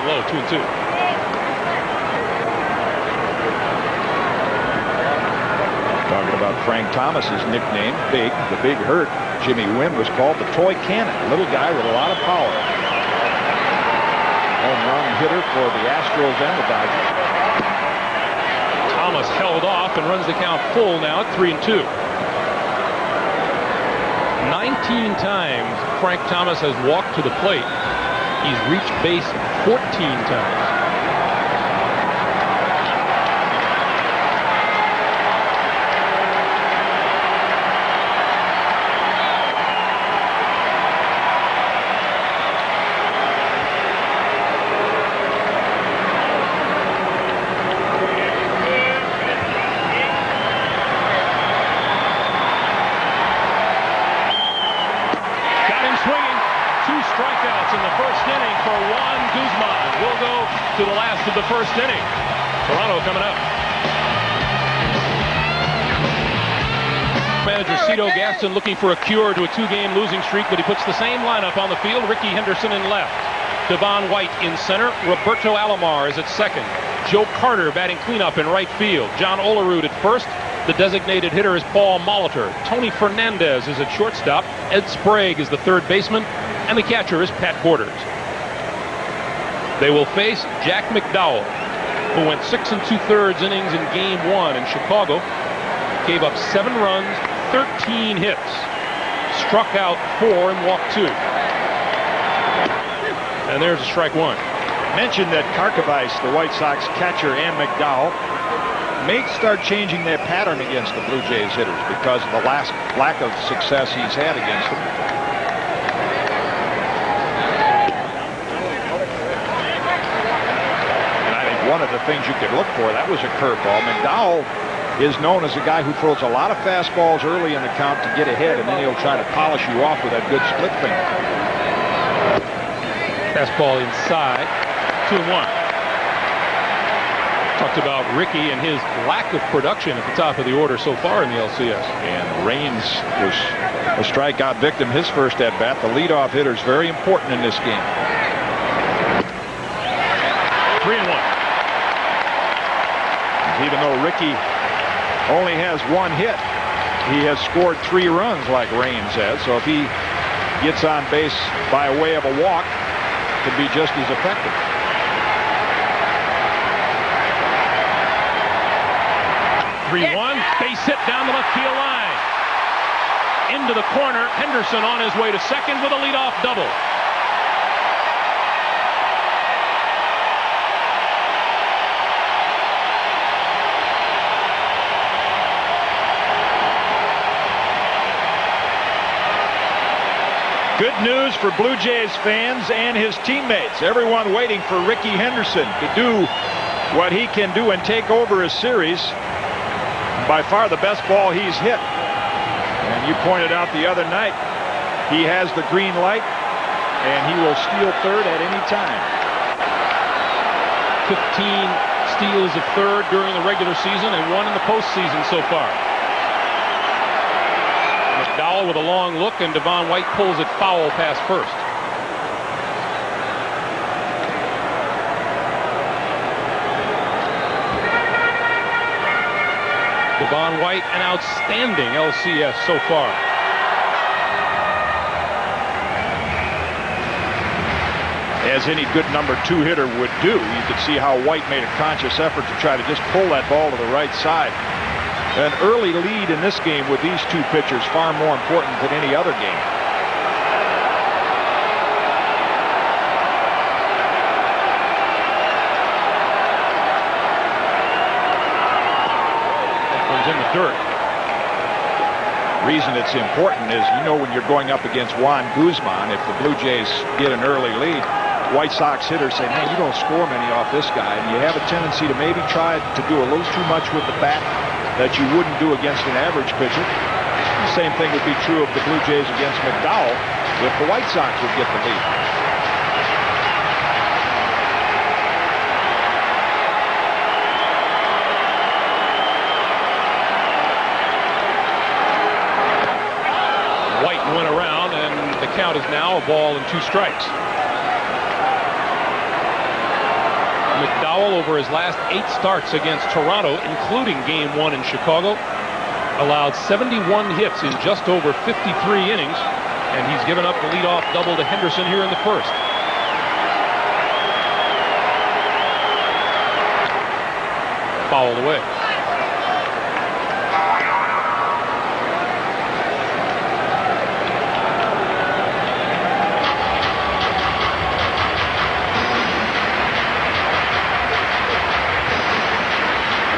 low, 2-2. Talking about Frank Thomas's nickname, Big, the Big Hurt. Jimmy Wynn was called the Toy Cannon, a little guy with a lot of power. Home run hitter for the Astros and the Dodgers. Thomas held off and runs the count full now at 3-2. 19 times Frank Thomas has walked to the plate. He's reached base 14 times. In the first inning for Juan Guzman. We'll go to the last of the first inning. Toronto coming up. Manager Cito Gaston looking for a cure to a 2-game losing streak, but he puts the same lineup on the field. Ricky Henderson in left. Devon White in center. Roberto Alomar is at second. Joe Carter batting cleanup in right field. John Olerud at first. The designated hitter is Paul Molitor. Tony Fernandez is at shortstop. Ed Sprague is the third baseman. And the catcher is Pat Borders. They will face Jack McDowell, who went 6 2/3 innings in Game 1 in Chicago. Gave up 7 runs, 13 hits. Struck out 4 and walked 2. And there's a strike 1. Mentioned that Karkovice, the White Sox catcher, and McDowell may start changing their pattern against the Blue Jays hitters because of the lack of success he's had against them. One of the things you could look for, that was a curveball. McDowell is known as a guy who throws a lot of fastballs early in the count to get ahead, and then he'll try to polish you off with that good split finger. Fastball inside, 2-1. Talked about Ricky and his lack of production at the top of the order so far in the LCS. And Raines was a strikeout victim his first at-bat. The leadoff hitter is very important in this game. 3-1. Even though Ricky only has 1 hit, he has scored 3 runs like Raines has. So if he gets on base by way of a walk, it could be just as effective. Base hit down the left field line. Into the corner. Henderson on his way to second with a leadoff double. Good news for Blue Jays fans and his teammates. Everyone waiting for Ricky Henderson to do what he can do and take over a series. By far the best ball he's hit. And you pointed out the other night, he has the green light, and he will steal third at any time. 15 steals of third during the regular season and 1 in the postseason so far. McDowell with a long look, and Devon White pulls it foul past first. Devon White, an outstanding LCS so far. As any good number 2 hitter would do, you could see how White made a conscious effort to try to just pull that ball to the right side. An early lead in this game with these 2 pitchers far more important than any other game. In the dirt. Reason it's important is, you know, when you're going up against Juan Guzman, if the Blue Jays get an early lead, White Sox hitters say, man, you don't score many off this guy, and you have a tendency to maybe try to do a little too much with the bat that you wouldn't do against an average pitcher. The same thing would be true of the Blue Jays against McDowell if the White Sox would get the lead. Went around, and the count is now a ball and 2 strikes. McDowell, over his last 8 starts against Toronto, including Game 1 in Chicago, allowed 71 hits in just over 53 innings, and he's given up the leadoff double to Henderson here in the first. Fouled away.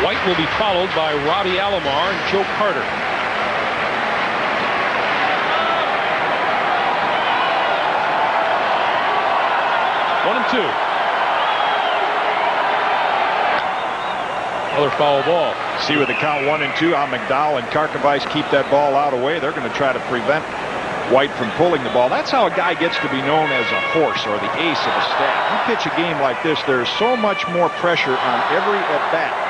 White will be followed by Robbie Alomar and Joe Carter. One and 2. Another foul ball. See with the count 1-2 on McDowell, and Karkovice keep that ball out of the way. They're going to try to prevent White from pulling the ball. That's how a guy gets to be known as a horse or the ace of a staff. You pitch a game like this, there's so much more pressure on every at-bat.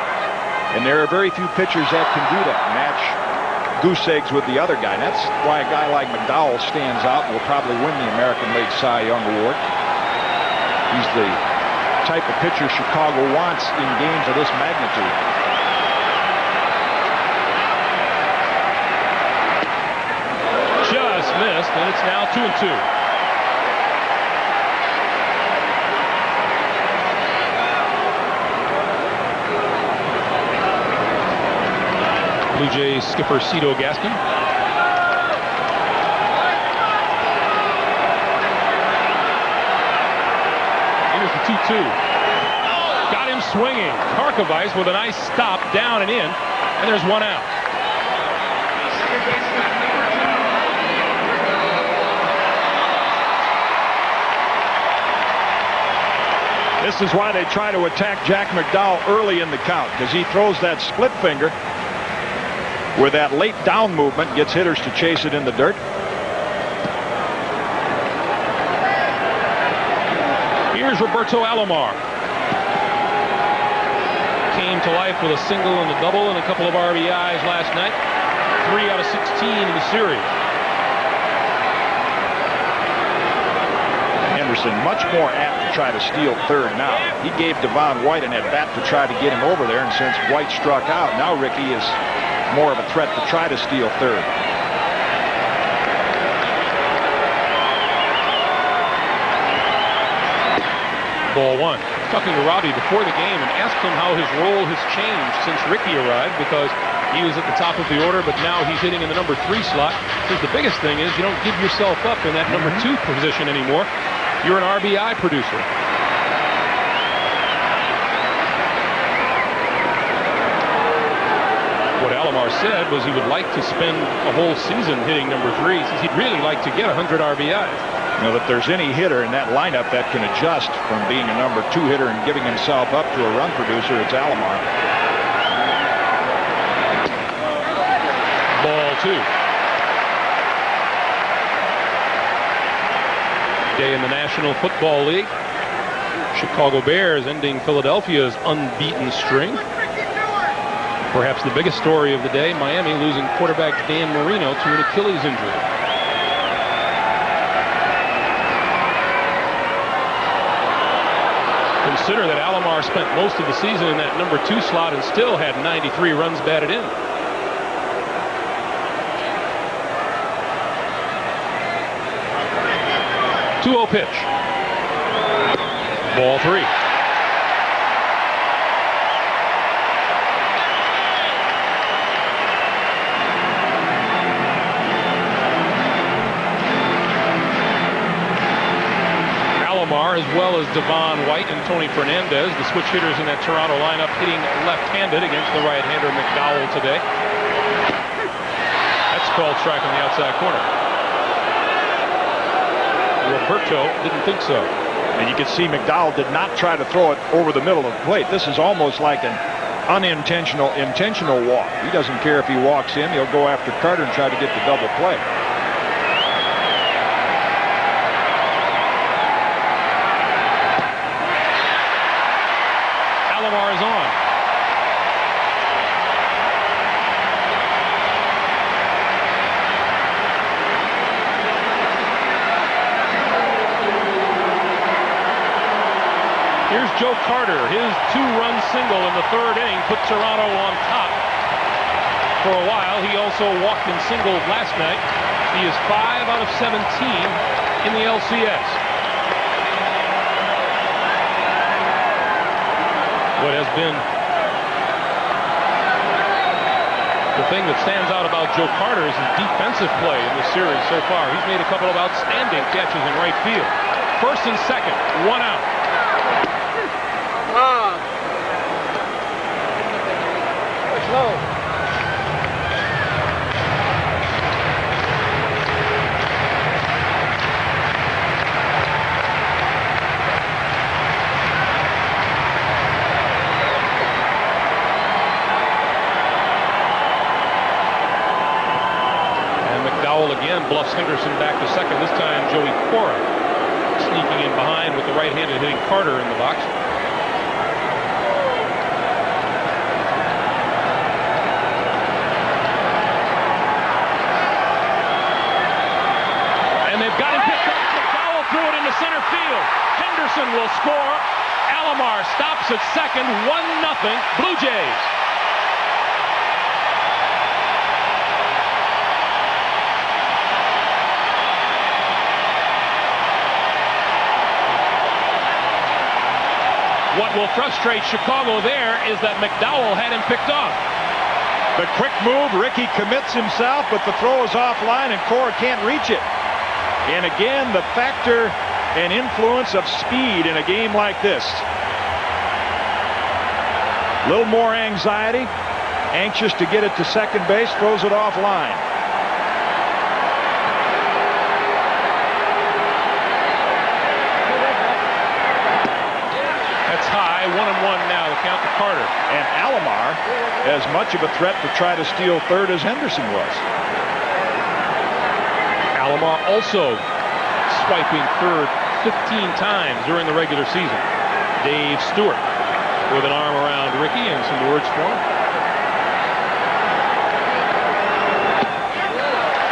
And there are very few pitchers that can do that. Match goose eggs with the other guy. And that's why a guy like McDowell stands out and will probably win the American League Cy Young Award. He's the type of pitcher Chicago wants in games of this magnitude. Just missed, and it's now 2-2. Blue Jays skipper Cito Gaston. Here's the 2-2. Got him swinging. Karkovice with a nice stop down and in, and there's one out. This is why they try to attack Jack McDowell early in the count, because he throws that split finger with that late down movement, gets hitters to chase it in the dirt. Here's Roberto Alomar. Came to life with a single and a double and a couple of RBIs last night. 3 out of 16 in the series. Henderson much more apt to try to steal third now. He gave Devon White an at-bat to try to get him over there, and since White struck out, now Ricky is more of a threat to try to steal third. Ball 1. Talking to Robbie before the game and asked him how his role has changed since Ricky arrived, because he was at the top of the order, but now he's hitting in the number 3 slot. Because the biggest thing is you don't give yourself up in that number 2 position anymore. You're an RBI producer. What Alomar said was he would like to spend a whole season hitting number 3. He says he'd really like to get 100 RBIs. You know, if there's any hitter in that lineup that can adjust from being a number 2 hitter and giving himself up to a run producer, it's Alomar. Ball 2. Day in the National Football League. Chicago Bears ending Philadelphia's unbeaten string. Perhaps the biggest story of the day, Miami losing quarterback Dan Marino to an Achilles injury. Consider that Alomar spent most of the season in that number 2 slot and still had 93 runs batted in. .2-0 pitch. Ball 3. Alomar, as well as Devon White and Tony Fernandez, the switch hitters in that Toronto lineup, hitting left-handed against the right-hander McDowell today. That's called strike on the outside corner. Roberto didn't think so. And you can see McDowell did not try to throw it over the middle of the plate. This is almost like an intentional walk. He doesn't care if he walks in. He'll go after Carter and try to get the double play. Alomar is on. Here's Joe Carter. His 2-run single in the 3rd inning put Toronto on top for a while. He also walked in singles last night. He is 5 out of 17 in the LCS. What has been the thing that stands out about Joe Carter is his defensive play in the series so far. He's made a couple of outstanding catches in right field. 1st and 2nd, 1 out. Slow. Again bluffs Henderson back to second. This time Joey Cora sneaking in behind with the right-handed hitting Carter in the box. And they've got him picked up. McDowell threw it into center field. Henderson will score. Alomar stops at second. 1-0 Blue Jays. What will frustrate Chicago there is that McDowell had him picked off. The quick move, Ricky commits himself, but the throw is offline and Cora can't reach it. And again, the factor and influence of speed in a game like this. A little more anxiety, anxious to get it to second base, throws it offline. High, 1-1 now, the count to Carter. And Alomar as much of a threat to try to steal third as Henderson was. Alomar also swiping third 15 times during the regular season. Dave Stewart with an arm around Ricky and some words for him.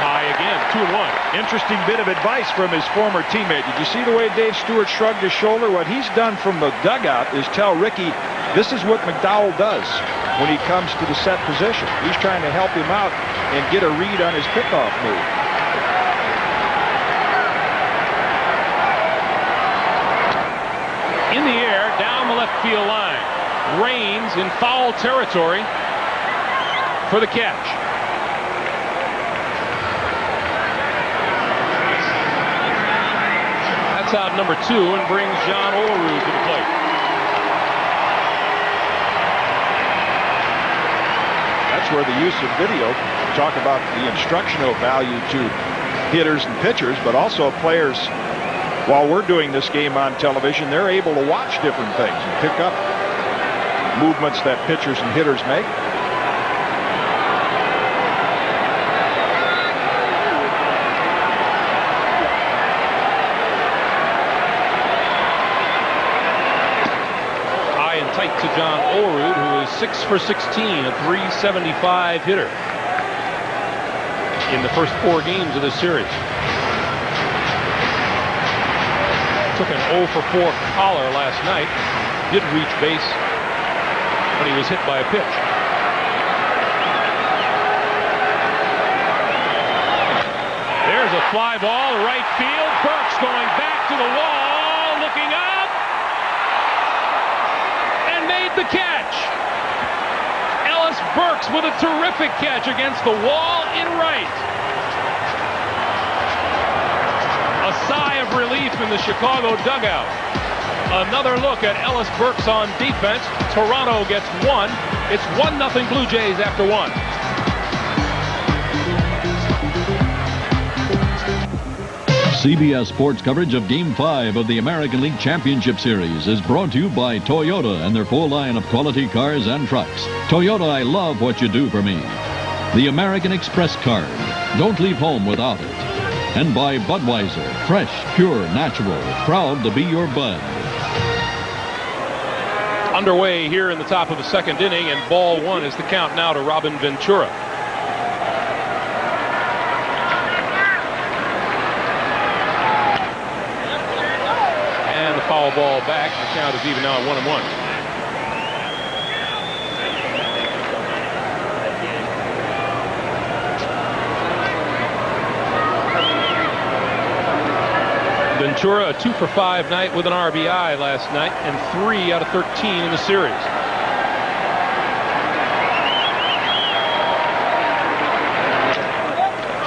High again, 2-1. Interesting bit of advice from his former teammate. Did you see the way Dave Stewart shrugged his shoulder? What he's done from the dugout is tell Ricky, this is what McDowell does when he comes to the set position. He's trying to help him out and get a read on his pickoff move. In the air, down the left field line. Raines in foul territory for the catch. Out number 2 and brings John Olerud to the plate. That's where the use of video, talk about the instructional value to hitters and pitchers, but also players. While we're doing this game on television, they're able to watch different things and pick up movements that pitchers and hitters make. To John Olerud, who is 6 for 16, a .375 hitter in the first 4 games of this series. Took an 0 for 4 collar last night. Did reach base when he was hit by a pitch. There's a fly ball, right field. Burks going back to the wall, looking up. The catch. Ellis Burks with a terrific catch against the wall in right. A sigh of relief in the Chicago dugout. Another look at Ellis Burks on defense. Toronto gets 1. It's 1-0 Blue Jays after 1. CBS Sports coverage of Game 5 of the American League Championship Series is brought to you by Toyota and their full line of quality cars and trucks. Toyota, I love what you do for me. The American Express card. Don't leave home without it. And by Budweiser. Fresh, pure, natural. Proud to be your bud. Underway here in the top of the 2nd inning, and ball 1 is the count now to Robin Ventura. foul ball back. The count is even now at 1-1. Ventura, a 2-for-5 night with an RBI last night, and 3 out of 13 in the series.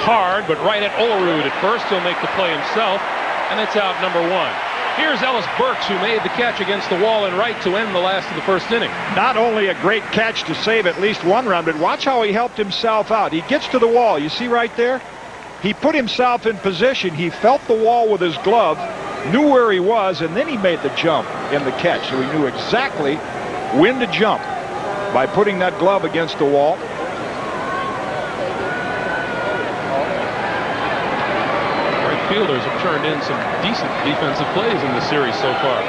Hard, but right at Olerud at first. He'll make the play himself, and it's out number 1. Here's Ellis Burks, who made the catch against the wall and right to end the last of the first inning. Not only a great catch to save at least one run, but watch how he helped himself out. He gets to the wall. You see right there? He put himself in position. He felt the wall with his glove, knew where he was, and then he made the jump in the catch. So he knew exactly when to jump by putting that glove against the wall. Right fielders have turned in some decent defensive plays in this series so far.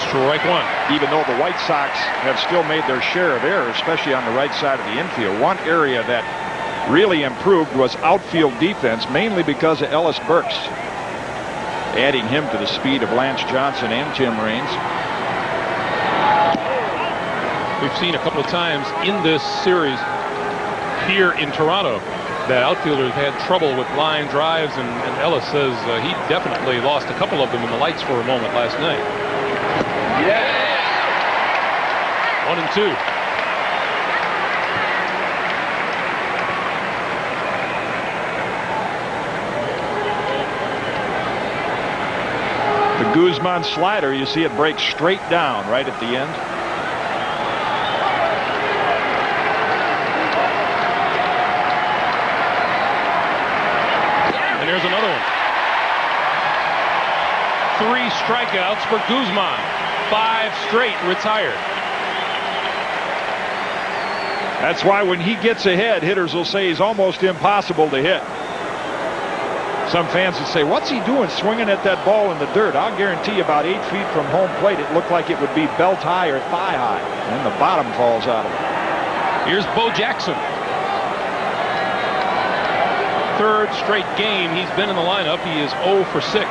Strike 1. Even though the White Sox have still made their share of errors, especially on the right side of the infield, one area that really improved was outfield defense, mainly because of Ellis Burks, adding him to the speed of Lance Johnson and Tim Raines. We've seen a couple of times in this series here in Toronto that outfielders had trouble with line drives, and Ellis says he definitely lost a couple of them in the lights for a moment last night. Yeah. 1-2. The Guzman slider, you see it break straight down right at the end. And here's another one. 3 strikeouts for Guzman. 5 straight retired. That's why when he gets ahead, hitters will say he's almost impossible to hit. Some fans would say, what's he doing swinging at that ball in the dirt? I'll guarantee you about 8 feet from home plate, it looked like it would be belt high or thigh high. And then the bottom falls out of it. Here's Bo Jackson. 3rd straight game he's been in the lineup. He is 0 for 6.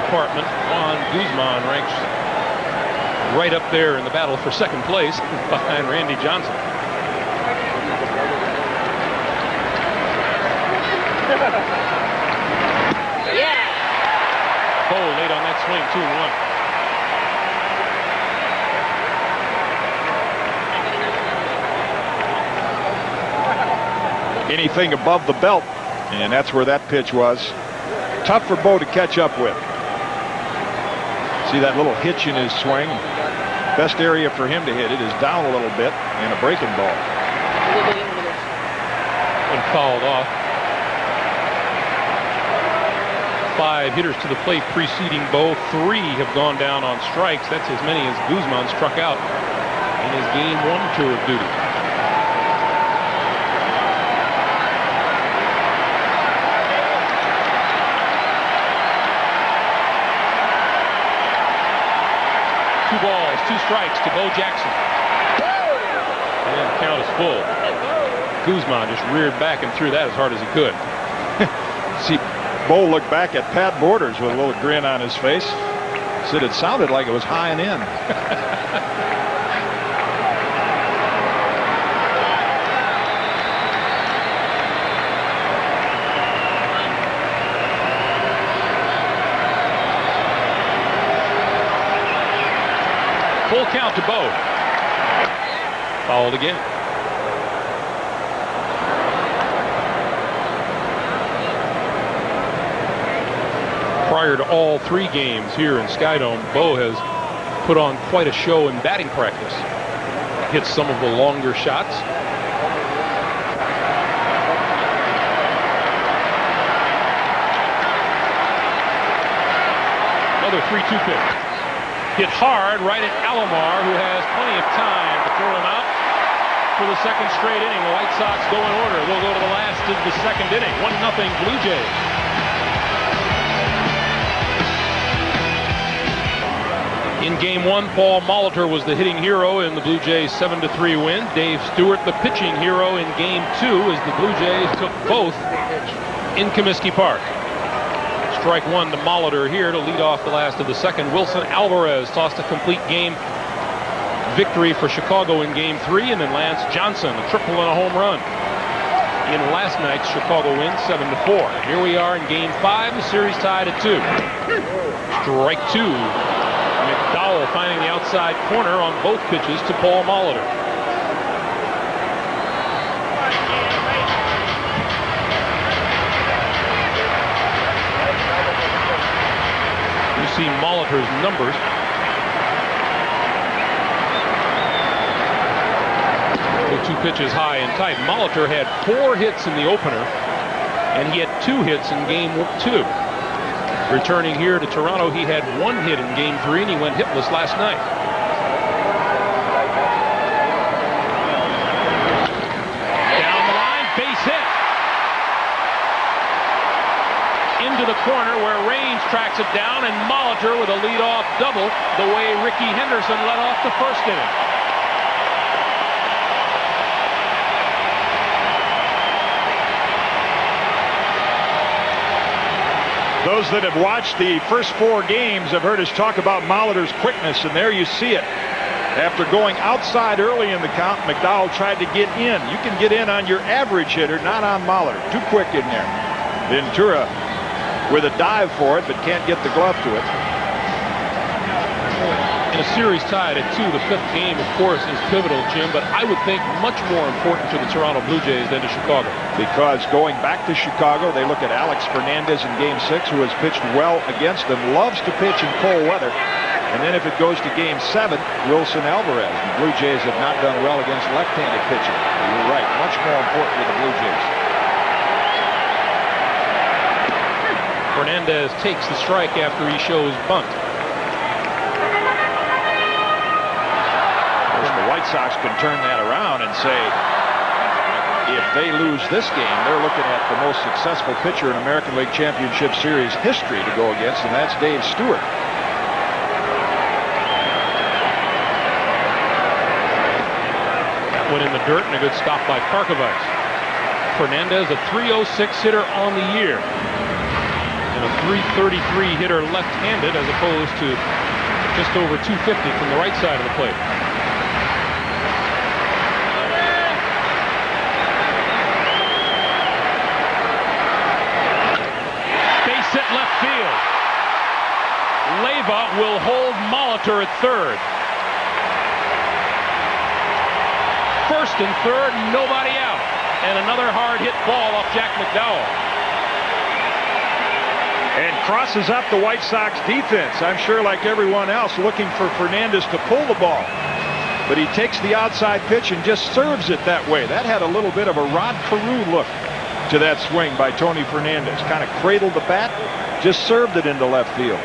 Department, Juan Guzman ranks right up there in the battle for 2nd place behind Randy Johnson. Yeah. Bo late on that swing, 2-1. Anything above the belt, and that's where that pitch was. Tough for Bo to catch up with. See that little hitch in his swing? Best area for him to hit it is down a little bit and a breaking ball. And fouled off. 5 hitters to the plate preceding Bo. 3 have gone down on strikes. That's as many as Guzman struck out in his Game 1 tour of duty. Balls, 2 strikes to Bo Jackson. And the count is full. Guzman just reared back and threw that as hard as he could. See, Bo looked back at Pat Borders with a little grin on his face. Said it sounded like it was high and in. Full count to Bo. Fouled again. Prior to all 3 games here in Skydome, Bo has put on quite a show in batting practice. Hits some of the longer shots. Another another 3-2 pitch. Hit hard right at Alomar, who has plenty of time to throw him out for the second straight inning. The White Sox go in order. They'll go to the last of the second inning. 1-0 Blue Jays. In game one, Paul Molitor was the hitting hero in the Blue Jays 7-3 win. Dave Stewart, the pitching hero in game two, as the Blue Jays took both in Comiskey Park. Strike one to Molitor here to lead off the last of the second. Wilson Alvarez tossed a complete game victory for Chicago in game three, and then Lance Johnson, a triple and a home run in last night's Chicago win, 7-4. Here we are in game five, the series tied at 2. Strike two. McDowell finding the outside corner on both pitches to Paul Molitor. You see Molitor's numbers. The 2 pitches high and tight. Molitor had 4 hits in the opener, and he had 2 hits in game 2. Returning here to Toronto, he had 1 hit in game 3, and he went hitless last night. Down the line, base hit. Into the corner where Range tracks it down, and Molitor with a leadoff double, the way Ricky Henderson led off the first inning. Those that have watched the first 4 games have heard us talk about Molitor's quickness, and there you see it. After going outside early in the count, McDowell tried to get in. You can get in on your average hitter, not on Molitor. Too quick in there. Ventura with a dive for it, but can't get the glove to it. In a series tied at 2, the 5th game, of course, is pivotal, Jim, but I would think much more important to the Toronto Blue Jays than to Chicago. Because going back to Chicago, they look at Alex Fernandez in game 6, who has pitched well against them, loves to pitch in cold weather. And then if it goes to game 7, Wilson Alvarez. The Blue Jays have not done well against left-handed pitching. You're right, much more important to the Blue Jays. Fernandez takes the strike after he shows bunt. White Sox can turn that around and say, if they lose this game, they're looking at the most successful pitcher in American League Championship Series history to go against, and that's Dave Stewart. That went in the dirt, and a good stop by Parkovich. Fernandez, a .306 hitter on the year, and a .333 hitter left-handed, as opposed to just over .250 from the right side of the plate. Left field. Leyva will hold Molitor at third. First and third, nobody out. And another hard hit ball off Jack McDowell. And crosses up the White Sox defense. I'm sure, like everyone else, looking for Fernandez to pull the ball. But he takes the outside pitch and just serves it that way. That had a little bit of a Rod Carew look to that swing by Tony Fernandez. Kind of cradled the bat, just served it into left field.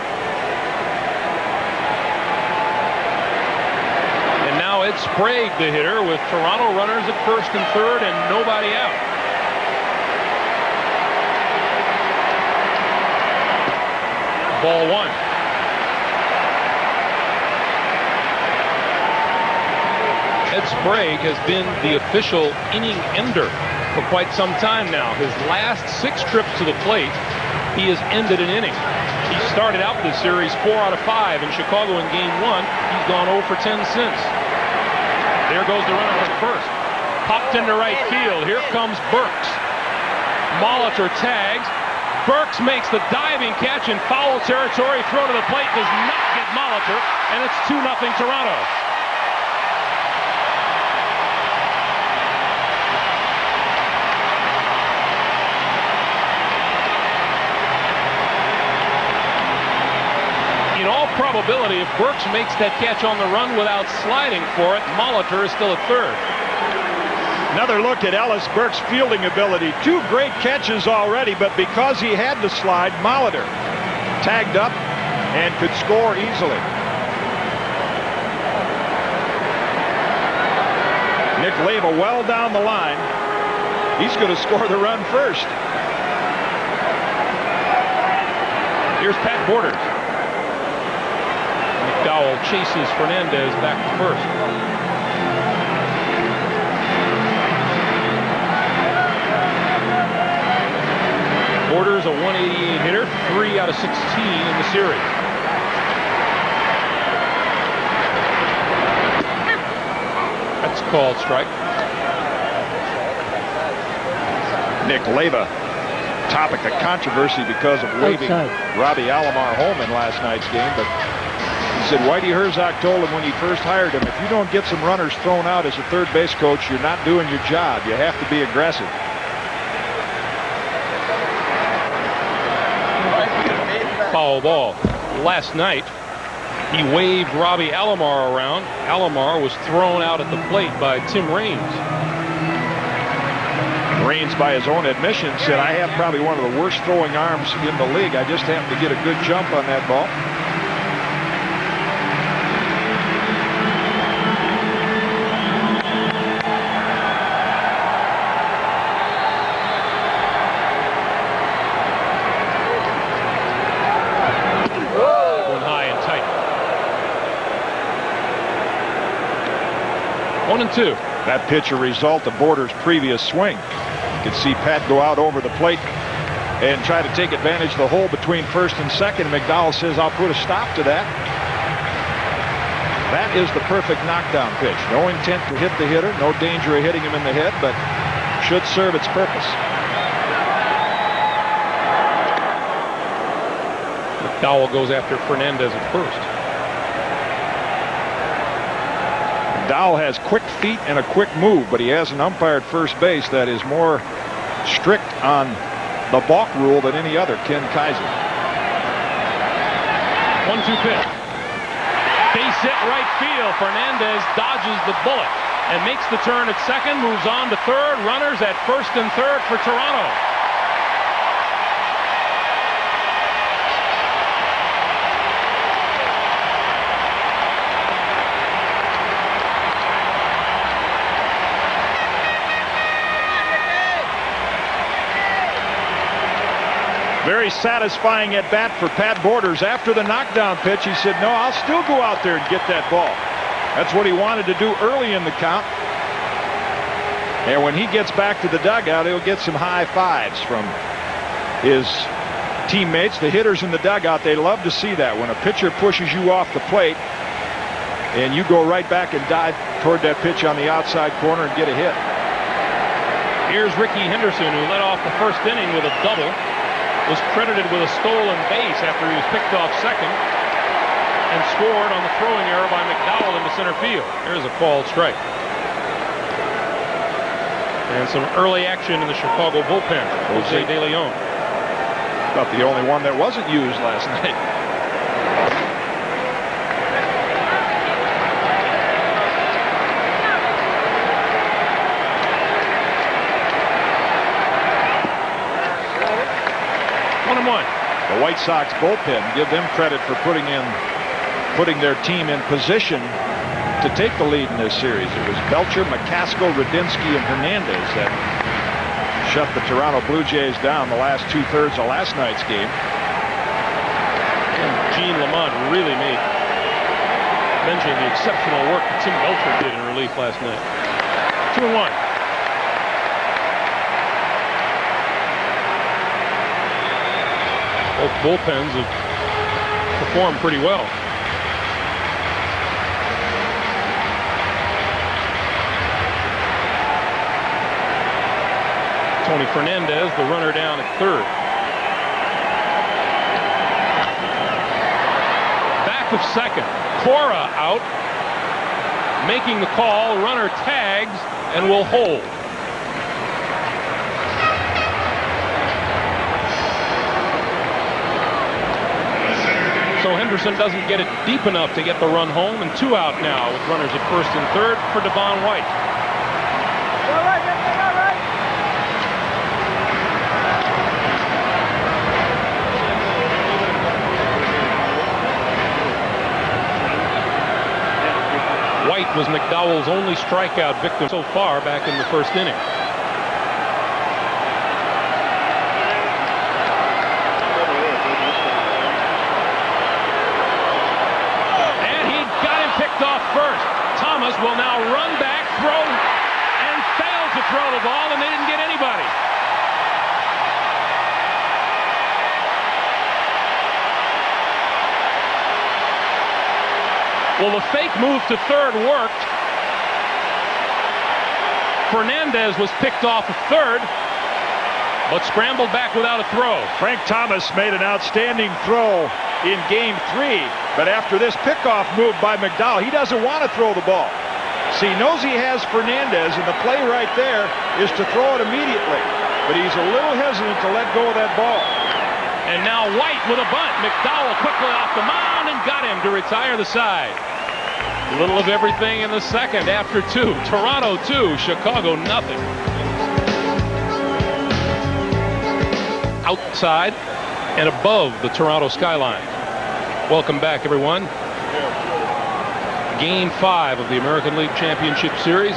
And now Ed Sprague, the hitter, with Toronto runners at first and third and nobody out. Ball 1. Ed Sprague has been the official inning ender for quite some time now. His last 6 trips to the plate, he has ended an inning. He started out this series 4 out of 5 in Chicago in game 1. He's gone 0 for 10 since. There goes the runner from first. Popped into right field. Here comes Burks. Molitor tags. Burks makes the diving catch in foul territory. Throw to the plate does not get Molitor, and it's 2-0 Toronto. In all probability, if Burks makes that catch on the run without sliding for it, Molitor is still at third. Another look at Ellis Burks' fielding ability. 2 great catches already, but because he had to slide, Molitor tagged up, and could score easily. Nick Leyva well down the line. He's going to score the run first. Here's Pat Borders. McDowell chases Fernandez back to first. Borders, a 188 hitter, 3 out of 16 in the series. That's called strike. Nick Leyva, topic of controversy because of waving Robbie Alomar home in last night's game, but he said Whitey Herzog told him when he first hired him, if you don't get some runners thrown out as a third base coach, you're not doing your job. You have to be aggressive. Foul ball. Last night, he waved Robbie Alomar around. Alomar was thrown out at the plate by Tim Raines. Raines, by his own admission, said, I have probably one of the worst throwing arms in the league. I just happened to get a good jump on that ball. Going high and tight. 1-2. That pitch a result of Borders' previous swing. You can see Pat go out over the plate and try to take advantage of the hole between first and second. McDowell says, I'll put a stop to that. That is the perfect knockdown pitch. No intent to hit the hitter, no danger of hitting him in the head, but should serve its purpose. McDowell goes after Fernandez at first. McDowell has quick feet and a quick move, but he has an umpire at first base that is more strict on the balk rule than any other, Ken Kaiser. 1-2 pitch. Base hit right field. Fernandez dodges the bullet and makes the turn at second, moves on to third. Runners at first and third for Toronto. Very satisfying at bat for Pat Borders. After the knockdown pitch, he said, no, I'll still go out there and get that ball. That's what he wanted to do early in the count. And when he gets back to the dugout, he'll get some high fives from his teammates. The hitters in the dugout, they love to see that. When a pitcher pushes you off the plate and you go right back and dive toward that pitch on the outside corner and get a hit. Here's Ricky Henderson, who led off the first inning with a double. Was credited with a stolen base after he was picked off second and scored on the throwing error by McDowell into center field. There's a called strike. And some early action in the Chicago bullpen. Jose De Leon. About the only one that wasn't used last night. The White Sox bullpen, give them credit for putting their team in position to take the lead in this series. It was Belcher, McCaskill, Radinsky, and Hernandez that shut the Toronto Blue Jays down the last 2/3 of last night's game. And Gene Lamont really mentioning the exceptional work that Tim Belcher did in relief last night. 2-1. Both bullpens have performed pretty well. Tony Fernandez, the runner down at third. Back of second. Cora out. Making the call. Runner tags and will hold. So Henderson doesn't get it deep enough to get the run home, and 2 out now with runners at first and third for Devon White. White was McDowell's only strikeout victim so far back in the first inning. And he got him picked off first. Thomas will now run back, throw, and fail to throw the ball, and they didn't get anybody. Well, the fake move to third worked. Fernandez was picked off at third, but scrambled back without a throw. Frank Thomas made an outstanding throw in Game 3, but after this pickoff move by McDowell, he doesn't want to throw the ball. See, he knows he has Fernandez, and the play right there is to throw it immediately, but he's a little hesitant to let go of that ball. And now White with a bunt. McDowell quickly off the mound and got him to retire the side. A little of everything in the second after 2. Toronto 2, Chicago nothing. Outside and above the Toronto skyline. Welcome back, everyone. Game 5 of the American League Championship Series.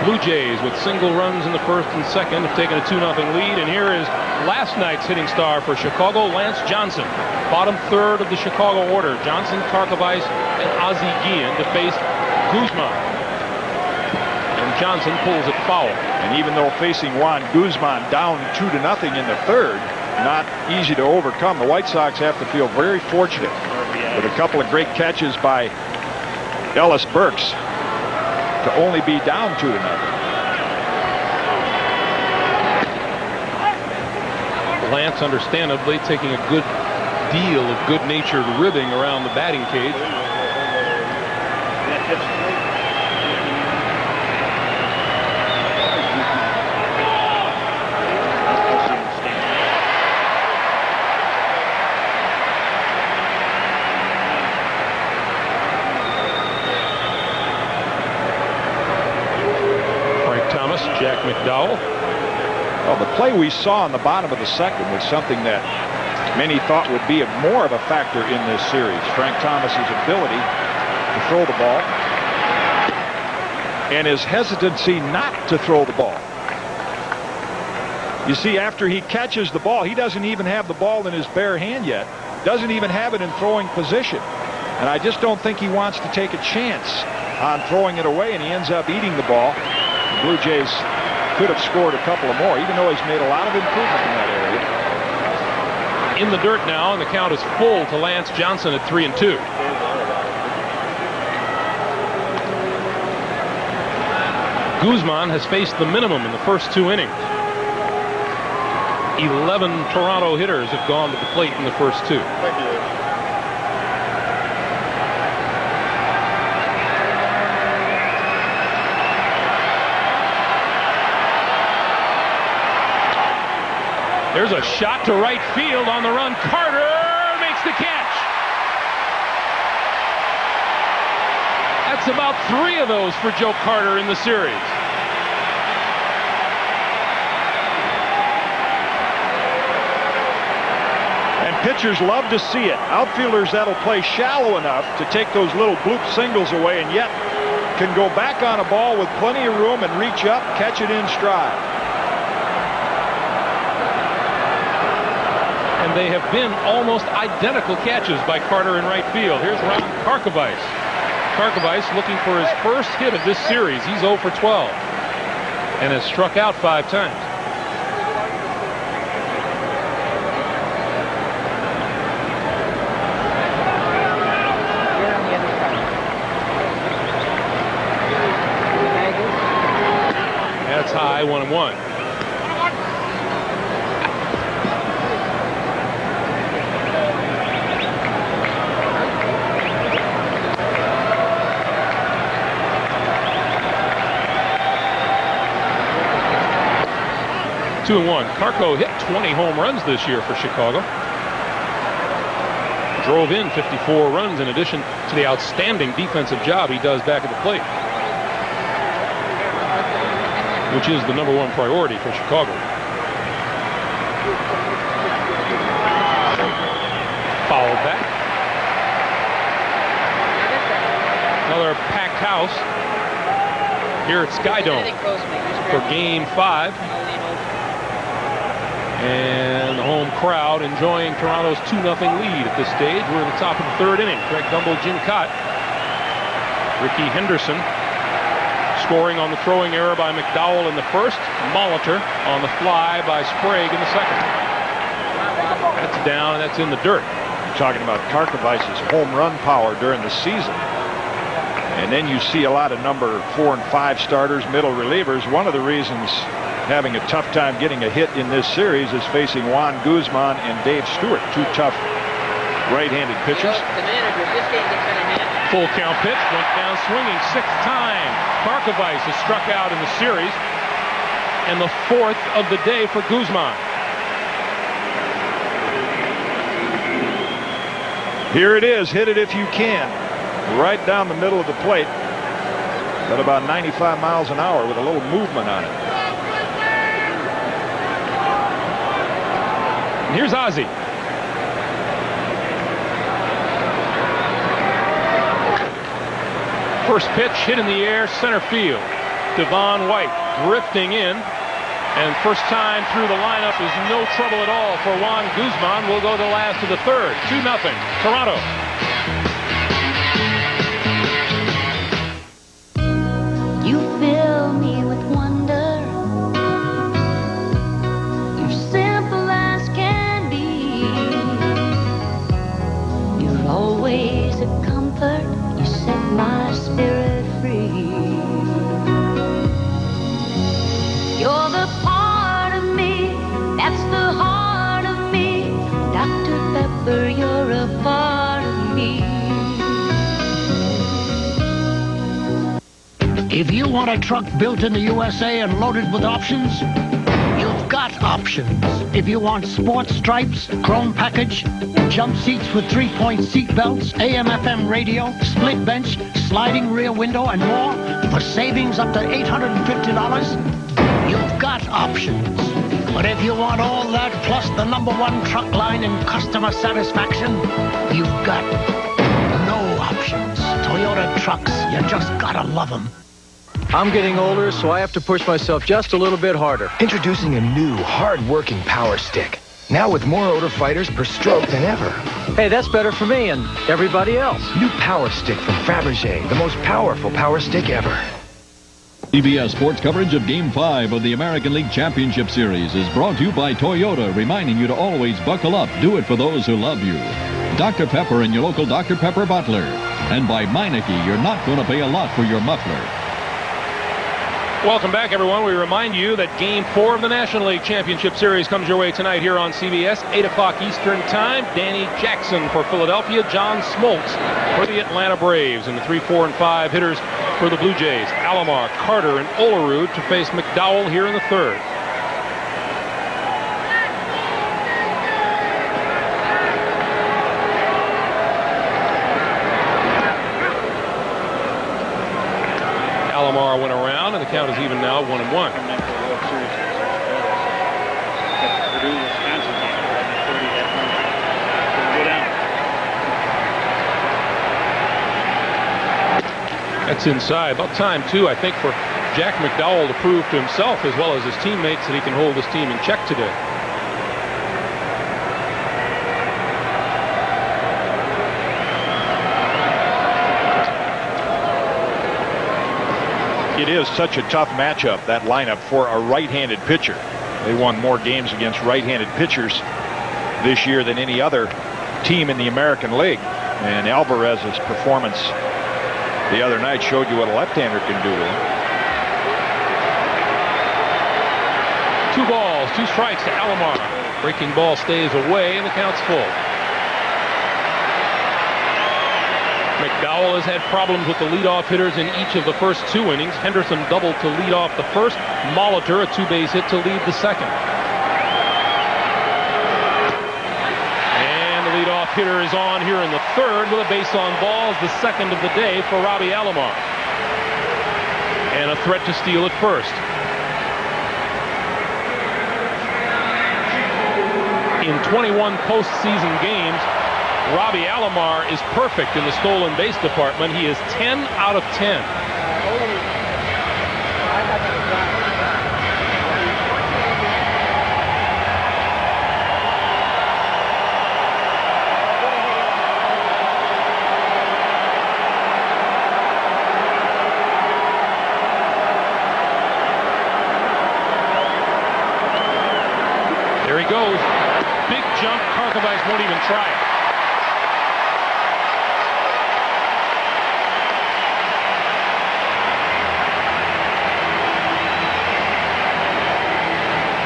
Blue Jays with single runs in the first and second have taken a 2-0 lead, and here is last night's hitting star for Chicago, Lance Johnson. Bottom third of the Chicago order, Johnson, Tarkovice, and Ozzie Guillen to face Guzman. And Johnson pulls it foul. And even though facing Juan Guzman down 2-0 in the third, not easy to overcome, the White Sox have to feel very fortunate with a couple of great catches by Ellis Burks to only be down 2-0. Lance, understandably, taking a good deal of good-natured ribbing around the batting cage. Jack McDowell. Well, the play we saw in the bottom of the second was something that many thought would be more of a factor in this series. Frank Thomas's ability to throw the ball and his hesitancy not to throw the ball. You see, after he catches the ball, he doesn't even have the ball in his bare hand yet. Doesn't even have it in throwing position. And I just don't think he wants to take a chance on throwing it away, and he ends up eating the ball. The Blue Jays could have scored a couple of more, even though he's made a lot of improvement in that area. In the dirt now, and the count is full to Lance Johnson at 3-2. Guzman has faced the minimum in the first 2 innings. 11 Toronto hitters have gone to the plate in the first 2. There's a shot to right field on the run. Carter makes the catch. That's about 3 of those for Joe Carter in the series. And pitchers love to see it. Outfielders that'll play shallow enough to take those little bloop singles away, and yet can go back on a ball with plenty of room and reach up, catch it in stride. And they have been almost identical catches by Carter in right field. Here's Ron Tarkovice. Tarkovice looking for his first hit of this series. He's 0 for 12 and has struck out 5 times. That's high, 1-1. 2-1. Carco hit 20 home runs this year for Chicago. Drove in 54 runs in addition to the outstanding defensive job he does back at the plate, which is the #1 priority for Chicago. Fouled back. Another packed house here at Skydome for Game 5. And the home crowd enjoying Toronto's 2-0 lead at this stage. We're in the top of the third inning. Craig Dumble, Jim Cott. Ricky Henderson scoring on the throwing error by McDowell in the first. Molitor on the fly by Sprague in the second. That's down and that's in the dirt. You're talking about Karkovice's home run power during the season. And then you see a lot of number 4 and 5 starters, middle relievers. One of the reasons having a tough time getting a hit in this series is facing Juan Guzman and Dave Stewart, 2 tough right-handed pitchers. Full count pitch, went down swinging, 6th time. Karkovice is struck out in the series, and the 4th of the day for Guzman. Here it is, hit it if you can. Right down the middle of the plate, at about 95 miles an hour with a little movement on it. And here's Ozzie. First pitch hit in the air, center field. Devon White drifting in. And first time through the lineup is no trouble at all for Juan Guzman. We'll go the last of the third. 2-0, Toronto. You fill me with wonder. You're simple as can be. You're always a comfort. You set my spirit free. You're the part of me that's the heart of me. Dr. Pepper, you're a part of me. If you want a truck built in the USA and loaded with options, you've got options. If you want sports stripes, chrome package, jump seats with 3-point seat belts, AM/FM radio, split bench, sliding rear window, and more, for savings up to $850, you've got options. But if you want all that plus the #1 truck line in customer satisfaction, you've got no options. Toyota trucks, you just gotta love them. I'm getting older, so I have to push myself just a little bit harder. Introducing a new, hard-working Power Stick. Now with more odor fighters per stroke than ever. Hey, that's better for me and everybody else. New Power Stick from Fabergé, the most powerful Power Stick ever. CBS Sports coverage of Game 5 of the American League Championship Series is brought to you by Toyota, reminding you to always buckle up. Do it for those who love you. Dr. Pepper and your local Dr. Pepper bottler. And by Meineke, you're not going to pay a lot for your muffler. Welcome back, everyone. We remind you that Game 4 of the National League Championship Series comes your way tonight here on CBS, 8 o'clock Eastern Time. Danny Jackson for Philadelphia, John Smoltz for the Atlanta Braves, and the 3, 4, and 5 hitters for the Blue Jays. Alomar, Carter, and Olerud to face McDowell here in the third. Alomar went around, and the count is even now, 1-1. That's inside. About time, too, I think, for Jack McDowell to prove to himself as well as his teammates that he can hold his team in check today. It is such a tough matchup, that lineup, for a right-handed pitcher. They won more games against right-handed pitchers this year than any other team in the American League. And Alvarez's performance the other night showed you what a left-hander can do to him. 2 balls, 2 strikes to Alomar. Breaking ball stays away, and the count's full. McDowell has had problems with the leadoff hitters in each of the first 2 innings. Henderson doubled to lead off the first. Molitor, a 2-base hit to lead the second. And the leadoff hitter is on here in the third with a base on balls, the second of the day for Robbie Alomar. And a threat to steal at first. In 21 postseason games, Robbie Alomar is perfect in the stolen base department. He is 10 out of 10. There he goes. Big jump. Karkovice won't even try it.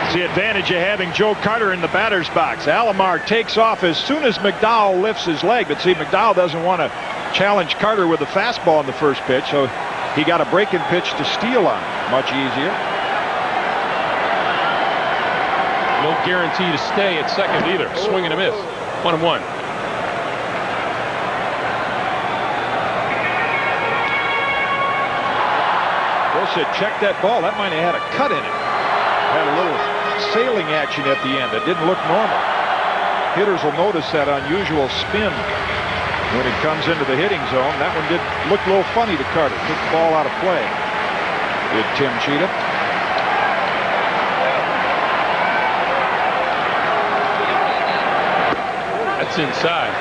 It's the advantage of having Joe Carter in the batter's box. Alomar takes off as soon as McDowell lifts his leg. But see, McDowell doesn't want to challenge Carter with a fastball in the first pitch, so he got a breaking pitch to steal on. Much easier. No guarantee to stay at second either. Swing and a miss. 1-1. Bill said, check that ball. That might have had a cut in it. Had a little sailing action at the end. It didn't look normal. Hitters will notice that unusual spin when it comes into the hitting zone. That one did look a little funny to Carter. Took the ball out of play. Did Tim Cheetah. That's inside.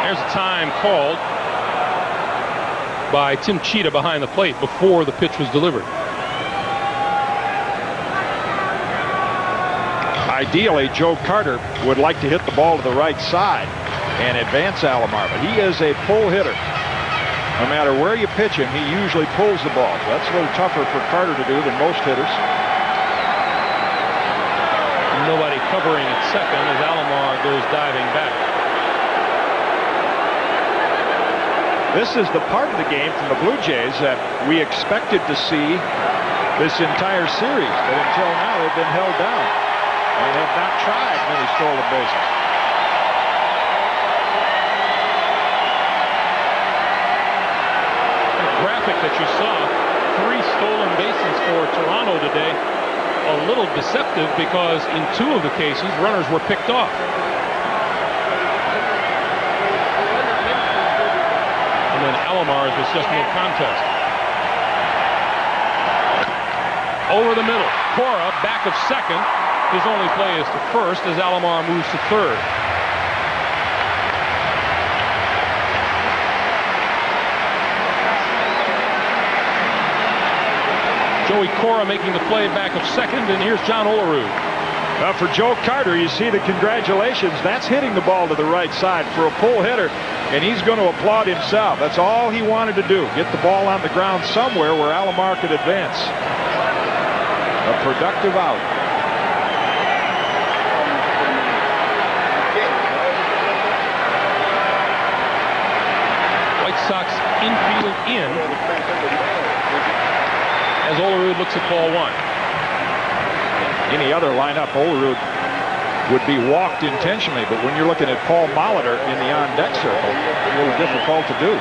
There's a time called by Tim Cheetah behind the plate before the pitch was delivered. Ideally, Joe Carter would like to hit the ball to the right side and advance Alomar, but he is a pull hitter. No matter where you pitch him, he usually pulls the ball. So that's a little tougher for Carter to do than most hitters. Nobody covering at second as Alomar goes diving back. This is the part of the game from the Blue Jays that we expected to see this entire series, but until now they've been held down and have not tried many stolen bases. The graphic that you saw, 3 stolen bases for Toronto today, a little deceptive because in 2 of the cases runners were picked off. And then Alomar's was just no contest. Over the middle, Cora back of second. His only play is to first as Alomar moves to third. Joey Cora making the play back of second, and here's John Olerud. For Joe Carter, you see the congratulations. That's hitting the ball to the right side for a pull hitter, and he's going to applaud himself. That's all he wanted to do, get the ball on the ground somewhere where Alomar could advance. A productive out. White Sox infield in as Olerud looks at ball 1. Any other lineup, Olerud would be walked intentionally, but when you're looking at Paul Molitor in the on-deck circle, it's a little difficult to do.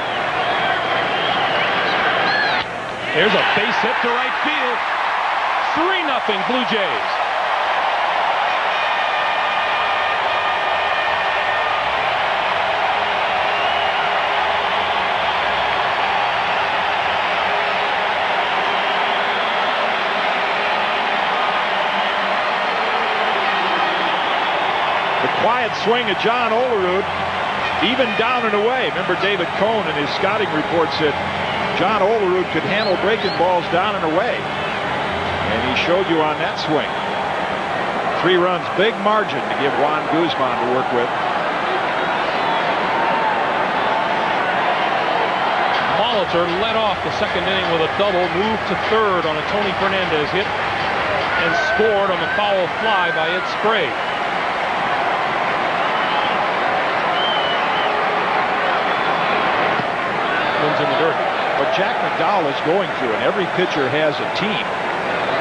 There's a base hit to right field. 3-0 Blue Jays. Quiet swing of John Olerud, even down and away. Remember David Cohn in his scouting report said John Olerud could handle breaking balls down and away. And he showed you on that swing. 3 runs, big margin to give Juan Guzman to work with. Molitor led off the second inning with a double, moved to third on a Tony Fernandez hit, and scored on the foul fly by Ed Sprague. In the dirt. What Jack McDowell is going through, and every pitcher has a team,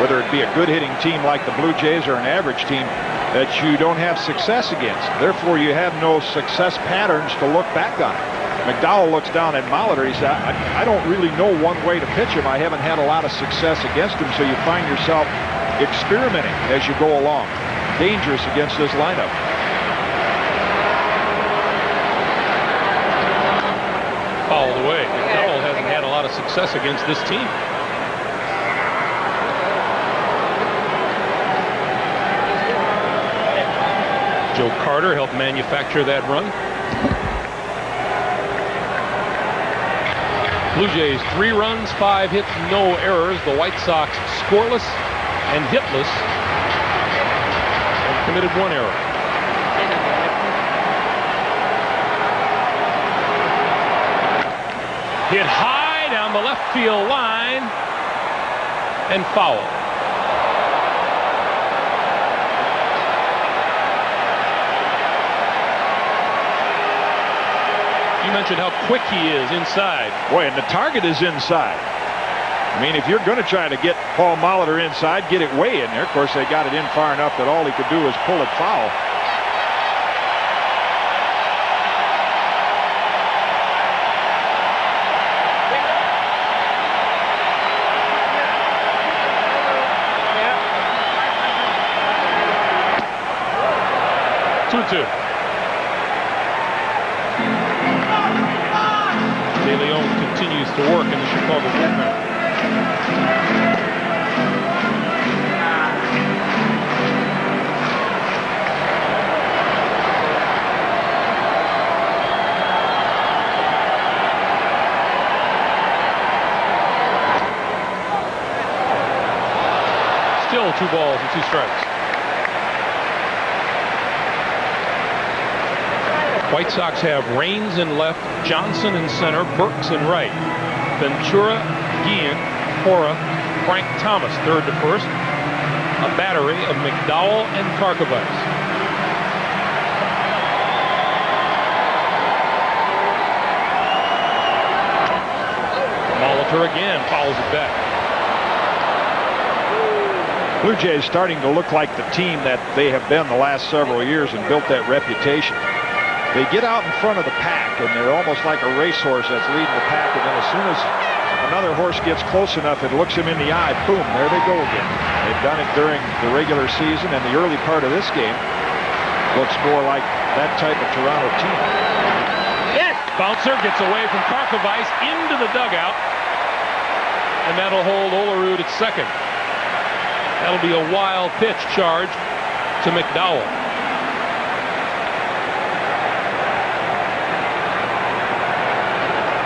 whether it be a good hitting team like the Blue Jays or an average team, that you don't have success against. Therefore, you have no success patterns to look back on. McDowell looks down at Molitor. He said, I don't really know one way to pitch him. I haven't had a lot of success against him, so you find yourself experimenting as you go along. Dangerous against this lineup. Fouled away. McDowell hasn't had a lot of success against this team. Joe Carter helped manufacture that run. Blue Jays 3 runs, 5 hits, no errors. The White Sox scoreless and hitless and committed 1 error. Hit high down the left field line and foul. You mentioned how quick he is inside. Boy, and the target is inside. I mean, if you're going to try to get Paul Molitor inside, get it way in there. Of course, they got it in far enough that all he could do was pull it foul. Two. De Leon continues to work in the Chicago bullpen. Still 2 balls and 2 strikes. White Sox have Raines in left, Johnson in center, Burks in right. Ventura, Guillen, Cora, Frank Thomas third to first. A battery of McDowell and Karkovice. Molitor again fouls it back. Blue Jays starting to look like the team that they have been the last several years and built that reputation. They get out in front of the pack, and they're almost like a racehorse that's leading the pack, and then as soon as another horse gets close enough and looks him in the eye, boom, there they go again. They've done it during the regular season, and the early part of this game looks more like that type of Toronto team. Yes! Bouncer gets away from Karkovice into the dugout, and that'll hold Olerud at second. That'll be a wild pitch charge to McDowell.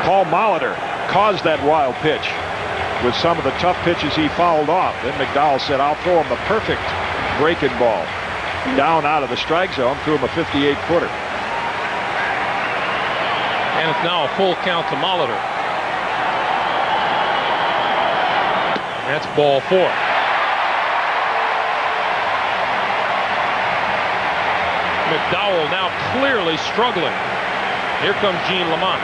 Paul Molitor caused that wild pitch with some of the tough pitches he fouled off. Then McDowell said, I'll throw him the perfect breaking ball. Down out of the strike zone, threw him a 58-footer. And it's now a full count to Molitor. That's ball 4. McDowell now clearly struggling. Here comes Gene Lamont.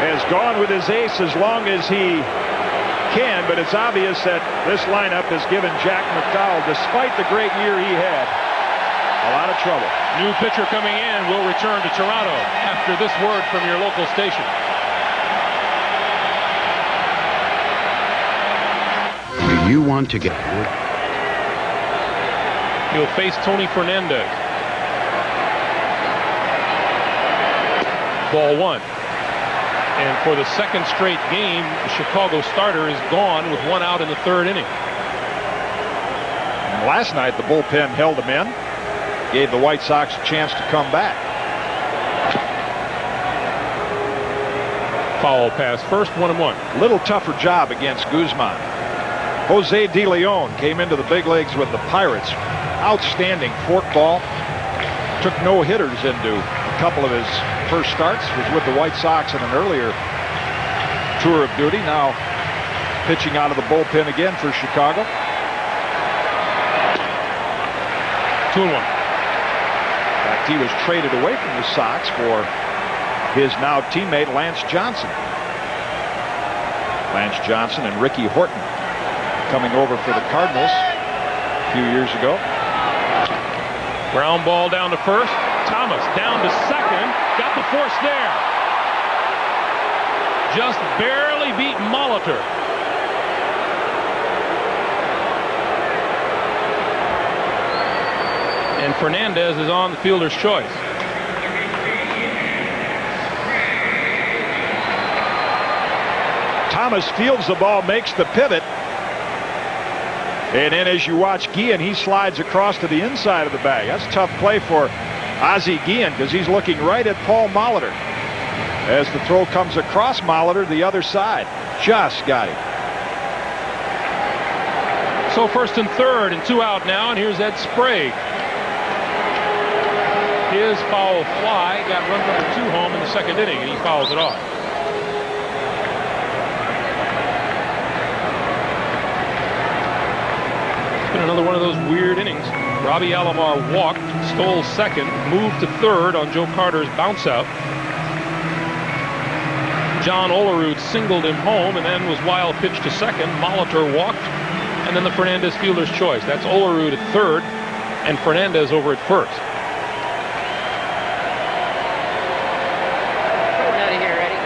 Has gone with his ace as long as he can, but it's obvious that this lineup has given Jack McDowell, despite the great year he had, a lot of trouble. New pitcher coming in will return to Toronto after this word from your local station. Do you want to get... He'll face Tony Fernandez. Ball 1. And for the second straight game, the Chicago starter is gone with 1 out in the 3rd inning. And last night, the bullpen held him in, gave the White Sox a chance to come back. Foul pass first, 1-1. Little tougher job against Guzman. Jose De Leon came into the big leagues with the Pirates. Outstanding forkball. Took no hitters into a couple of his first starts. Was with the White Sox in an earlier tour of duty. Now pitching out of the bullpen again for Chicago. 2-1. In fact, he was traded away from the Sox for his now teammate Lance Johnson. Lance Johnson and Ricky Horton coming over for the Cardinals a few years ago. Ground ball down to first. Thomas down to second. Got the force there. Just barely beat Molitor. And Fernandez is on the fielder's choice. Thomas fields the ball, makes the pivot. And then as you watch Guillen, he slides across to the inside of the bag. That's a tough play for Ozzie Guillen because he's looking right at Paul Molitor. As the throw comes across Molitor, the other side. Just got him. So first and third and 2 out now, and here's Ed Sprague. His foul fly got run number 2 home in the second inning, and he fouls it off. It's been another one of those weird innings. Robbie Alomar walked, stole second, moved to third on Joe Carter's bounce out. John Olerud singled him home and then was wild pitch to second. Molitor walked, and then the Fernandez fielder's choice. That's Olerud at third and Fernandez over at first.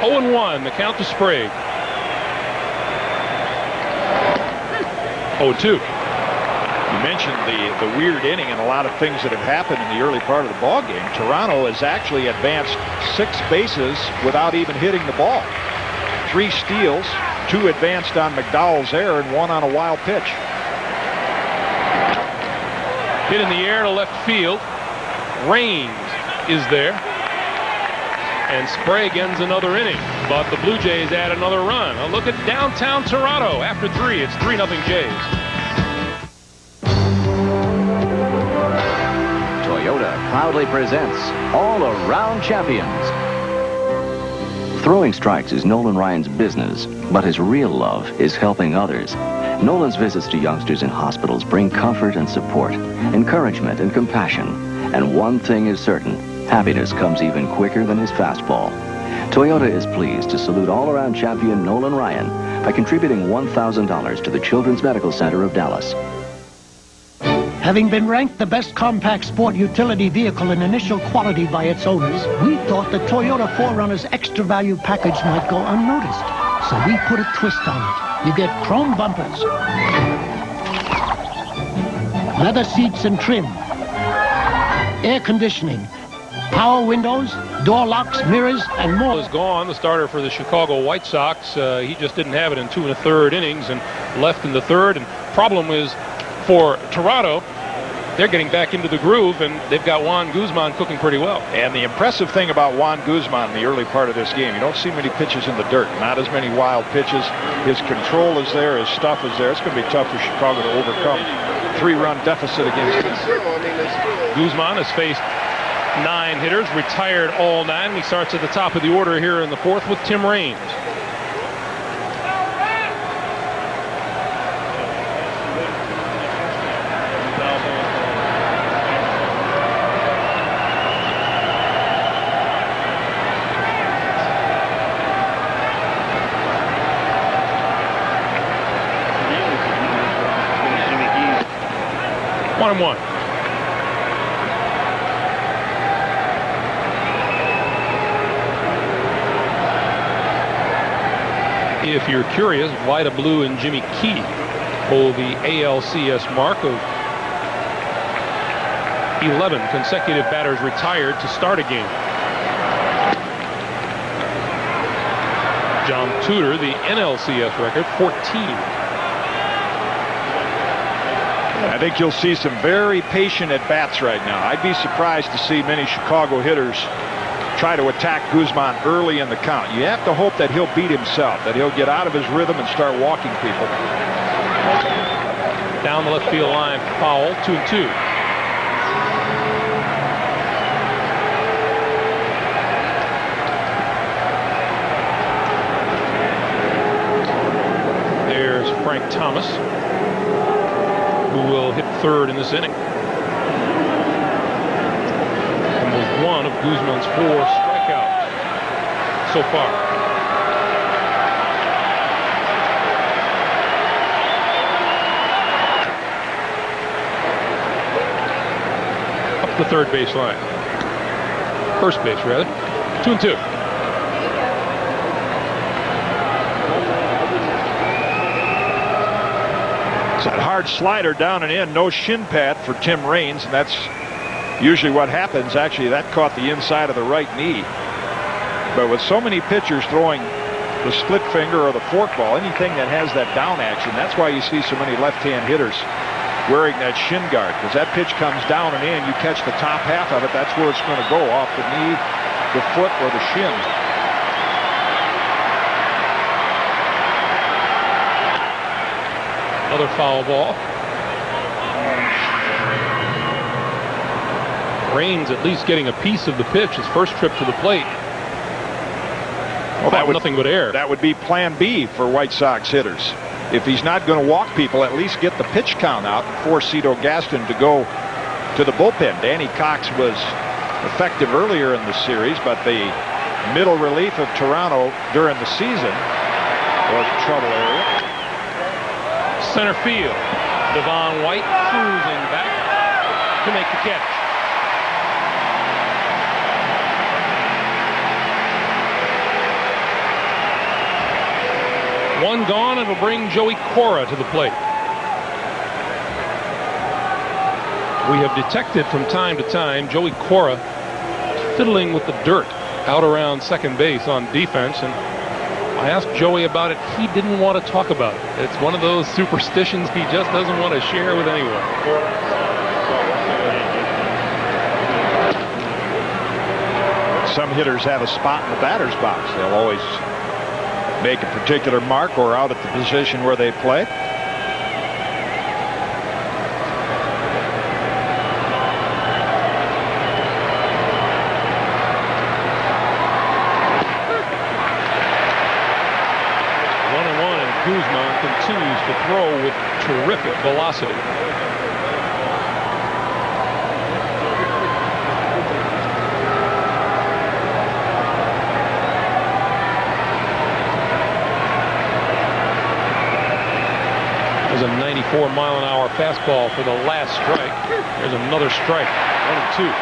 0-1, the count to Sprague. 0-2. You mentioned the weird inning and a lot of things that have happened in the early part of the ball game. Toronto has actually advanced 6 bases without even hitting the ball. 3 steals, 2 advanced on McDowell's error, and 1 on a wild pitch. Hit in the air to left field. Raines is there. And Sprague ends another inning. But the Blue Jays add another run. A look at downtown Toronto. After 3, it's 3-0 Jays. Toyota proudly presents All-Around Champions. Throwing strikes is Nolan Ryan's business, but his real love is helping others. Nolan's visits to youngsters in hospitals bring comfort and support, encouragement and compassion. And one thing is certain, happiness comes even quicker than his fastball. Toyota is pleased to salute all-around champion Nolan Ryan by contributing $1,000 to the Children's Medical Center of Dallas. Having been ranked the best compact sport utility vehicle in initial quality by its owners, we thought the Toyota 4Runner's extra value package might go unnoticed. So we put a twist on it. You get chrome bumpers, leather seats and trim, air conditioning, power windows, door locks, mirrors, and more. Is gone, the starter for the Chicago White Sox. He just didn't have it in 2 1/3 innings and left in the third. And problem is for Toronto, they're getting back into the groove, and they've got Juan Guzman cooking pretty well. And the impressive thing about Juan Guzman in the early part of this game, you don't see many pitches in the dirt. Not as many wild pitches. His control is there. His stuff is there. It's going to be tough for Chicago to overcome 3-run deficit against him. Guzman has faced 9 hitters, retired all 9. He starts at the top of the order here in the 4th with Tim Raines. One and one. If you're curious, Vida Blue and Jimmy Key hold the ALCS mark of 11 consecutive batters retired to start a game. John Tudor, the NLCS record, 14. I think you'll see some very patient at-bats right now. I'd be surprised to see many Chicago hitters try to attack Guzman early in the count. You have to hope that he'll beat himself, that he'll get out of his rhythm and start walking people. Down the left field line, foul, 2-2. There's Frank Thomas, who will hit third in this inning. And was one of Guzman's 4 strikeouts. so far. Up the third base line. First base, rather. 2-2. It's that hard slider down and in. No shin pad for Tim Raines, and that's usually what happens. Actually, that caught the inside of the right knee. But with so many pitchers throwing the split finger or the forkball, anything that has that down action, that's why you see so many left-hand hitters wearing that shin guard, because that pitch comes down and in. You catch the top half of it, that's where it's going to go, off the knee, the foot, or the shin. Another foul ball. Raines at least getting a piece of the pitch, his first trip to the plate. Well, that would, nothing but air. That would be plan B for White Sox hitters. If he's not going to walk people, at least get the pitch count out and force Cito Gaston to go to the bullpen. Danny Cox was effective earlier in the series, but the middle relief of Toronto during the season was a trouble area. Center field. Devon White cruising back to make the catch. One gone, it'll bring Joey Cora to the plate. We have detected from time to time Joey Cora fiddling with the dirt out around second base on defense, and I asked Joey about it. He didn't want to talk about it. It's one of those superstitions he just doesn't want to share with anyone. Some hitters have a spot in the batter's box. They'll always make a particular mark or out at the position where they play. Guzman continues to throw with terrific velocity. There's a 94-mile-an-hour fastball for the last strike. There's another strike. 1-2.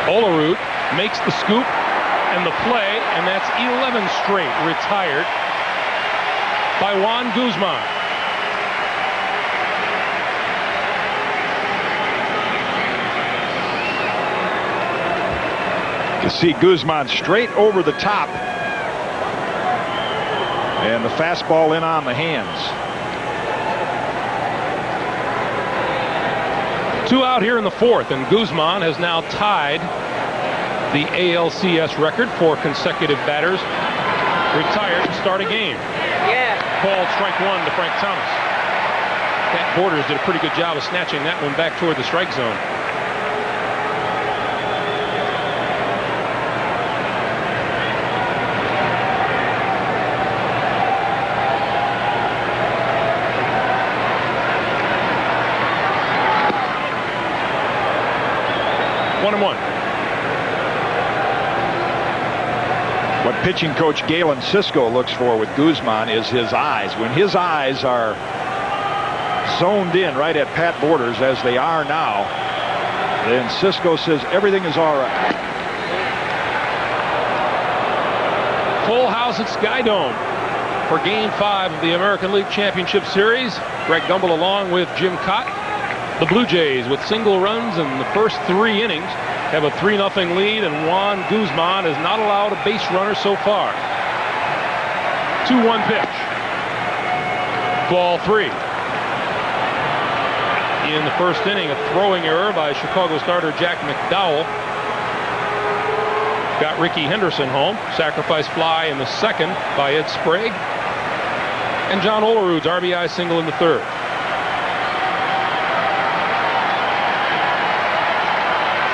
Olerud makes the scoop and the play, and that's 11 straight retired by Juan Guzman. You see Guzman straight over the top, and the fastball in on the hands. 2 out here in the fourth, and Guzman has now tied the ALCS record for consecutive batters retired to start a game. Yeah. Called strike one to Frank Thomas. Pat Borders did a pretty good job of snatching that one back toward the strike zone. What pitching coach Galen Cisco looks for with Guzman is his eyes. When his eyes are zoned in right at Pat Borders, as they are now, then Cisco says everything is all right. Full house at Sky Dome for Game 5 of the American League Championship Series. Greg Gumbel along with Jim Cott. The Blue Jays with single runs in the first 3 innings have a 3-0 lead, and Juan Guzman has not allowed a base runner so far. 2-1 pitch. Ball 3. In the first inning, a throwing error by Chicago starter Jack McDowell got Ricky Henderson home. Sacrifice fly in the second by Ed Sprague. And John Olerud's RBI single in the third.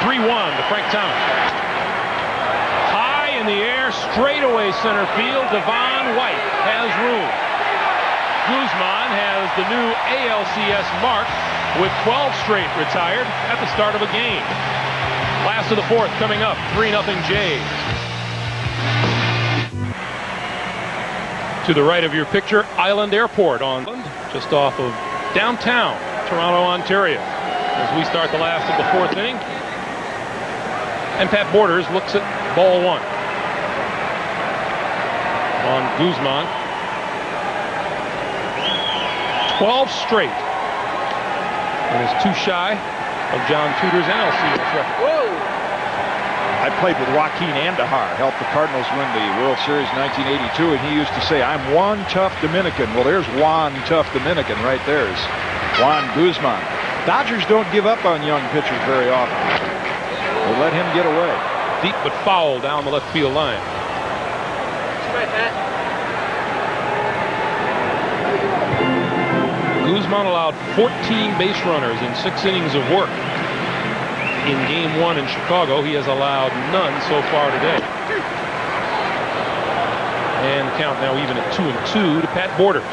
3-1 to Frank Thomas. High in the air, straightaway center field. Devon White has room. Guzman has the new ALCS mark with 12 straight retired at the start of a game. Last of the fourth coming up, 3-0 Jays. To the right of your picture, Island Airport on just off of downtown Toronto, Ontario. As we start the last of the fourth inning. And Pat Borders looks at ball one. On Guzman. 12 straight. And is too shy of John Tudor's NLCS record. Whoa! I played with Joaquin Andahar, helped the Cardinals win the World Series 1982, and he used to say, "I'm one tough Dominican." Well, there's one tough Dominican right there. Is Juan Guzman. Dodgers don't give up on young pitchers very often. They let him get away. Deep but foul down the left field line. Guzman allowed 14 base runners in 6 innings of work. In game 1 in Chicago, he has allowed none so far today. And the count now even at 2-2 to Pat Borders.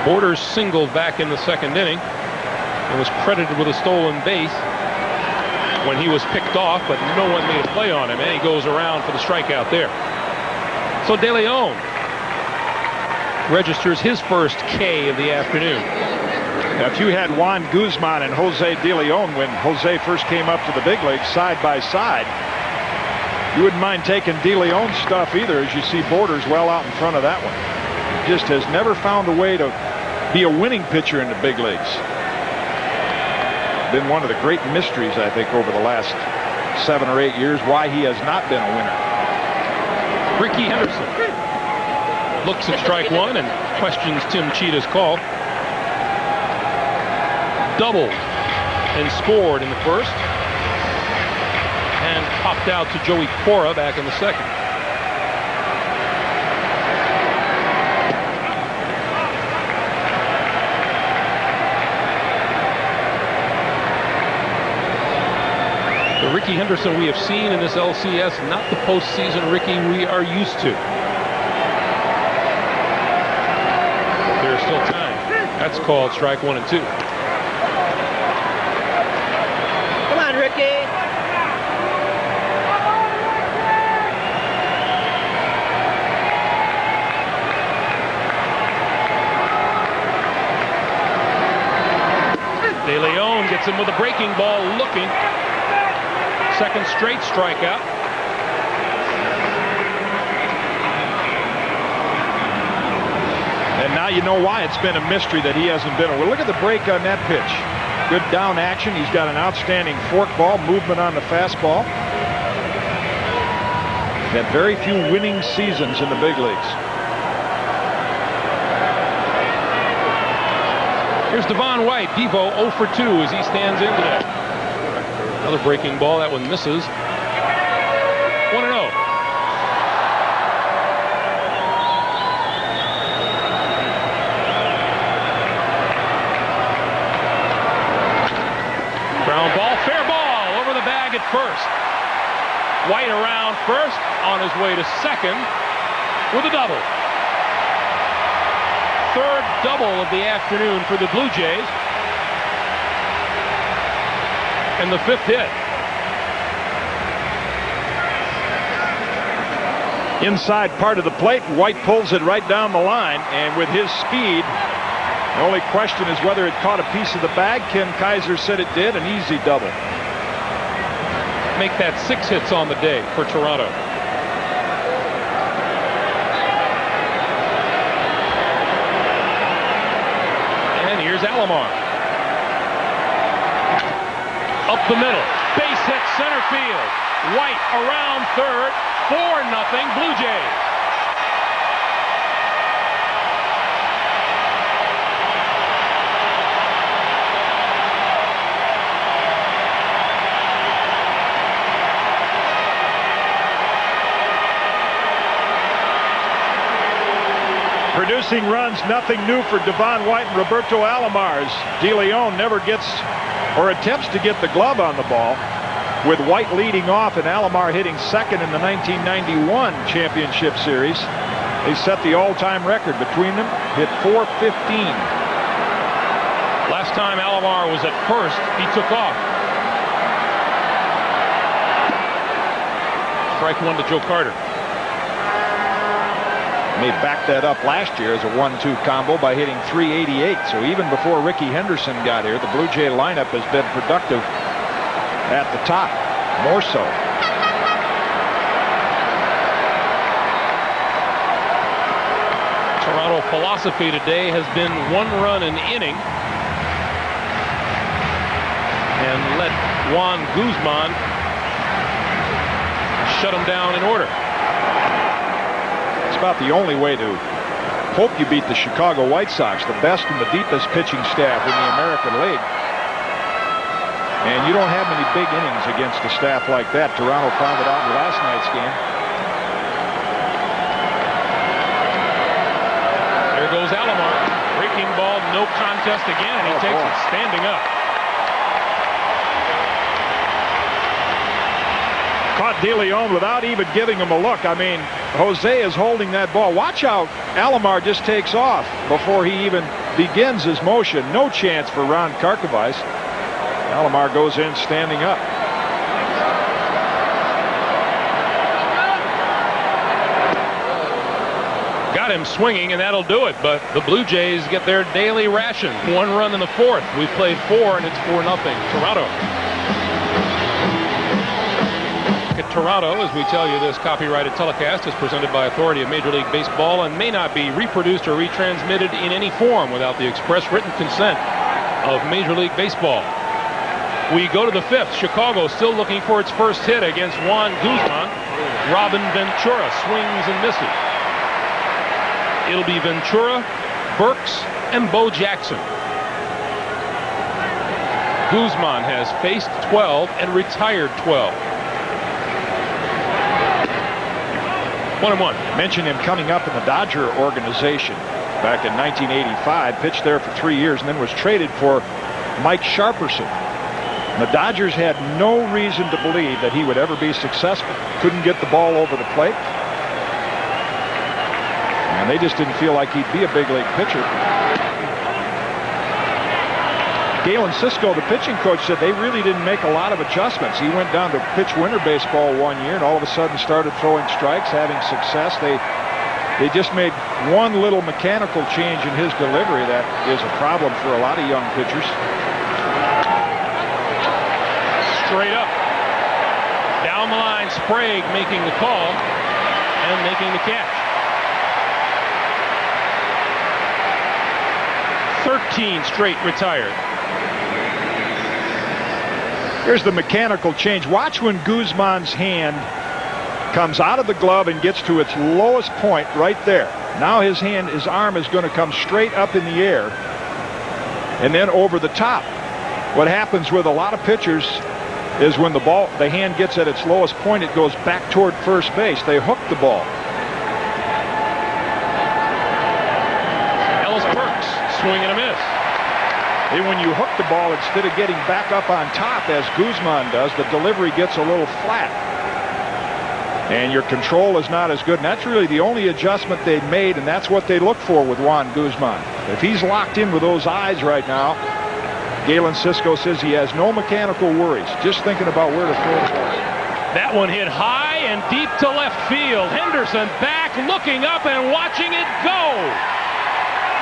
Borders singled back in the second inning and was credited with a stolen base when he was picked off, but no one made a play on him, and he goes around for the strikeout there. So De Leon registers his first K of the afternoon. Now, if you had Juan Guzman and Jose De Leon when Jose first came up to the big leagues side by side, you wouldn't mind taking De Leon's stuff either, as you see Borders well out in front of that one. Just has never found a way to be a winning pitcher in the big leagues. Been one of the great mysteries, I think, over the last 7 or 8 years, why he has not been a winner. Ricky Henderson looks at strike one and questions Tim Cheetah's call. Doubled and scored in the first, and popped out to Joey Cora back in the second. The Ricky Henderson we have seen in this LCS, not the postseason Ricky we are used to. But there's still time. That's called strike 1 and 2. Come on, Ricky. De Leon gets him with a breaking ball, looking. Second straight strikeout. And now you know why it's been a mystery that he hasn't been. Well, look at the break on that pitch. Good down action. He's got an outstanding fork ball, movement on the fastball. Had very few winning seasons in the big leagues. Here's Devon White. Devo 0 for 2 as he stands in today. Another breaking ball. That one misses. 1-0. Ground ball. Fair ball. Over the bag at first. White around first. On his way to second with a double. Third double of the afternoon for the Blue Jays. And the fifth hit. Inside part of the plate, White pulls it right down the line, and with his speed, the only question is whether it caught a piece of the bag. Ken Kaiser said it did, an easy double. Make that 6 hits on the day for Toronto. And here's Alomar. Up the middle. Base hit center field. White around third. 4-0 Blue Jays. Producing runs, nothing new for Devon White and Roberto Alomar. De Leon never gets or attempts to get the glove on the ball, with White leading off and Alomar hitting second in the 1991 championship series. They set the all-time record between them, hit .415. Last time Alomar was at first, he took off. Strike one to Joe Carter. And they backed that up last year as a 1-2 combo by hitting .388. So even before Ricky Henderson got here, the Blue Jay lineup has been productive at the top, more so. Toronto philosophy today has been 1 run an inning, and let Juan Guzman shut him down in order. It's about the only way to hope you beat the Chicago White Sox, the best and the deepest pitching staff in the American League. And you don't have many big innings against a staff like that. Toronto found it out in last night's game. There goes Alomar. Breaking ball, no contest again, and he takes it standing up. Caught De Leon without even giving him a look. I mean, Jose is holding that ball. Watch how Alomar just takes off before he even begins his motion. No chance for Ron Karkovice. Alomar goes in standing up. Got him swinging, and that'll do it. But the Blue Jays get their daily ration. 1 run in the 4th. We've played 4, and it's 4-0. Toronto. At Toronto, as we tell you, this copyrighted telecast is presented by authority of Major League Baseball and may not be reproduced or retransmitted in any form without the express written consent of Major League Baseball. We go to the 5th. Chicago still looking for its first hit against Juan Guzman. Robin Ventura swings and misses. It'll be Ventura, Burks, and Bo Jackson. Guzman has faced 12 and retired 12. 1-1. Mentioned him coming up in the Dodger organization back in 1985. Pitched there for 3 years and then was traded for Mike Sharperson. The Dodgers had no reason to believe that he would ever be successful. Couldn't get the ball over the plate. And they just didn't feel like he'd be a big league pitcher. Galen Cisco, the pitching coach, said they really didn't make a lot of adjustments. He went down to pitch winter baseball 1 year and all of a sudden started throwing strikes, having success. They just made one little mechanical change in his delivery that is a problem for a lot of young pitchers. Straight up. Down the line, Sprague making the call and making the catch. 13 straight retired. Here's the mechanical change. Watch when Guzman's hand comes out of the glove and gets to its lowest point right there. Now his arm is going to come straight up in the air and then over the top. What happens with a lot of pitchers is when the hand gets at its lowest point, it goes back toward first base. They hook the ball. Ellis Burks, swing and a miss. And when you hook the ball, instead of getting back up on top as Guzman does, the delivery gets a little flat. And your control is not as good. And that's really the only adjustment they've made, and that's what they look for with Juan Guzman. If he's locked in with those eyes right now, Galen Cisco says he has no mechanical worries, just thinking about where to throw the ball. That one hit high and deep to left field. Henderson back, looking up and watching it go.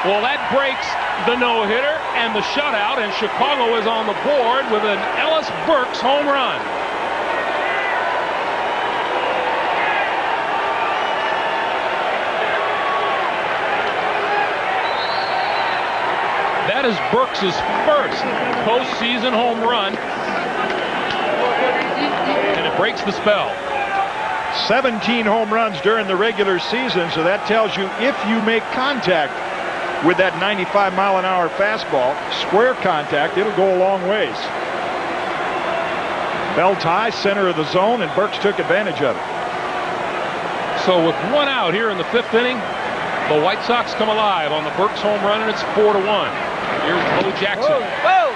Well, that breaks the no-hitter and the shutout, and Chicago is on the board with an Ellis Burks home run. That is Burks' first postseason home run, and it breaks the spell. 17 home runs during the regular season, so that tells you if you make contact with that 95-mile-an-hour fastball, square contact, it'll go a long ways. Belt high, center of the zone, and Burks took advantage of it. So with 1 out here in the 5th inning, the White Sox come alive on the Burks home run, and it's 4-1. Here's Bo Jackson. Whoa, whoa.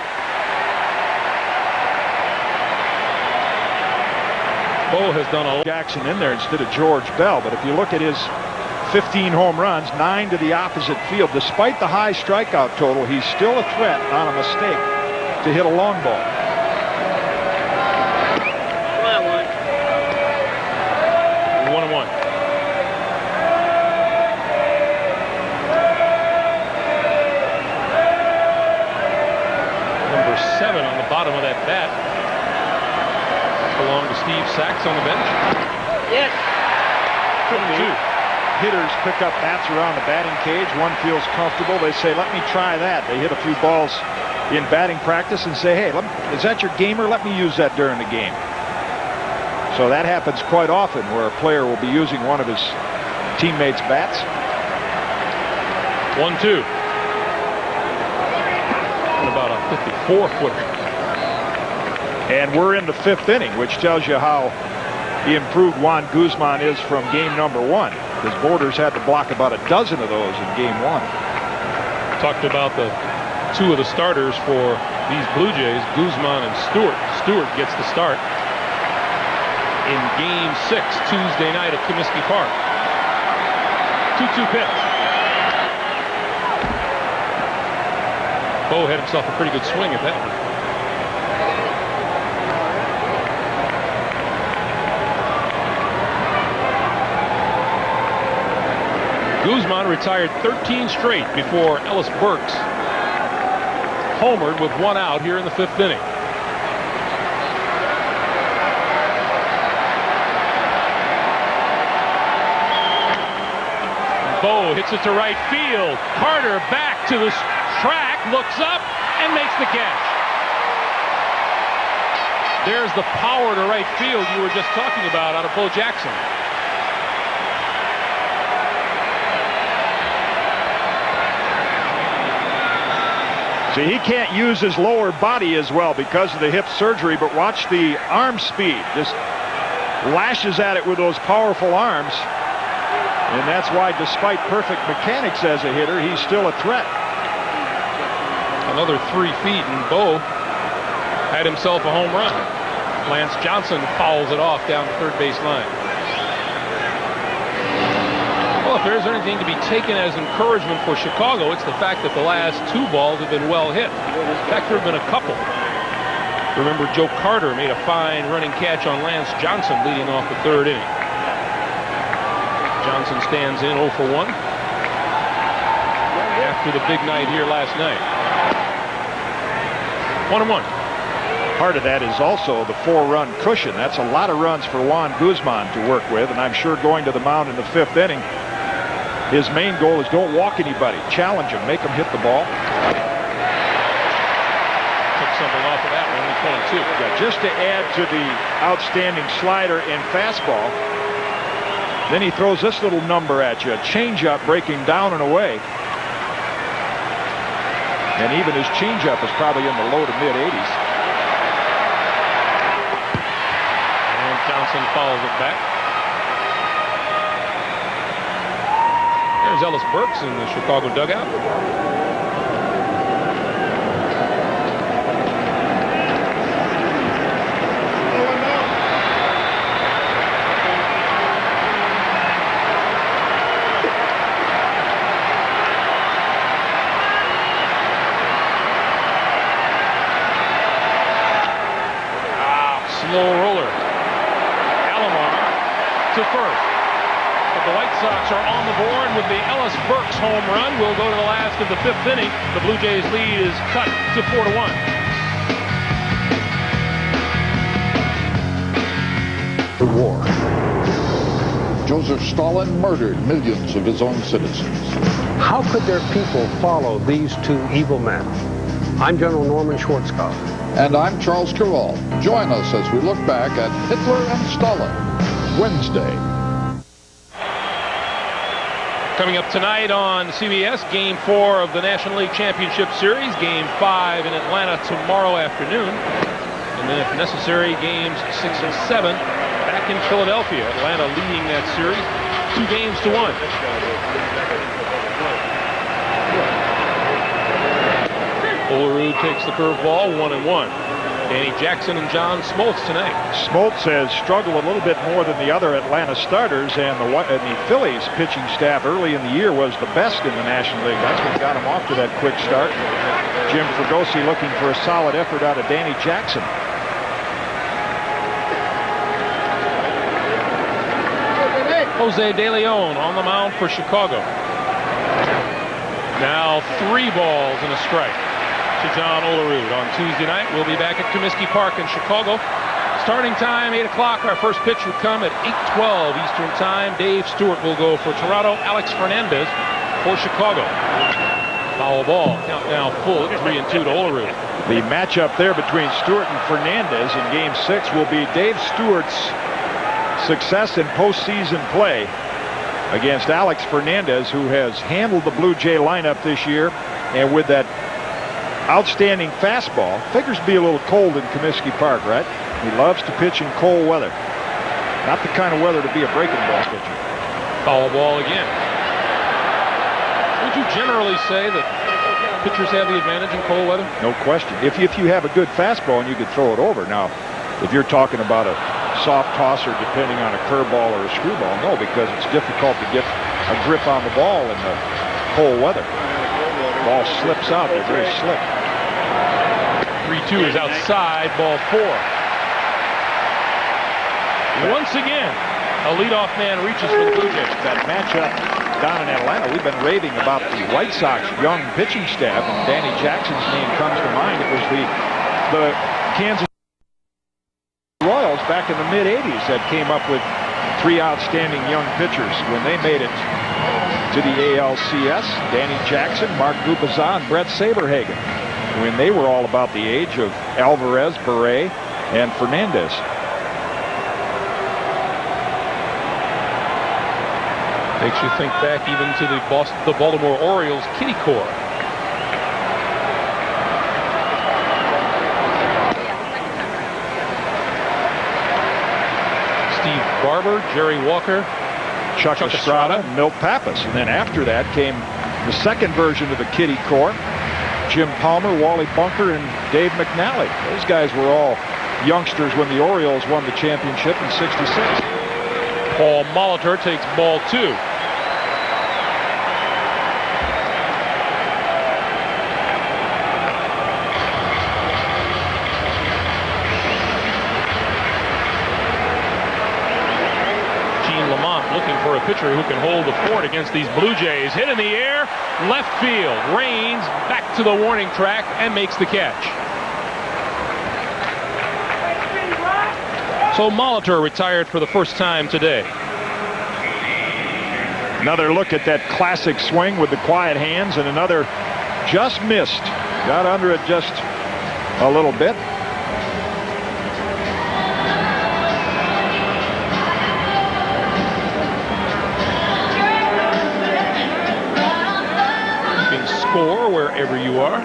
Bo has done a Jackson in there instead of George Bell. But if you look at his 15 home runs, 9 to the opposite field. Despite the high strikeout total, he's still a threat on a mistake to hit a long ball. Come on, Juan. 1-1. Number 7 on the bottom of that bat. Belong to Steve Sachs on the bench. Yes. 2. Hitters pick up bats around the batting cage. One feels comfortable. They say, let me try that. They hit a few balls in batting practice and say, hey, is that your gamer? Let me use that during the game. So that happens quite often where a player will be using one of his teammates' bats. 1-2. About a 54-footer. And we're in the 5th inning, which tells you how improved Juan Guzman is from game number 1. His Borders had to block about a dozen of those in game 1. Talked about the 2 of the starters for these Blue Jays, Guzman and Stewart. Stewart gets the start in game 6 Tuesday night at Comiskey Park. 2-2 pitch. Bo had himself a pretty good swing at that one. Guzman retired 13 straight before Ellis Burks homered with 1 out here in the 5th inning. Bo hits it to right field. Carter back to the track, looks up and makes the catch. There's the power to right field you were just talking about out of Bo Jackson. See, he can't use his lower body as well because of the hip surgery, but watch the arm speed. Just lashes at it with those powerful arms. And that's why, despite perfect mechanics as a hitter, he's still a threat. Another 3 feet, and Bo had himself a home run. Lance Johnson fouls it off down the third base line. Well, if there's anything to be taken as encouragement for Chicago, it's the fact that the last 2 balls have been well hit. In fact, there have been a couple. Remember, Joe Carter made a fine running catch on Lance Johnson leading off the 3rd inning. Johnson stands in 0 for 1 after the big night here last night. 1-1. Part of that is also the 4-run cushion. That's a lot of runs for Juan Guzman to work with, and I'm sure going to the mound in the 5th inning, his main goal is don't walk anybody. Challenge him. Make him hit the ball. Took something off of that one, only 22. Yeah, just to add to the outstanding slider and fastball, then he throws this little number at you, a changeup breaking down and away. And even his changeup is probably in the low to mid 80s. And Johnson follows it back. There's Ellis Burks in the Chicago dugout. Slow roller. Alomar to first. But the White Sox are on the board with the Ellis Burks home run. We'll go to the last of the 5th inning. The Blue Jays lead is cut to 4-1. The war. Joseph Stalin murdered millions of his own citizens. How could their people follow these 2 evil men? I'm General Norman Schwarzkopf. And I'm Charles Kowal. Join us as we look back at Hitler and Stalin, Wednesday. Coming up tonight on CBS, Game 4 of the National League Championship Series, Game 5 in Atlanta tomorrow afternoon. And then, if necessary, Games 6 and 7 back in Philadelphia. Atlanta leading that series 2-1. Olerud takes the curveball, 1-1. Danny Jackson and John Smoltz tonight. Smoltz has struggled a little bit more than the other Atlanta starters, and the Phillies pitching staff early in the year was the best in the National League. That's what got him off to that quick start. Jim Fregosi looking for a solid effort out of Danny Jackson. Jose De Leon on the mound for Chicago. Now 3 balls and a strike to John Olerud. On Tuesday night, we'll be back at Comiskey Park in Chicago. Starting time, 8 o'clock. Our first pitch would come at 8:12 Eastern Time. Dave Stewart will go for Toronto. Alex Fernandez for Chicago. Foul ball. Count now full at 3-2 to Olerud. The matchup there between Stewart and Fernandez in Game 6 will be Dave Stewart's success in postseason play against Alex Fernandez, who has handled the Blue Jay lineup this year, and with that outstanding fastball. Figures to be a little cold in Comiskey Park, right? He loves to pitch in cold weather. Not the kind of weather to be a breaking ball pitcher. Foul ball again. Would you generally say that pitchers have the advantage in cold weather? No question. If you have a good fastball and you could throw it over. Now, if you're talking about a soft tosser depending on a curveball or a screwball, no, because it's difficult to get a grip on the ball in the cold weather. The ball slips out. They're very slick. 3-2 is outside, ball 4. Once again, a leadoff man reaches for the Blue Jays. That matchup down in Atlanta, we've been raving about the White Sox young pitching staff, and Danny Jackson's name comes to mind. It was the Kansas Royals back in the mid-'80s that came up with 3 outstanding young pitchers when they made it to the ALCS. Danny Jackson, Mark Gubazan, and Brett Saberhagen, when they were all about the age of Alvarez, Beret, and Fernandez. Makes you think back even to the Baltimore Orioles kitty core. Steve Barber, Jerry Walker, Chuck Estrada, Milt Pappas. And then after that came the second version of the kitty core. Jim Palmer, Wally Bunker, and Dave McNally. Those guys were all youngsters when the Orioles won the championship in '66. Paul Molitor takes ball 2. For a pitcher who can hold the fort against these Blue Jays. Hit in the air, left field. Raines back to the warning track and makes the catch. So Molitor retired for the first time today. Another look at that classic swing with the quiet hands, and another just missed. Got under it just a little bit. Score wherever you are.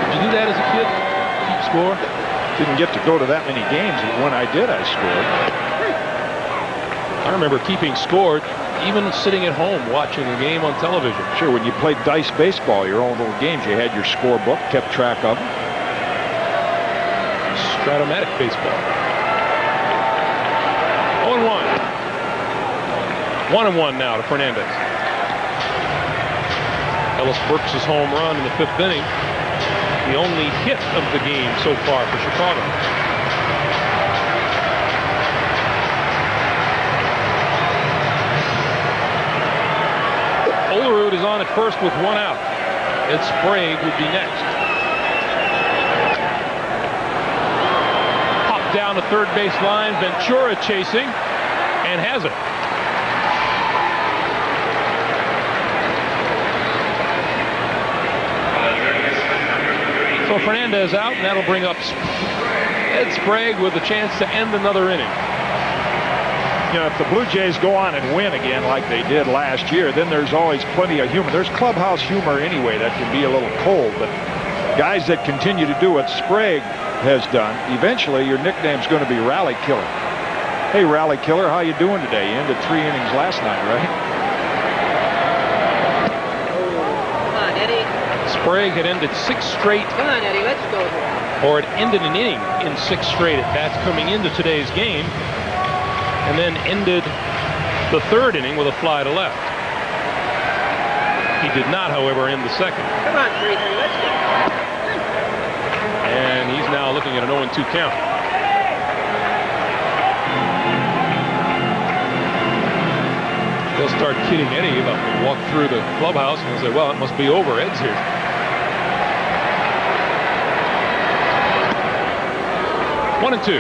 Did you do that as a kid? Keep score? Didn't get to go to that many games, but when I did, I scored. I remember keeping score, even sitting at home watching a game on television. Sure, when you played dice baseball, your own little games, you had your scorebook, kept track of them. Stratomatic baseball. 0-1. 1-1 now to Fernandez. Ellis Burks' home run in the 5th inning. The only hit of the game so far for Chicago. Olerud is on at first with 1 out. Ed Sprague would be next. Pop down the third base line. Ventura chasing and has it. So Fernandez out, and that'll bring up Ed Sprague with a chance to end another inning. You know, if the Blue Jays go on and win again like they did last year, then there's always plenty of humor. There's clubhouse humor anyway that can be a little cold, but guys that continue to do what Sprague has done, eventually your nickname's going to be Rally Killer. Hey, Rally Killer, how you doing today? You ended 3 innings last night, right? Sprague had ended 6 straight. Come on, Eddie, let's go. Or it ended an inning in 6 straight at bats coming into today's game, and then ended the 3rd inning with a fly to left. He did not, however, end the 2nd. Come on, 3-3, let's go. And he's now looking at an 0-2 count. They'll start kidding Eddie about to walk through the clubhouse and they'll say, well, it must be over. Ed's here. One and 2.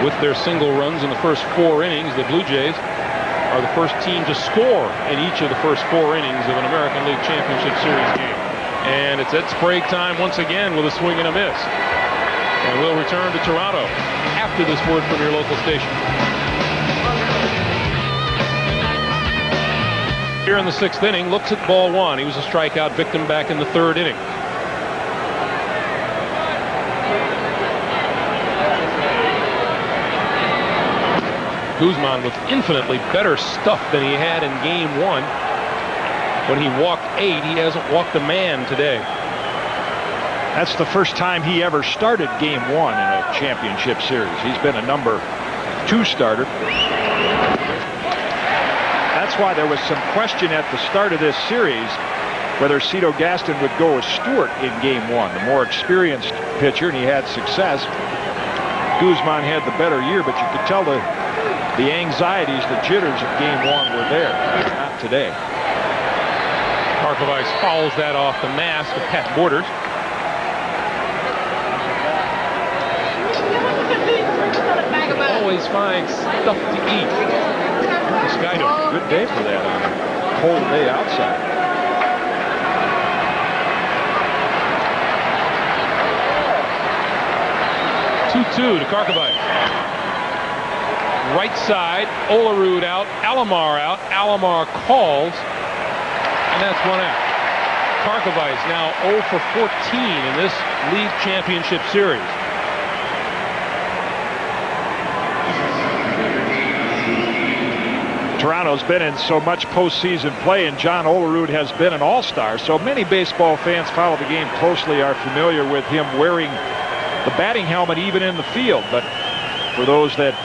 With their single runs in the first 4 innings, the Blue Jays are the first team to score in each of the first 4 innings of an American League Championship Series game. And it's Ed Sprague time once again with a swing and a miss. And we'll return to Toronto after this word from your local station. Here in the 6th inning, looks at ball 1. He was a strikeout victim back in the 3rd inning. Guzman with infinitely better stuff than he had in game 1. When he walked 8, he hasn't walked a man today. That's the first time he ever started game 1 in a championship series. He's been a number 2 starter. That's why there was some question at the start of this series whether Cito Gaston would go with Stewart in game 1, the more experienced pitcher, and he had success. Guzman had the better year, but you could tell the anxieties, the jitters of game 1 were there. Not today. Markovic fouls that off the mask of Pat Borders. Always finds stuff to eat. This guy doing a good day for that on a cold day outside. Two to Karkovic. Right side, Olerud out, Alomar out. Alomar calls, and that's 1 out. Karkovic now 0 for 14 in this league championship series. Toronto's been in so much postseason play, and John Olerud has been an all-star. So many baseball fans follow the game closely are familiar with him wearing the batting helmet even in the field. But for those that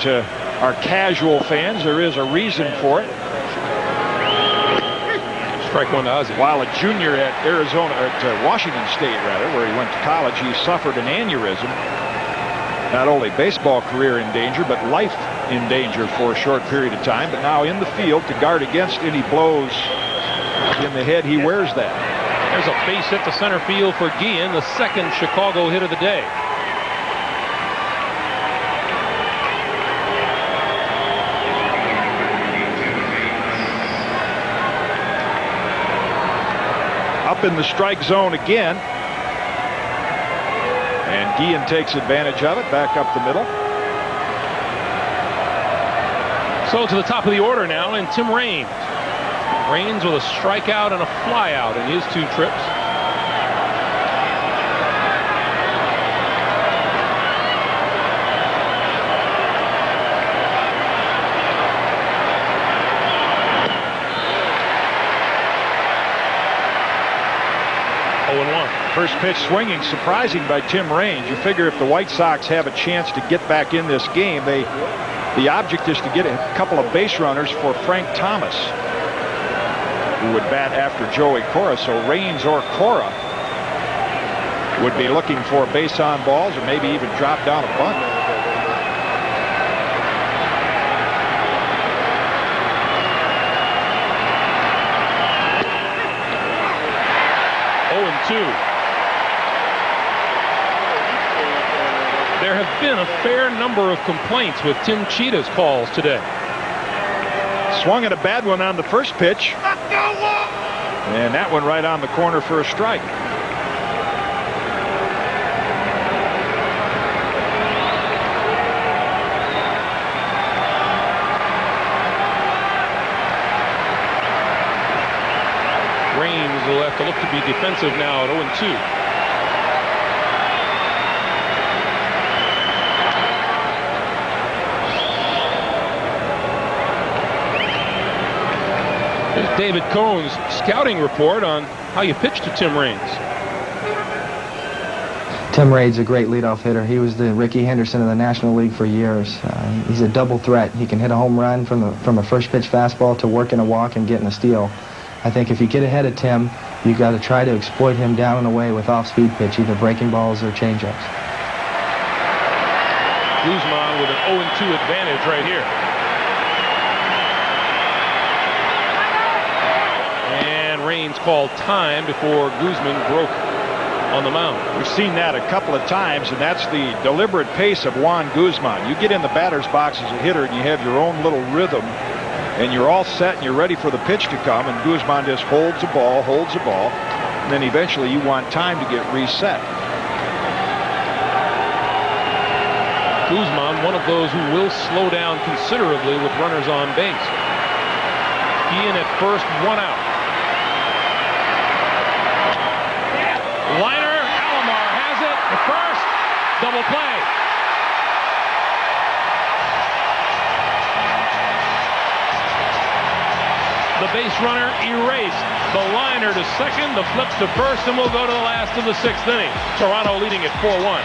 are casual fans, there is a reason for it. Strike 1 to Ozzie. While a junior at Washington State, rather, where he went to college, he suffered an aneurysm. Not only baseball career in danger, but life in danger for a short period of time. But now in the field to guard against any blows in the head, he wears that. There's a base hit to center field for Guillen, the 2nd Chicago hit of the day. Up in the strike zone again. And Guillen takes advantage of it, back up the middle. So to the top of the order now, and Tim Raines. Raines with a strikeout and a flyout in his 2 trips. First pitch swinging, surprising by Tim Raines. You figure if the White Sox have a chance to get back in this game, the object is to get a couple of base runners for Frank Thomas, who would bat after Joey Cora. So Raines or Cora would be looking for base on balls or maybe even drop down a bunt. There have been a fair number of complaints with Tim Cheetah's calls today. Swung at a bad one on the first pitch. And that one right on the corner for a strike. Raines will have to look to be defensive now at 0-2. Here's David Cohn's scouting report on how you pitch to Tim Raines. Tim Raines, a great leadoff hitter. He was the Ricky Henderson of the National League for years. He's a double threat. He can hit a home run from a first pitch fastball to working a walk and getting a steal. I think if you get ahead of Tim, you've got to try to exploit him down and away with off-speed pitch, either breaking balls or changeups. Guzman with an 0-2 advantage right here. And Raines called time before Guzman broke on the mound. We've seen that a couple of times, and that's the deliberate pace of Juan Guzman. You get in the batter's box as a hitter and you have your own little rhythm, and you're all set and you're ready for the pitch to come, and Guzman just holds the ball, and then eventually you want time to get reset. Guzman, one of those who will slow down considerably with runners on base. Ian at first, 1 out. Liner, Alomar has it at first. Double play. The base runner erased. The liner to second, the flip to first, and we'll go to the last of the 6th inning. Toronto leading at 4-1.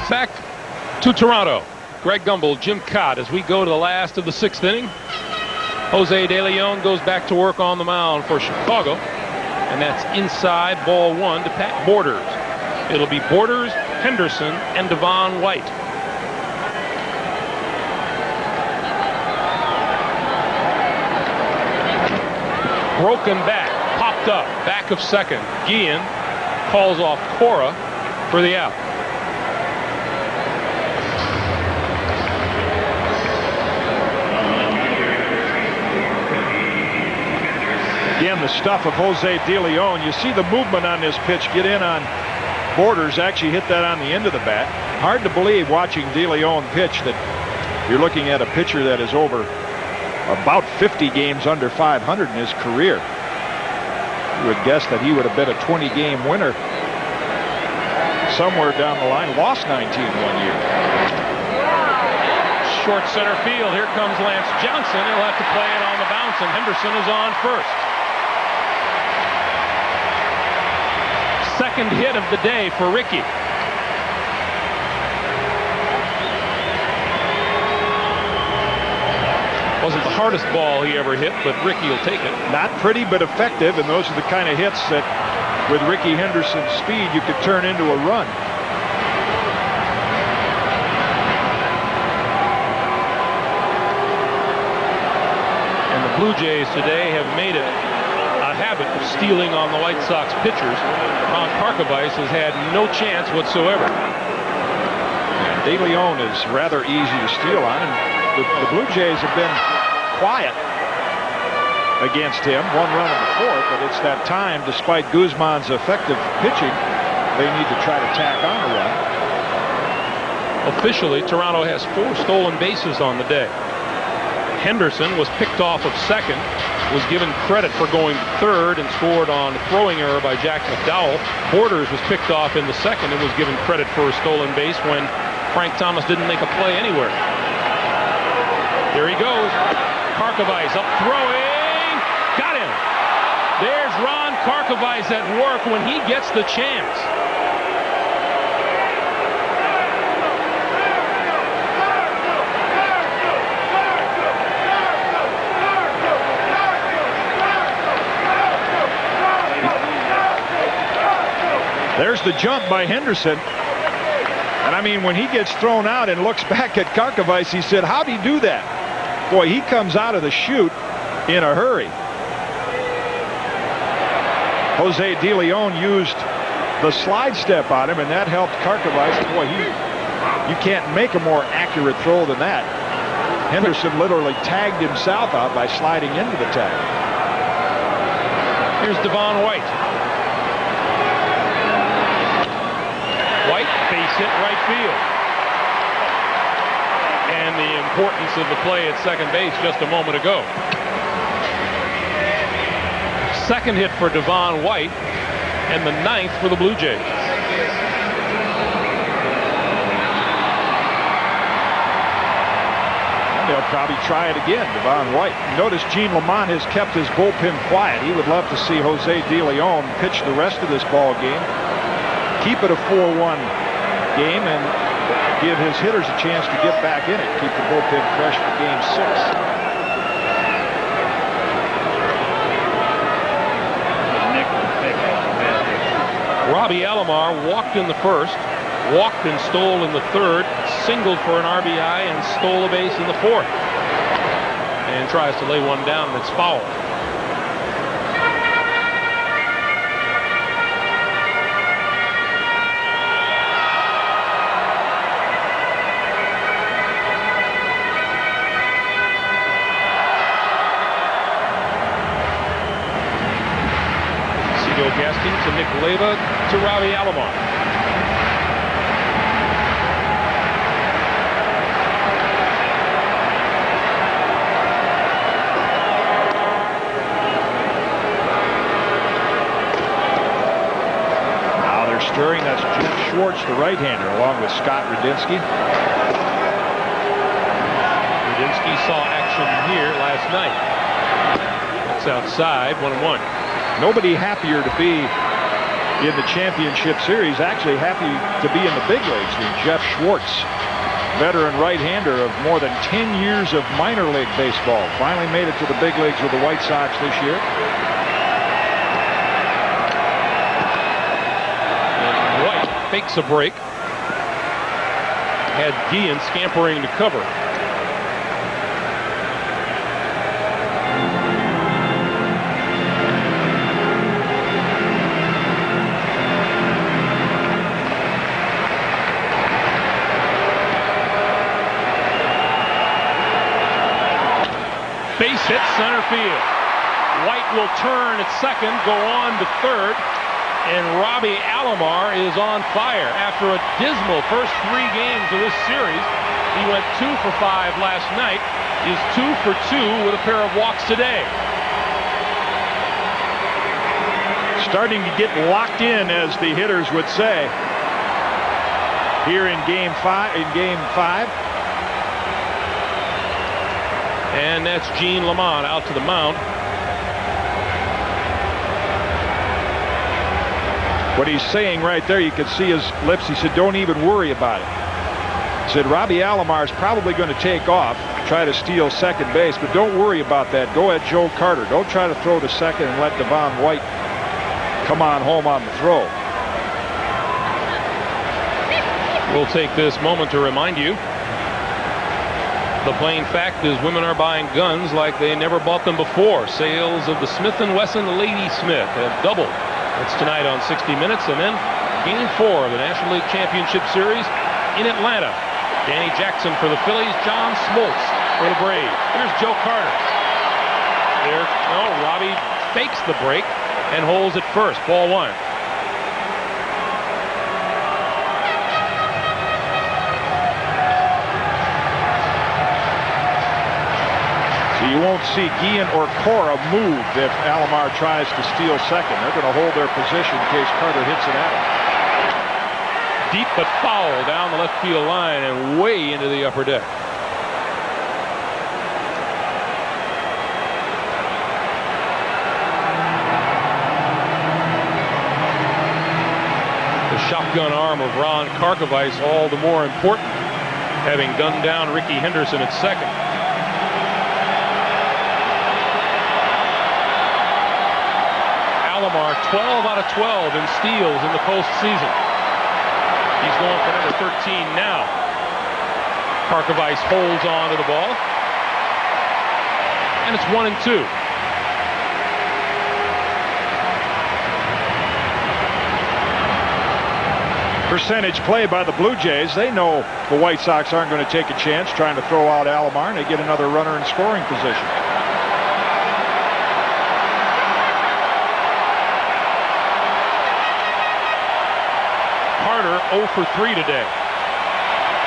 Back to Toronto. Greg Gumbel, Jim Cott, as we go to the last of the 6th inning. Jose De Leon goes back to work on the mound for Chicago, and that's inside, ball 1 to Pat Borders. It'll be Borders, Henderson, and Devon White. Broken back, popped up, back of second. Guillen calls off Cora for the out. Again, the stuff of Jose De Leon. You see the movement on this pitch. Get in on Borders, actually hit that on the end of the bat. Hard to believe watching De Leon pitch that you're looking at a pitcher that is over about 50 games under 500 in his career. You would guess that he would have been a 20-game winner somewhere down the line. Lost 19 one year. Short center field. Here comes Lance Johnson. He'll have to play it on the bounce, and Henderson is on first. Second hit of the day for Ricky. Wasn't the hardest ball he ever hit, but Ricky will take it. Not pretty, but effective, and those are the kind of hits that, with Ricky Henderson's speed, you could turn into a run. And the Blue Jays today have made it a habit of stealing on the White Sox pitchers. Ron Karkovice has had no chance whatsoever. And De Leon is rather easy to steal on, and the Blue Jays have been quiet against him. 1 run in the 4th, but it's that time, despite Guzman's effective pitching, they need to try to tack on a run. Officially, Toronto has 4 stolen bases on the day. Henderson was picked off of second, was given credit for going to third, and scored on a throwing error by Jack McDowell. Borders was picked off in the second and was given credit for a stolen base when Frank Thomas didn't make a play anywhere. There he goes. Karkovice up throwing. Got him. There's Ron Karkovice at work when he gets the chance. There's the jump by Henderson. And I mean, when he gets thrown out and looks back at Karkovice, he said, how'd he do that? Boy, he comes out of the chute in a hurry. Jose De Leon used the slide step on him, and that helped Karkovice. Boy, you can't make a more accurate throw than that. Henderson literally tagged himself out by sliding into the tag. Here's Devon White. White, base hit right field. And the importance of the play at second base just a moment ago. Second hit for Devon White, and the 9th for the Blue Jays. to probably try it again, Devon White. Notice Gene Lamont has kept his bullpen quiet. He would love to see Jose De Leon pitch the rest of this ball game, keep it a 4-1 game, and give his hitters a chance to get back in it, keep the bullpen fresh for Game 6. Robbie Alomar walked in the first, walked and stole in the third, singled for an RBI and stole a base in the fourth. And tries to lay one down, and it's foul. Gaskin to Nick Leyva to Robbie Alomar. Now they're stirring. That's Jim Schwartz, the right-hander, along with Scott Radinsky. Radinsky saw action here last night. That's outside, 1-1. Nobody happier to be in the championship series, actually happy to be in the big leagues, than Jeff Schwartz, veteran right-hander of more than 10 years of minor league baseball. Finally made it to the big leagues with the White Sox this year. And White fakes a break. Had Guillen scampering to cover. Base hit center field. White will turn at second, go on to third, and Robbie Alomar is on fire. After a dismal first 3 games of this series, he went 2 for 5 last night, is 2 for 2 with a pair of walks today. Starting to get locked in, as the hitters would say, here in Game 5. And that's Gene Lamont out to the mound. What he's saying right there, you can see his lips. He said, don't even worry about it. He said, Robbie Alomar is probably going to take off, try to steal second base, but don't worry about that. Go at Joe Carter. Don't try to throw to second and let Devon White come on home on the throw. We'll take this moment to remind you, the plain fact is women are buying guns like they never bought them before. Sales of the Smith & Wesson Lady Smith have doubled. It's tonight on 60 Minutes, and then Game 4 of the National League Championship Series in Atlanta. Danny Jackson for the Phillies, John Smoltz for the Braves. Here's Joe Carter. Robbie fakes the break and holds at first. Ball 1. You won't see Guillen or Cora move if Alomar tries to steal second. They're going to hold their position in case Carter hits it at him. Deep but foul down the left field line and way into the upper deck. The shotgun arm of Ron Karkovice all the more important, having gunned down Ricky Henderson at second. Alomar 12 out of 12 in steals in the postseason. He's going for number 13 now. Karkovice holds on to the ball. And it's 1-2. Percentage play by the Blue Jays. They know the White Sox aren't going to take a chance trying to throw out Alomar, and they get another runner in scoring position. Carter 0 for 3 today.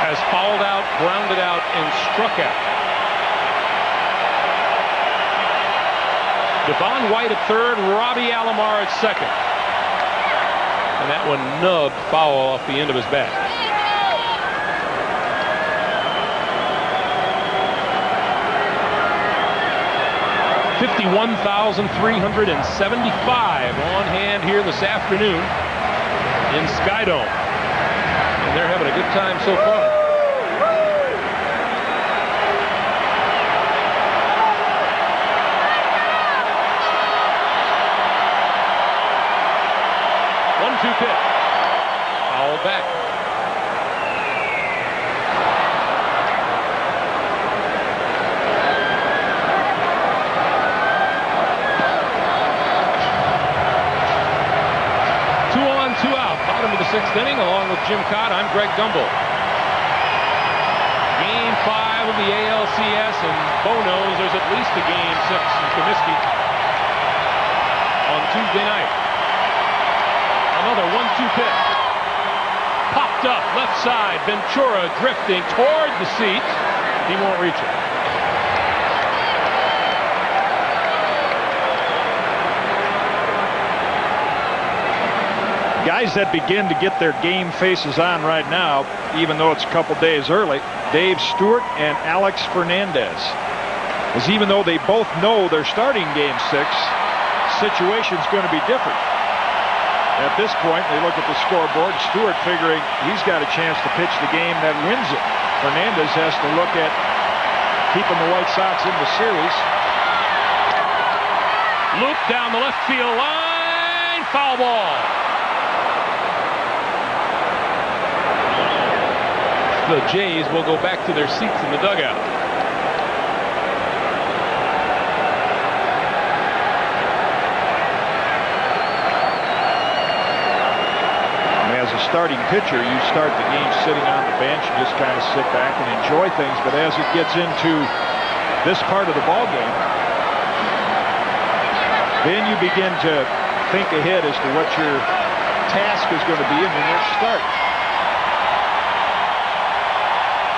Has fouled out, grounded out, and struck out. Devon White at third, Robbie Alomar at second. And that one nubbed foul off the end of his bat. 51,375 on hand here this afternoon in Skydome. And they're having a good time so far. One-two pitch. Foul back. Bottom of the 6th inning, along with Jim Cott, I'm Greg Gumbel. Game 5 of the ALCS, and Bo knows there's at least a Game 6 in Comiskey on Tuesday night. Another 1-2 pitch. Popped up, left side, Ventura drifting toward the seats. He won't reach it. Guys that begin to get their game faces on right now, even though it's a couple days early, Dave Stewart and Alex Fernandez. As even though they both know they're starting Game 6, situation's going to be different. At this point, they look at the scoreboard, Stewart figuring he's got a chance to pitch the game that wins it. Fernandez has to look at keeping the White Sox in the series. Loop down the left field line, foul ball. The Jays will go back to their seats in the dugout. As a starting pitcher, you start the game sitting on the bench, you just kind of sit back and enjoy things. But as it gets into this part of the ball game, then you begin to think ahead as to what your task is going to be in your next start.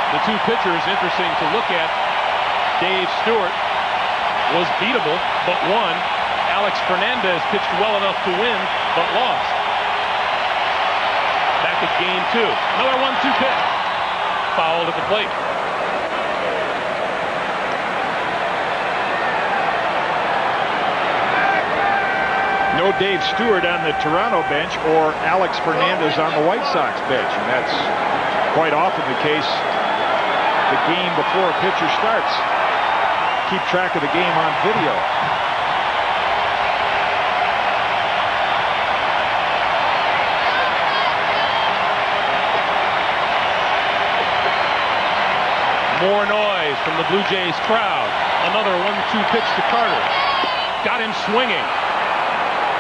The two pitchers, interesting to look at. Dave Stewart was beatable, but won. Alex Fernandez pitched well enough to win, but lost. Back at Game 2. Another 1-2 pitch. Fouled at the plate. No Dave Stewart on the Toronto bench or Alex Fernandez on the White Sox bench, and that's quite often the case. The game before a pitcher starts. Keep track of the game on video. More noise from the Blue Jays crowd. Another 1-2 pitch to Carter. Got him swinging.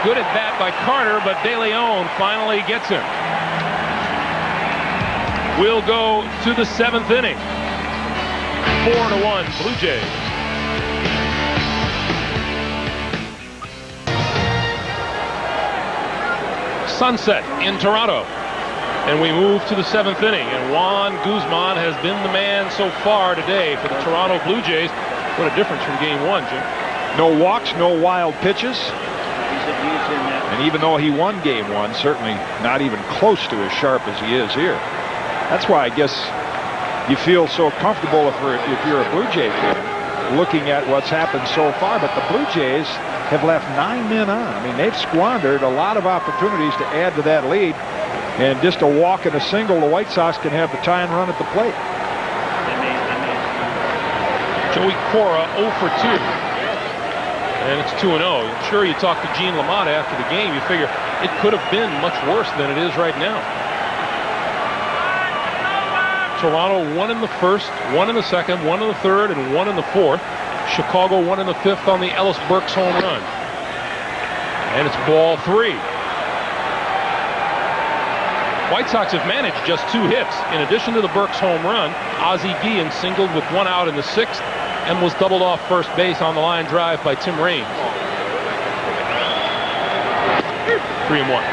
Good at bat by Carter, but De Leon finally gets him. We'll go to the 7th inning. 4-1 Blue Jays. Sunset in Toronto. And we move to the 7th inning. And Juan Guzman has been the man so far today for the Toronto Blue Jays. What a difference from Game 1, Jim. No walks, no wild pitches. And even though he won Game 1, certainly not even close to as sharp as he is here. That's why I guess you feel so comfortable if you're a Blue Jay fan looking at what's happened so far. But the Blue Jays have left 9 men on. I mean, they've squandered a lot of opportunities to add to that lead. And just a walk and a single, the White Sox can have the tying run at the plate. Joey Cora 0 for 2. And it's 2-0. I'm sure you talked to Gene LaMotta after the game. You figure it could have been much worse than it is right now. Toronto 1 in the 1st, 1 in the 2nd, 1 in the 3rd, and 1 in the 4th. Chicago 1 in the 5th on the Ellis Burks home run. And it's ball 3. White Sox have managed just 2 hits. In addition to the Burks home run, Ozzie Guillen singled with 1 out in the 6th and was doubled off first base on the line drive by Tim Raines. 3-1.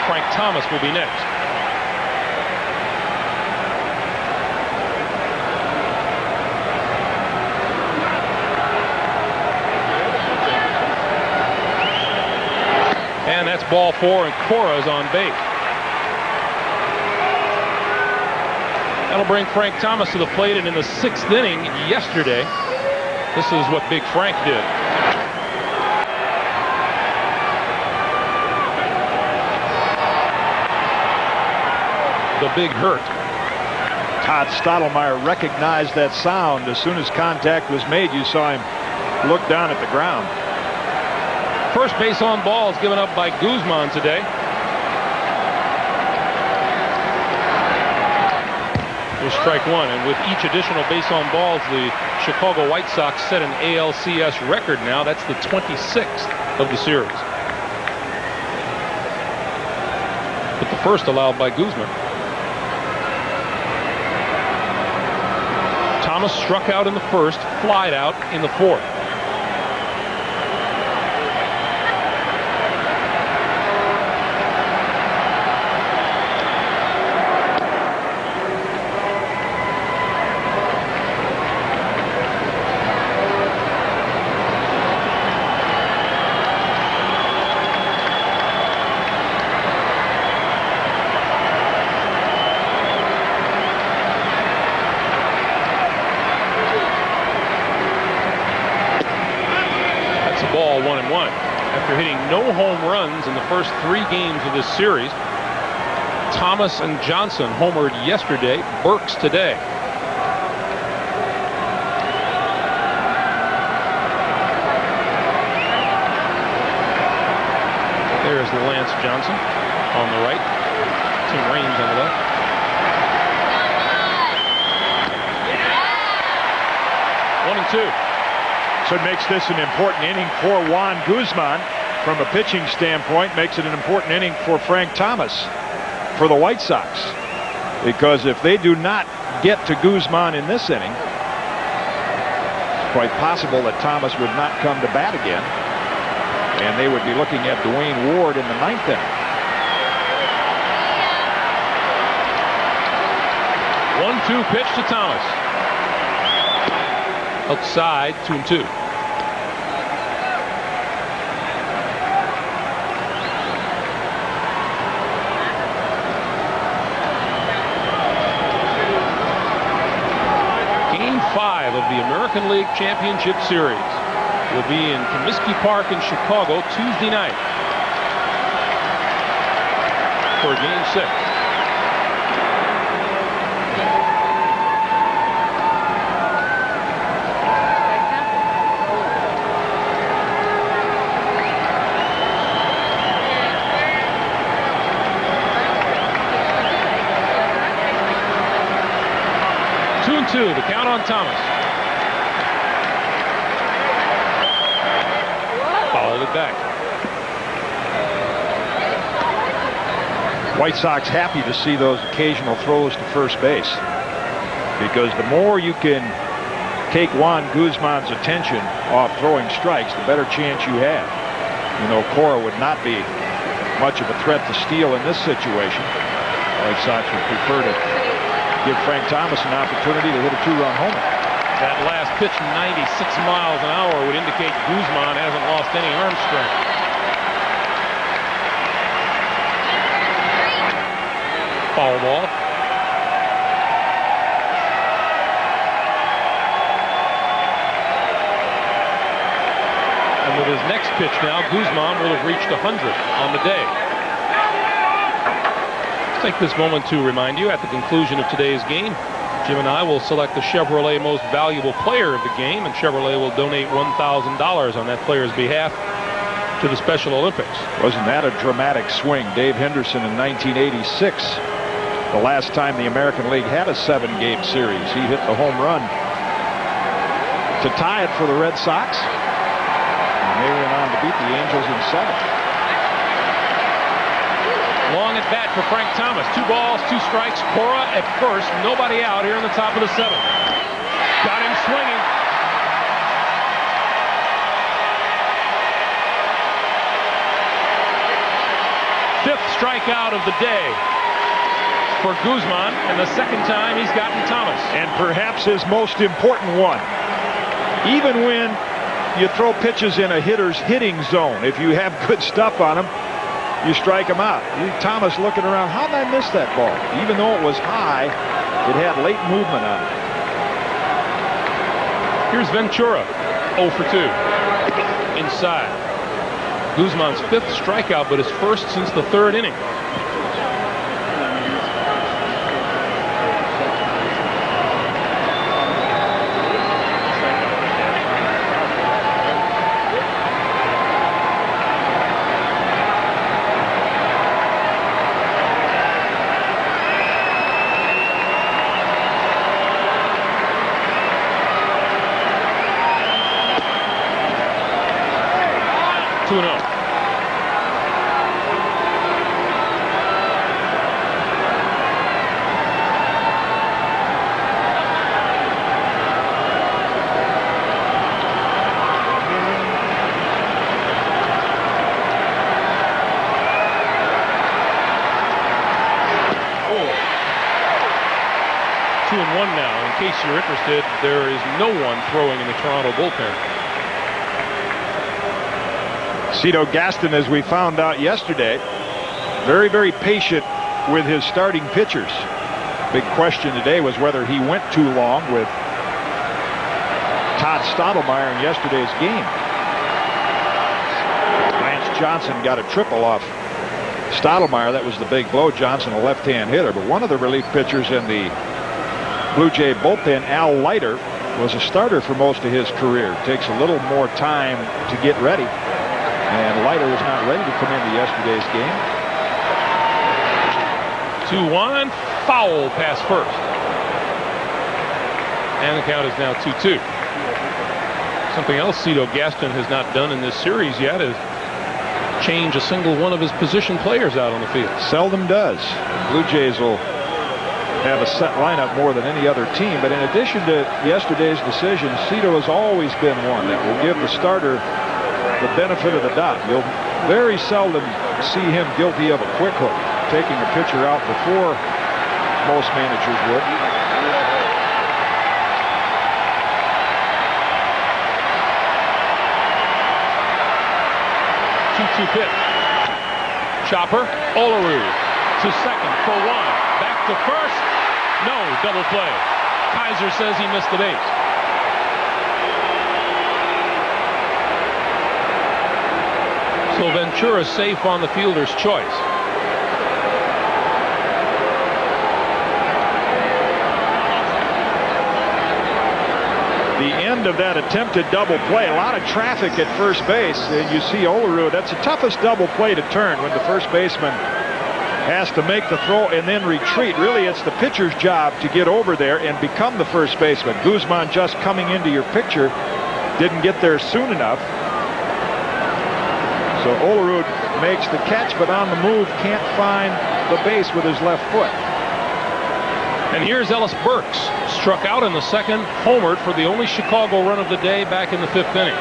Frank Thomas will be next. And that's ball 4, and Cora's on base. That'll bring Frank Thomas to the plate, and in the 6th inning yesterday, this is what Big Frank did. The big hurt. Todd Stottlemyre recognized that sound as soon as contact was made. You saw him look down at the ground. First base on balls given up by Guzman today. Here's strike one, and with each additional base on balls, the Chicago White Sox set an ALCS record now. That's the 26th of the series. But the first allowed by Guzman. Thomas struck out in the first, flied out in the fourth. Ball 1-1. After hitting no home runs in the first 3 games of this series, Thomas and Johnson homered yesterday, Burks today. There's Lance Johnson on the right, Tim Raines on the left. One and two. So it makes this an important inning for Juan Guzman from a pitching standpoint. Makes it an important inning for Frank Thomas for the White Sox, because if they do not get to Guzman in this inning, it's quite possible that Thomas would not come to bat again, and they would be looking at Dwayne Ward in the 9th inning. 1-2 pitch to Thomas. Outside, 2-2. Game 5 of the American League Championship Series will be in Comiskey Park in Chicago Tuesday night for Game 6. The count on Thomas. Fouled it back. White Sox happy to see those occasional throws to first base, because the more you can take Juan Guzman's attention off throwing strikes, the better chance you have. You know, Cora would not be much of a threat to steal in this situation. White Sox would prefer to give Frank Thomas an opportunity to hit a 2-run homer. That last pitch, 96 miles an hour, would indicate Guzman hasn't lost any arm strength. Foul ball. And with his next pitch now, Guzman will have reached 100 on the day. Take this moment to remind you, at the conclusion of today's game, Jim and I will select the Chevrolet Most Valuable Player of the game, and Chevrolet will donate $1,000 on that player's behalf to the Special Olympics. Wasn't that a dramatic swing? Dave Henderson in 1986, the last time the American League had a 7-game series. He hit the home run to tie it for the Red Sox, and they went on to beat the Angels in 7. Long at bat for Frank Thomas. 2 balls, 2 strikes. Cora at first. Nobody out here in the top of the 7th. Got him swinging. Fifth strikeout of the day for Guzman, and the second time he's gotten Thomas. And perhaps his most important one. Even when you throw pitches in a hitter's hitting zone, if you have good stuff on them, you strike him out. Thomas looking around, how did I miss that ball? Even though it was high, it had late movement on it. Here's Ventura, 0 for 2. Inside. Guzman's 5th strikeout, but his 1st since the 3rd inning. In case you're interested, there is no one throwing in the Toronto bullpen. Cito Gaston, as we found out yesterday, very, very patient with his starting pitchers. Big question today was whether he went too long with Todd Stottlemyre in yesterday's game. Lance Johnson got a triple off Stottlemyre. That was the big blow. Johnson, a left-hand hitter, but one of the relief pitchers in the Blue Jay bullpen, Al Leiter, was a starter for most of his career. Takes a little more time to get ready, and Leiter was not ready to come into yesterday's game. 2-1, foul pass first, and the count is now 2-2. Something else Cito Gaston has not done in this series yet is change a single one of his position players out on the field. Seldom does. The Blue Jays will have a set lineup more than any other team, but in addition to yesterday's decision, Cito has always been one that will give the starter the benefit of the doubt. You'll very seldom see him guilty of a quick hook, taking a pitcher out before most managers would. Two pitch. Chopper, Olerud to second for 1. Back to first. No, double play. Kaiser says he missed the base. So Ventura safe on the fielder's choice. The end of that attempted double play. A lot of traffic at first base. And you see Olerud. That's the toughest double play to turn when the first baseman has to make the throw and then retreat. Really, it's the pitcher's job to get over there and become the first baseman. Guzman just coming into your picture didn't get there soon enough. So Olerud makes the catch, but on the move can't find the base with his left foot. And here's Ellis Burks, struck out in the second, homered for the only Chicago run of the day back in the 5th inning.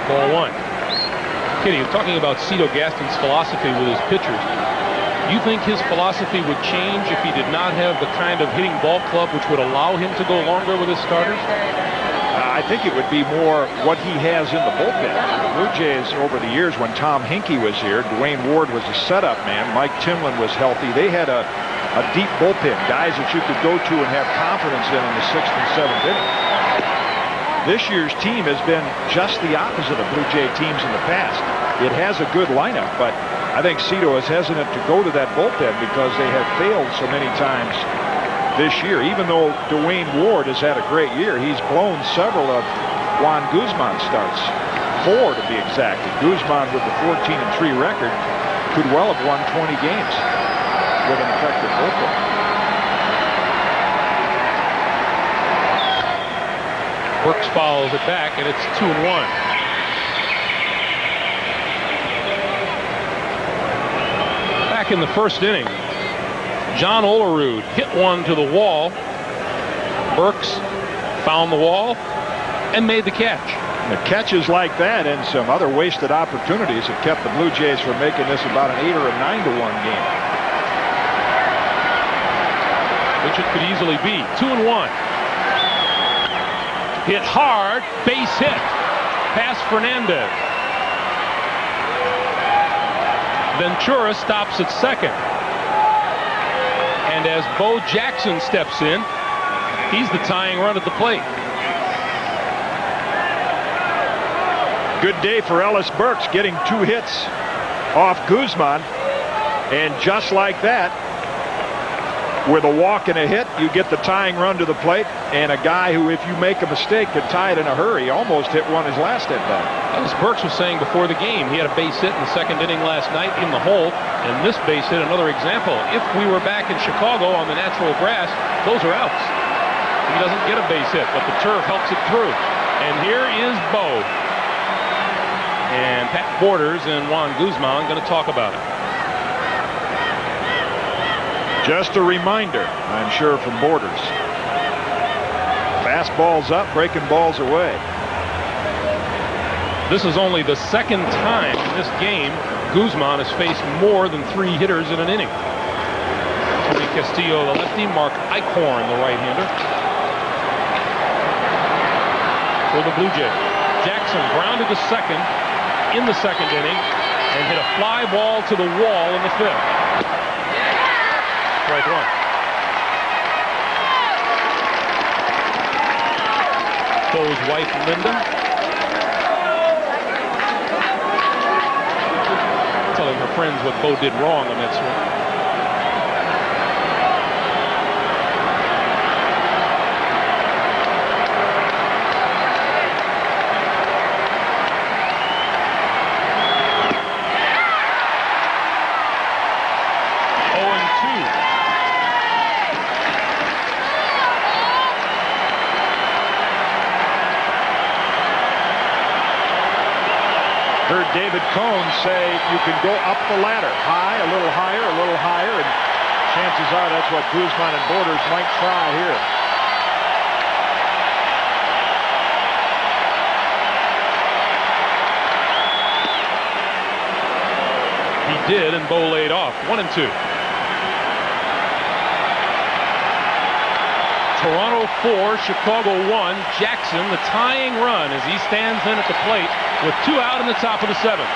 Ball 1. Kitty, you're talking about Cito Gaston's philosophy with his pitchers. Do you think his philosophy would change if he did not have the kind of hitting ball club which would allow him to go longer with his starters? I think it would be more what he has in the bullpen. The Blue Jays, over the years, when Tom Hinkie was here, Dwayne Ward was a setup man. Mike Timlin was healthy. They had a deep bullpen, guys that you could go to and have confidence in the 6th and 7th inning. This year's team has been just the opposite of Blue Jay teams in the past. It has a good lineup, but I think Cito is hesitant to go to that bullpen because they have failed so many times this year. Even though Dwayne Ward has had a great year, he's blown several of Juan Guzman starts. 4 to be exact. And Guzman, with the 14-3 record, could well have won 20 games with an effective bullpen. Burks follows it back, and it's 2-1. Back in the first inning, John Olerud hit one to the wall. Burks found the wall and made the catch. The catches like that and some other wasted opportunities have kept the Blue Jays from making this about an 8 or a 9-1 game. Good which it could easily be. 2-1. Hit hard, base hit. Past Fernandez. Ventura stops at second. And as Bo Jackson steps in, he's the tying run at the plate. Good day for Ellis Burks, getting 2 hits off Guzman. And just like that, with a walk and a hit, you get the tying run to the plate, and a guy who, if you make a mistake, could tie it in a hurry, almost hit one his last at bat. As Burks was saying before the game, he had a base hit in the second inning last night in the hole, and this base hit, another example. If we were back in Chicago on the natural grass, those are outs. He doesn't get a base hit, but the turf helps it through. And here is Bo. And Pat Borders and Juan Guzman going to talk about it. Just a reminder, I'm sure, from Borders. Fastballs up, breaking balls away. This is only the second time in this game Guzman has faced more than 3 hitters in an inning. Tony Castillo, the lefty, Mark Eichhorn, the right-hander. For the Blue Jays. Jackson grounded to second in the second inning and hit a fly ball to the wall in the 5th. Strike 1. Bo's wife, Linda, telling her friends what Bo did wrong on that swing. Heard David Cohn say you can go up the ladder, high, a little higher, and chances are that's what Guzman and Borders might try here. He did, and Bo laid off. 1-2. Toronto 4, Chicago 1. Jackson, the tying run as he stands in at the plate with 2 out in the top of the 7th.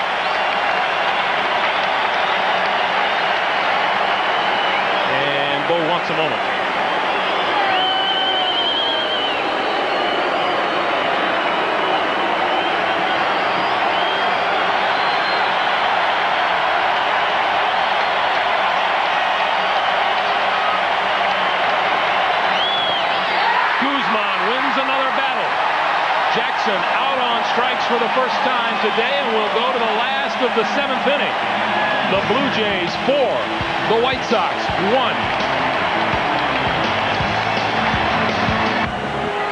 And Bo wants a moment. Jackson out on strikes for the first time today, and we'll go to the last of the 7th inning. The Blue Jays 4, the White Sox 1.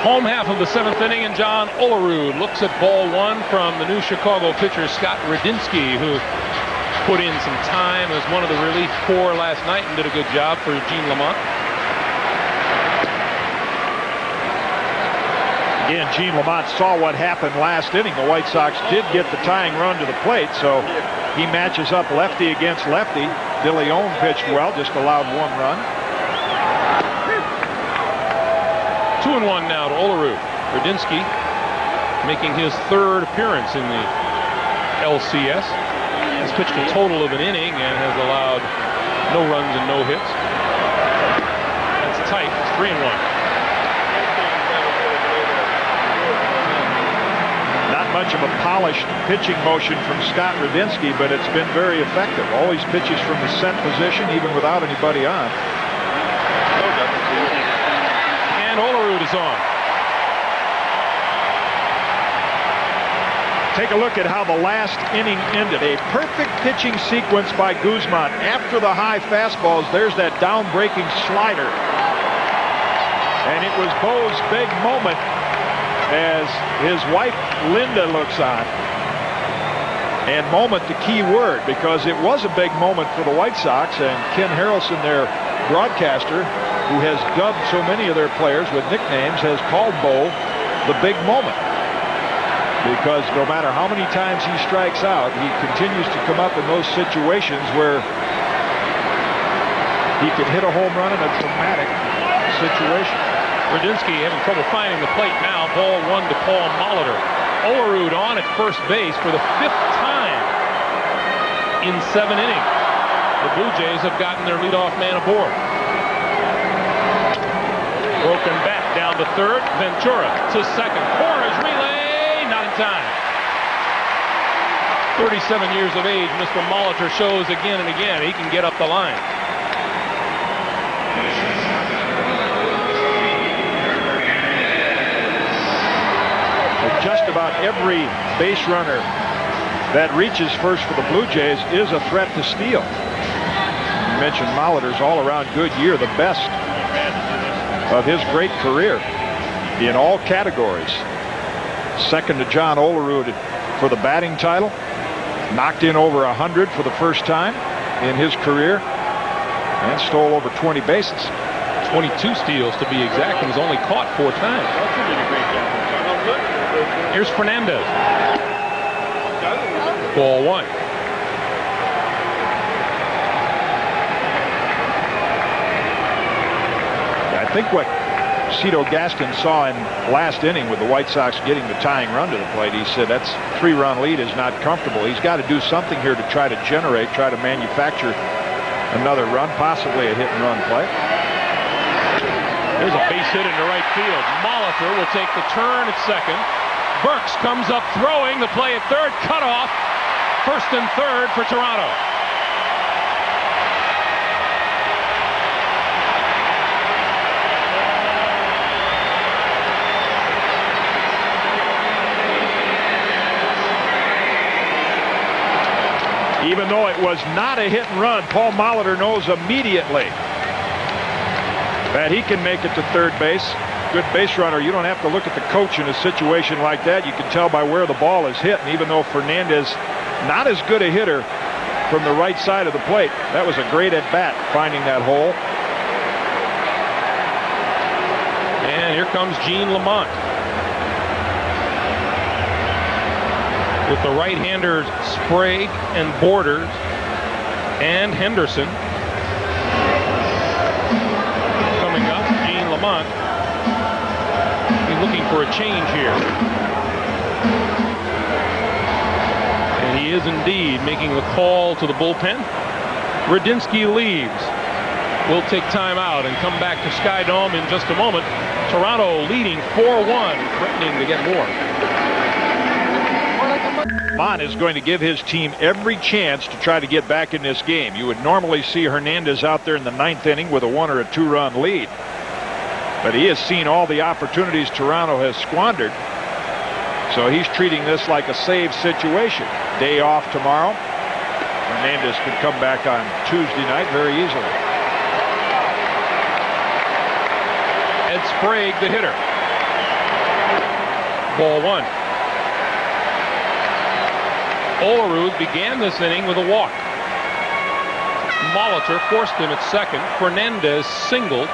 Home half of the 7th inning, and John Olerud looks at ball 1 from the new Chicago pitcher Scott Radinsky, who put in some time as one of the relief corps last night and did a good job for Gene Lamont. Again, Gene Lamont saw what happened last inning. The White Sox did get the tying run to the plate, so he matches up lefty against lefty. De Leon pitched well, just allowed 1 run. 2-1 now to Olerud. Radinsky making his 3rd appearance in the LCS. He's pitched a total of an inning and has allowed no runs and no hits. That's tight. It's 3-1. Much of a polished pitching motion from Scott Radinsky, but it's been very effective. Always pitches from the set position, even without anybody on. And Olerud is on. Take a look at how the last inning ended. A perfect pitching sequence by Guzman. After the high fastballs, there's that down-breaking slider. And it was Bo's big moment as his wife Linda looks on. And moment, the key word, because it was a big moment for the White Sox, and Ken Harrelson, their broadcaster, who has dubbed so many of their players with nicknames, has called Bo the big moment. Because no matter how many times he strikes out, he continues to come up in those situations where he can hit a home run in a dramatic situation. Radinsky having trouble finding the plate now. Ball 1 to Paul Molitor. Olerud on at first base for the 5th time in 7 innings. The Blue Jays have gotten their leadoff man aboard. Broken bat down to third. Ventura to second. Cora's relay, not in time. 37 years of age, Mr. Molitor shows again and again he can get up the line. Just about every base runner that reaches first for the Blue Jays is a threat to steal. You mentioned Molitor's all-around good year, the best of his great career in all categories. Second to John Olerud for the batting title. Knocked in over 100 for the first time in his career and stole over 20 bases. 22 steals to be exact, and was only caught 4 times. Here's Fernandez. Ball 1. I think what Cito Gaston saw in last inning with the White Sox getting the tying run to the plate, he said that's 3-run lead is not comfortable. He's got to do something here to try to manufacture another run, possibly a hit-and-run play. There's a base hit into right field. Molitor will take the turn at second. Burks comes up throwing. The play at third. Cut off. First and third for Toronto. Even though it was not a hit and run, Paul Molitor knows immediately that he can make it to third base. Good base runner. You don't have to look at the coach in a situation like that. You can tell by where the ball is hit. And even though Fernandez, not as good a hitter from the right side of the plate, that was a great at bat finding that hole. And here comes Gene Lamont. With the right-handers Sprague and Borders and Henderson. Coming up, Gene Lamont. He's looking for a change here. And he is indeed making the call to the bullpen. Radinsky leaves. We'll take time out and come back to Sky Dome in just a moment. Toronto leading 4-1, threatening to get more. Mon is going to give his team every chance to try to get back in this game. You would normally see Hernandez out there in the 9th inning with a 1 or a 2-run lead. But he has seen all the opportunities Toronto has squandered. So he's treating this like a save situation. Day off tomorrow. Hernandez could come back on Tuesday night very easily. Ed Sprague, the hitter. Ball 1. Olerud began this inning with a walk. Molitor forced him at second. Fernandez singled.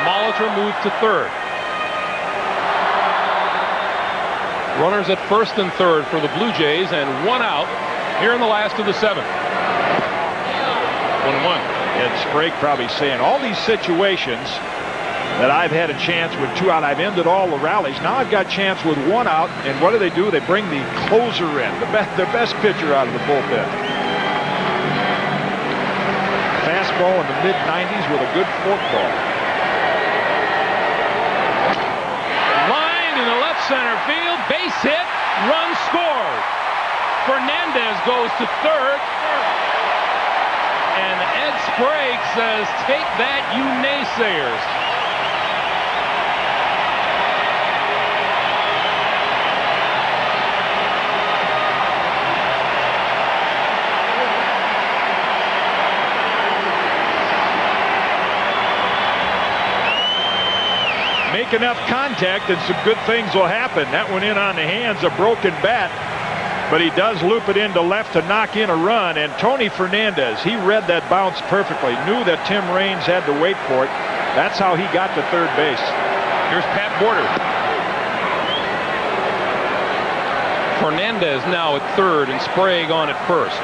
Molitor moved to third. Runners at first and third for the Blue Jays, and 1 out here in the last of the 7th. 1-1. Ed Sprague probably saying all these situations that I've had a chance with 2 out. I've ended all the rallies. Now I've got a chance with 1 out. And what do? They bring the closer in, their best pitcher out of the bullpen. Fastball in the mid-90s with a good forkball. Line in the left center field. Base hit. Run scored. Fernandez goes to third. And Ed Sprague says, "Take that, you naysayers." Make enough contact and some good things will happen. That went in on the hands, a broken bat, but he does loop it into left to knock in a run. And Tony Fernandez, he read that bounce perfectly, knew that Tim Raines had to wait for it. That's how he got to third base. Here's Pat Borders. Fernandez now at third and Sprague on at first.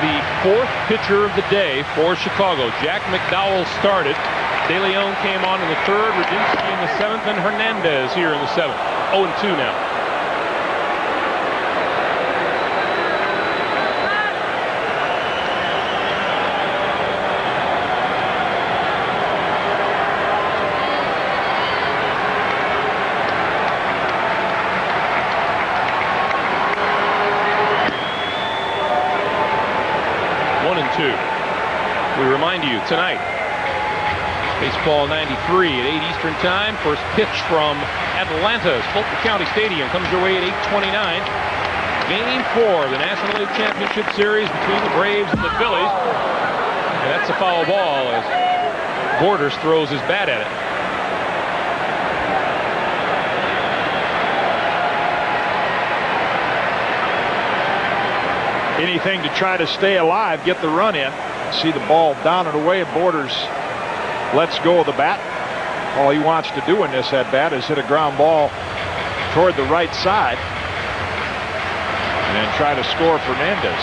the fourth pitcher of the day for Chicago. Jack McDowell started. De Leon came on in the third, Radinsky in the seventh, and Hernandez here in the seventh. 0-2 now. We remind you tonight, baseball 93 at 8 Eastern Time. First pitch from Atlanta's Fulton County Stadium comes your way at 8:29. Game 4 of the National League Championship Series between the Braves and the Phillies. And that's a foul ball as Borders throws his bat at it. Anything to try to stay alive, get the run in. See the ball down and away, and Borders lets go of the bat. All he wants to do in this at bat is hit a ground ball toward the right side and then try to score Fernandez.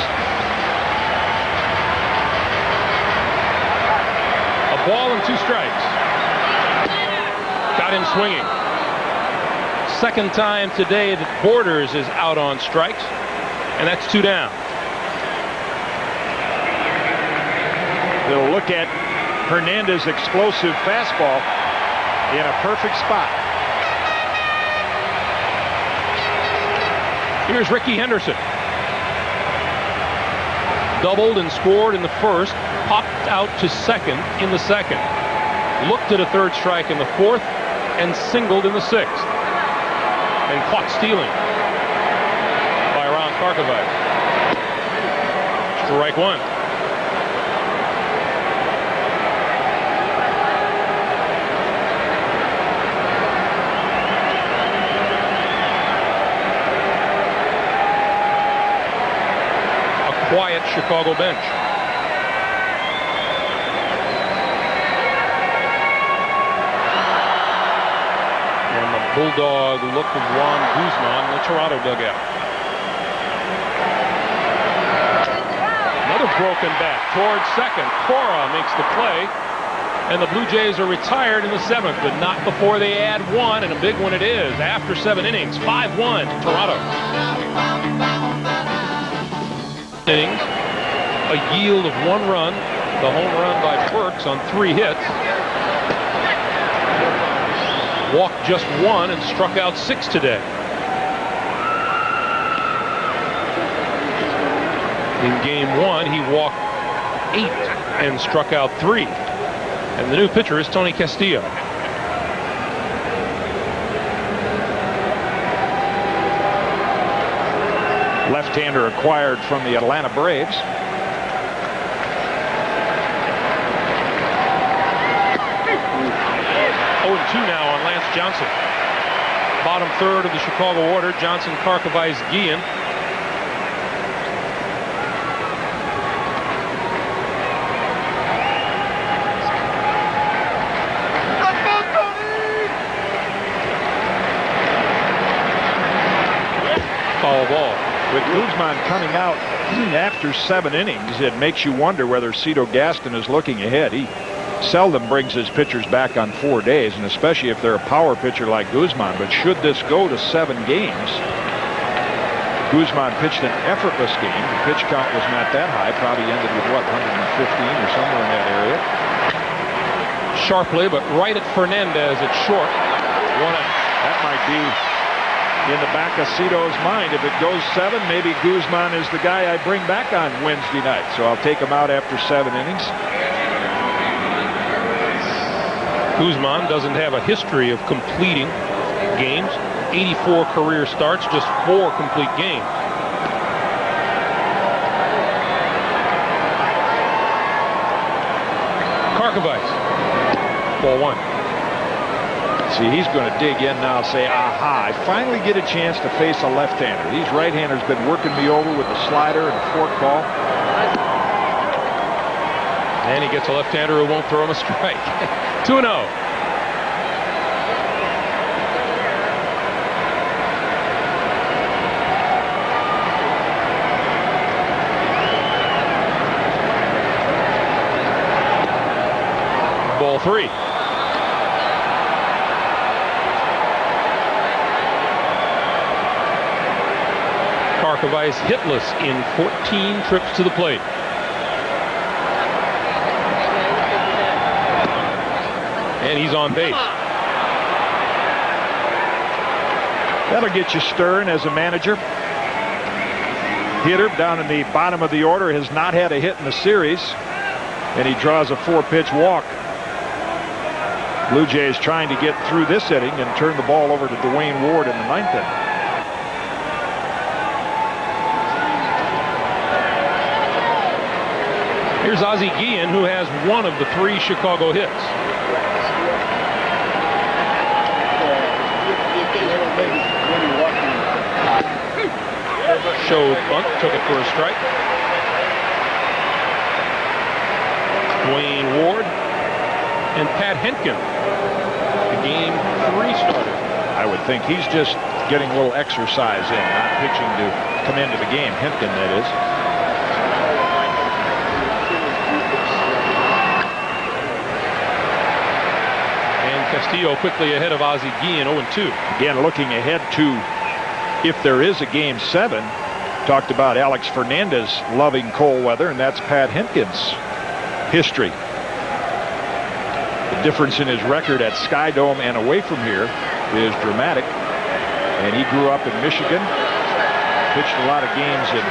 A ball and 2 strikes. Got him swinging. Second time today that Borders is out on strikes, and that's 2 down. They'll look at Hernandez's explosive fastball in a perfect spot. Here's Ricky Henderson. Doubled and scored in the first, popped out to second in the second. Looked at a third strike in the fourth and singled in the sixth. And caught stealing by Ron Karkovic. Strike 1. Quiet Chicago bench. And the bulldog look of Juan Guzman in the Toronto dugout. Another broken bat towards second. Cora makes the play, and the Blue Jays are retired in the seventh, but not before they add 1, and a big one it is after 7 innings. 5-1 Toronto. Innings, a yield of 1 run, the home run by Burks on 3 hits. Walked just 1 and struck out 6 today. In game 1, he walked 8 and struck out 3. And the new pitcher is Tony Castillo. Left-hander acquired from the Atlanta Braves. Oh, 2 now on Lance Johnson. Bottom third of the Chicago order. Johnson, Karkovic, Guillen. Foul ball. With Guzman coming out after 7 innings, it makes you wonder whether Cito Gaston is looking ahead. He seldom brings his pitchers back on 4 days, and especially if they're a power pitcher like Guzman. But should this go to 7 games, Guzman pitched an effortless game. The pitch count was not that high, probably ended with, what, 115 or somewhere in that area. Sharply, but right at Fernandez at short. 1 out. That might be in the back of Cito's mind. If it goes 7, maybe Guzman is the guy I bring back on Wednesday night. So I'll take him out after 7 innings. Guzman doesn't have a history of completing games. 84 career starts, just 4 complete games. Karkovic. Ball 1. See, he's going to dig in now and say, aha, I finally get a chance to face a left-hander. These right-handers been working me over with the slider and forkball. And he gets a left-hander who won't throw him a strike. 2-0. ball 3. Karkovice hitless in 14 trips to the plate. And he's on base. That'll get you stirring as a manager. Hitter down in the bottom of the order has not had a hit in the series, and he draws a 4-pitch walk. Blue Jays trying to get through this inning and turn the ball over to Dwayne Ward in the 9th inning. Here's Ozzie Guillen, who has one of the 3 Chicago hits. Showed bunt, took it for a strike. Dwayne Ward and Pat Hentgen, the game 3 starter. I would think he's just getting a little exercise in, not pitching to come into the game. Hentgen, that is. Castillo quickly ahead of Ozzie Guillen, 0-2. Again, looking ahead to if there is a game 7. Talked about Alex Fernandez loving cold weather, and that's Pat Hentgen's history. The difference in his record at Sky Dome and away from here is dramatic. And he grew up in Michigan, pitched a lot of games in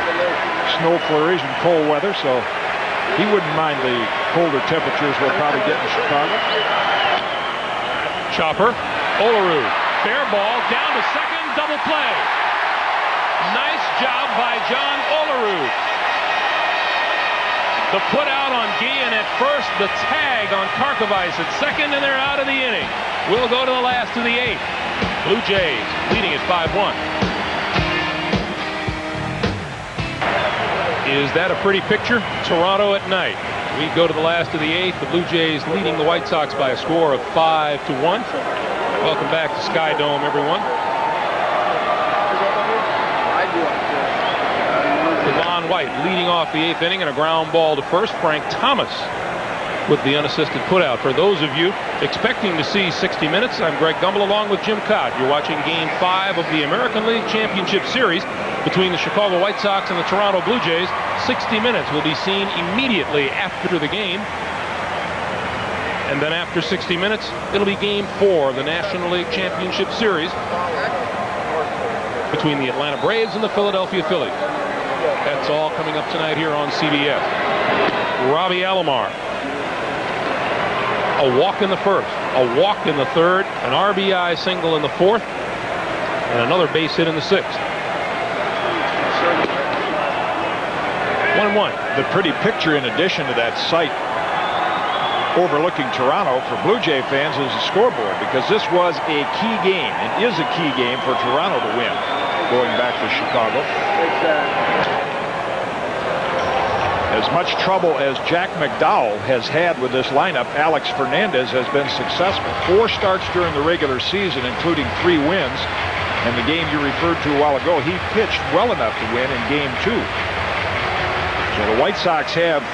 snow flurries and cold weather, so he wouldn't mind the colder temperatures we'll probably get in Chicago. Chopper, Olerud, fair ball, down to second, double play. Nice job by John Olerud. The put out on Guillen at first, the tag on Karkovice at second, and they're out of the inning. We'll go to the last of the 8th. Blue Jays leading at 5-1. Is that a pretty picture? Toronto at night. We go to the last of the 8th. The Blue Jays leading the White Sox by a score of 5-1. Welcome back to Sky Dome, everyone. Devon White leading off the 8th inning and a ground ball to first. Frank Thomas with the unassisted putout. For those of you expecting to see 60 minutes, I'm Greg Gumbel along with Jim Codd. You're watching Game 5 of the American League Championship Series between the Chicago White Sox and the Toronto Blue Jays. 60 minutes will be seen immediately after the game. And then after 60 minutes, it'll be Game 4 of the National League Championship Series between the Atlanta Braves and the Philadelphia Phillies. That's all coming up tonight here on CBS. Robbie Alomar. A walk in the first, a walk in the third, an RBI single in the 4th, and another base hit in the 6th. 1-1. The pretty picture in addition to that sight overlooking Toronto for Blue Jay fans is the scoreboard, because this was a key game and is a key game for Toronto to win going back to Chicago. As much trouble as Jack McDowell has had with this lineup, Alex Fernandez has been successful. 4 starts during the regular season, including 3 wins. And the game you referred to a while ago, he pitched well enough to win in Game 2. So the White Sox have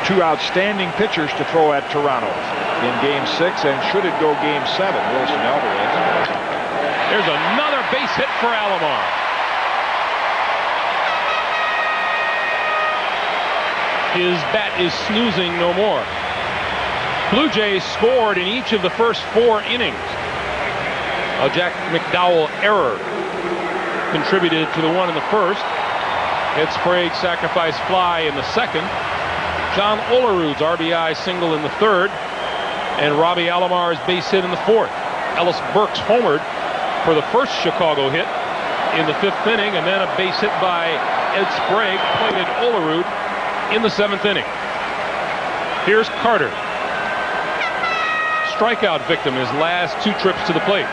2 outstanding pitchers to throw at Toronto in Game 6, and should it go Game 7, Wilson Alvarez. There's another base hit for Alomar. His bat is snoozing no more. Blue Jays scored in each of the first 4 innings. A Jack McDowell error contributed to the one in the first. Ed Sprague's sacrifice fly in the second. John Olerud's RBI single in the third. And Robbie Alomar's base hit in the 4th. Ellis Burks homered for the first Chicago hit in the 5th inning, and then a base hit by Ed Sprague plated Olerud in the 7th inning. Here's Carter. Strikeout victim his last 2 trips to the plate.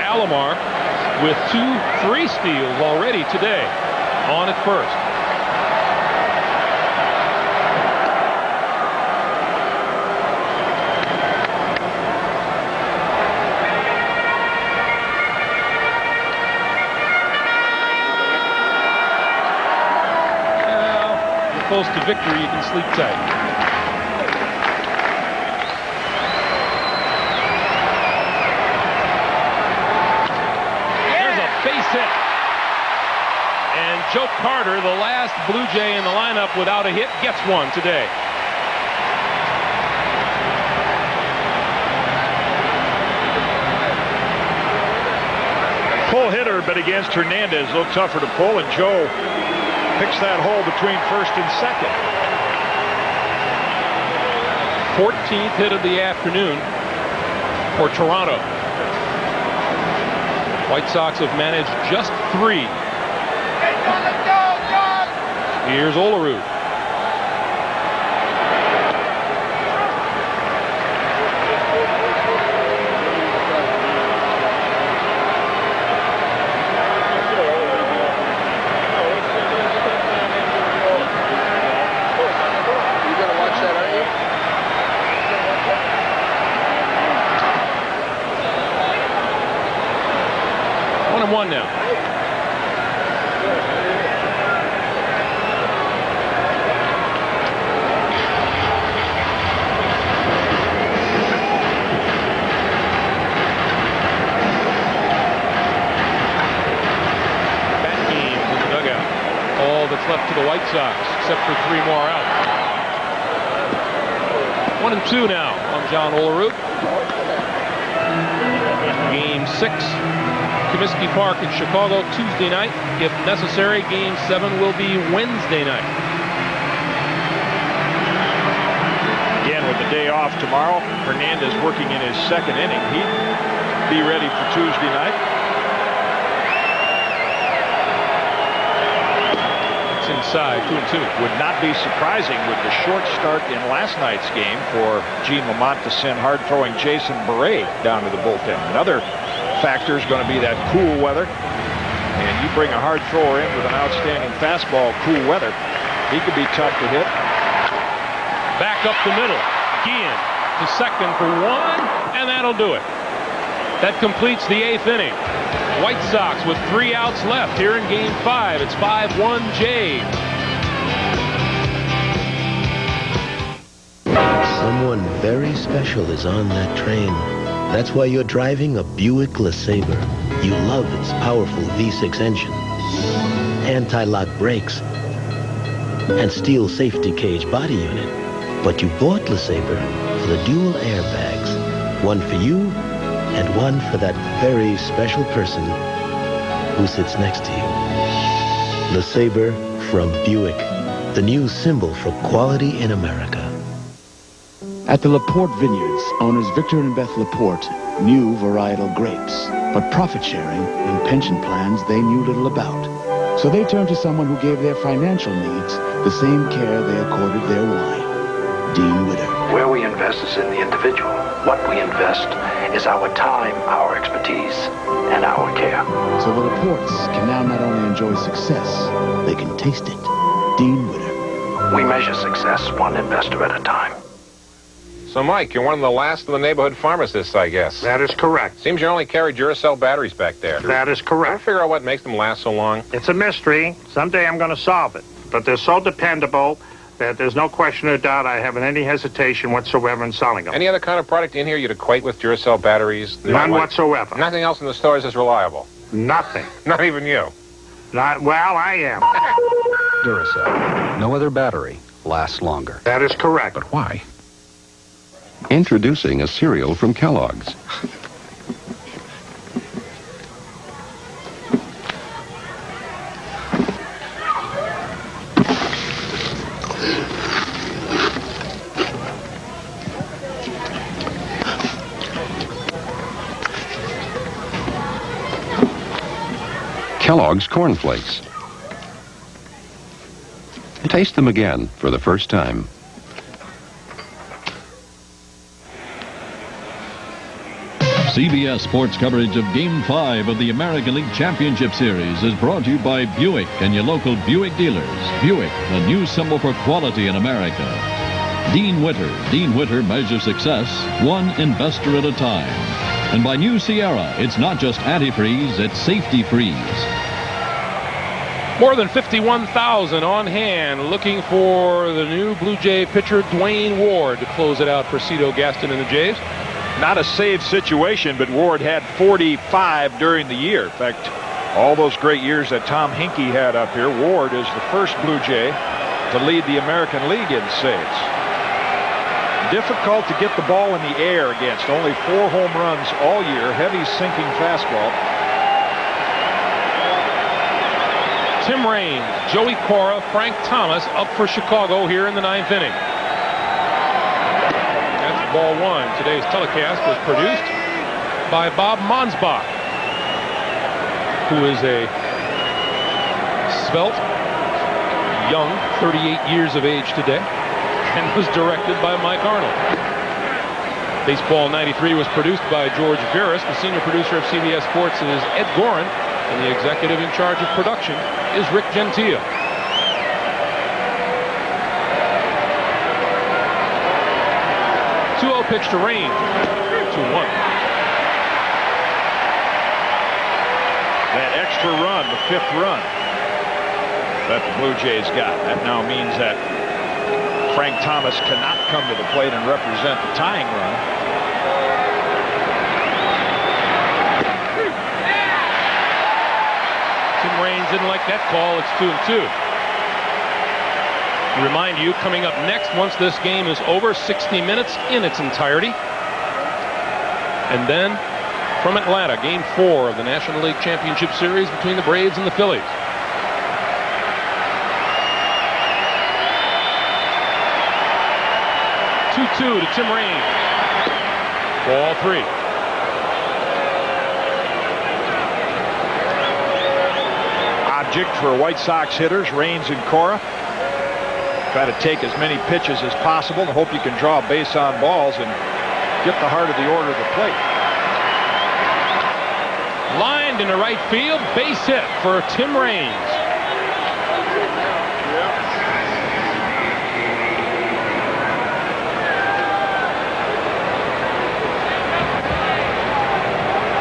Alomar with 2-3 steals already today on at first. close to victory, you can sleep tight. There's a base hit. And Joe Carter, the last Blue Jay in the lineup without a hit, gets one today. Pull hitter, but against Hernandez, a little tougher to pull, and Joe picks that hole between first and second. 14th hit of the afternoon for Toronto. White Sox have managed just 3. Here's Olerud. One now. Bat game in the dugout. All that's left to the White Sox, except for 3 more out. 1-2 now on John Olerud. Game 6. Comiskey Park in Chicago Tuesday night. If necessary, Game 7 will be Wednesday night. Again, with the day off tomorrow, Hernandez working in his second inning. He'd be ready for Tuesday night. It's inside, 2-2. Would not be surprising with the short start in last night's game for Gene Lamont to send hard-throwing Jason Beret down to the bullpen. Another factor is going to be that cool weather, and you bring a hard thrower in with an outstanding fastball, cool weather, he could be tough to hit. Back up the middle. Guillen to second for 1, and that'll do it. That completes the 8th inning. White Sox with 3 outs left here in Game 5. It's 5-1 Jays. Someone very special is on that train. That's why you're driving a Buick LeSabre. You love its powerful V6 engine, anti-lock brakes, and steel safety cage body unit. But you bought LeSabre for the dual airbags, one for you and one for that very special person who sits next to you. LeSabre from Buick, the new symbol for quality in America. At the Laporte Vineyards, owners Victor and Beth Laporte knew varietal grapes, but profit sharing and pension plans they knew little about. So they turned to someone who gave their financial needs the same care they accorded their wine. Dean Witter. Where we invest is in the individual. What we invest is our time, our expertise, and our care. So the Laportes can now not only enjoy success, they can taste it. Dean Witter. We measure success one investor at a time. So, Mike, you're one of the last of the neighborhood pharmacists, I guess. That is correct. Seems you only carry Duracell batteries back there. That is correct. Can I figure out what makes them last so long? It's a mystery. Someday I'm going to solve it. But they're so dependable that there's no question or doubt I haven't any hesitation whatsoever in selling them. Any other kind of product in here you'd equate with Duracell batteries? None whatsoever. Nothing else in the store is as reliable? Nothing. Not even you? Well, I am. Duracell. No other battery lasts longer. That is correct. But why? Introducing a cereal from Kellogg's. Kellogg's Corn Flakes. Taste them again for the first time. CBS Sports coverage of Game 5 of the American League Championship Series is brought to you by Buick and your local Buick dealers. Buick, the new symbol for quality in America. Dean Witter. Dean Witter measures success one investor at a time. And by New Sierra, it's not just antifreeze, it's safety freeze. More than 51,000 on hand, looking for the new Blue Jay pitcher Dwayne Ward to close it out for Cito Gaston and the Jays. Not a saved situation, but Ward had 45 during the year. In fact, all those great years that Tom Hinkie had up here, Ward is the first Blue Jay to lead the American League in saves. Difficult to get the ball in the air against. Only 4 home runs all year. Heavy sinking fastball. Tim Raines, Joey Cora, Frank Thomas up for Chicago here in the 9th inning. That's ball 1. Today's telecast was produced by Bob Monsbach, who is a svelte, young, 38 years of age today, and was directed by Mike Arnold. Baseball 93 was produced by George Veras. The senior producer of CBS Sports is Ed Gorin, and the executive in charge of production is Rick Gentile. Pitch to Raines. 2-1. That extra run, the 5th run that the Blue Jays got. That now means that Frank Thomas cannot come to the plate and represent the tying run. Tim Raines didn't like that call. It's 2-2. Remind you, coming up next, once this game is over, 60 minutes in its entirety. And then from Atlanta, Game 4 of the National League Championship Series between the Braves and the Phillies. Two to Tim Raines. Ball 3. Object for White Sox hitters, Raines and Cora. Try to take as many pitches as possible and hope you can draw base on balls and get the heart of the order to the plate. Lined into right field, base hit for Tim Raines.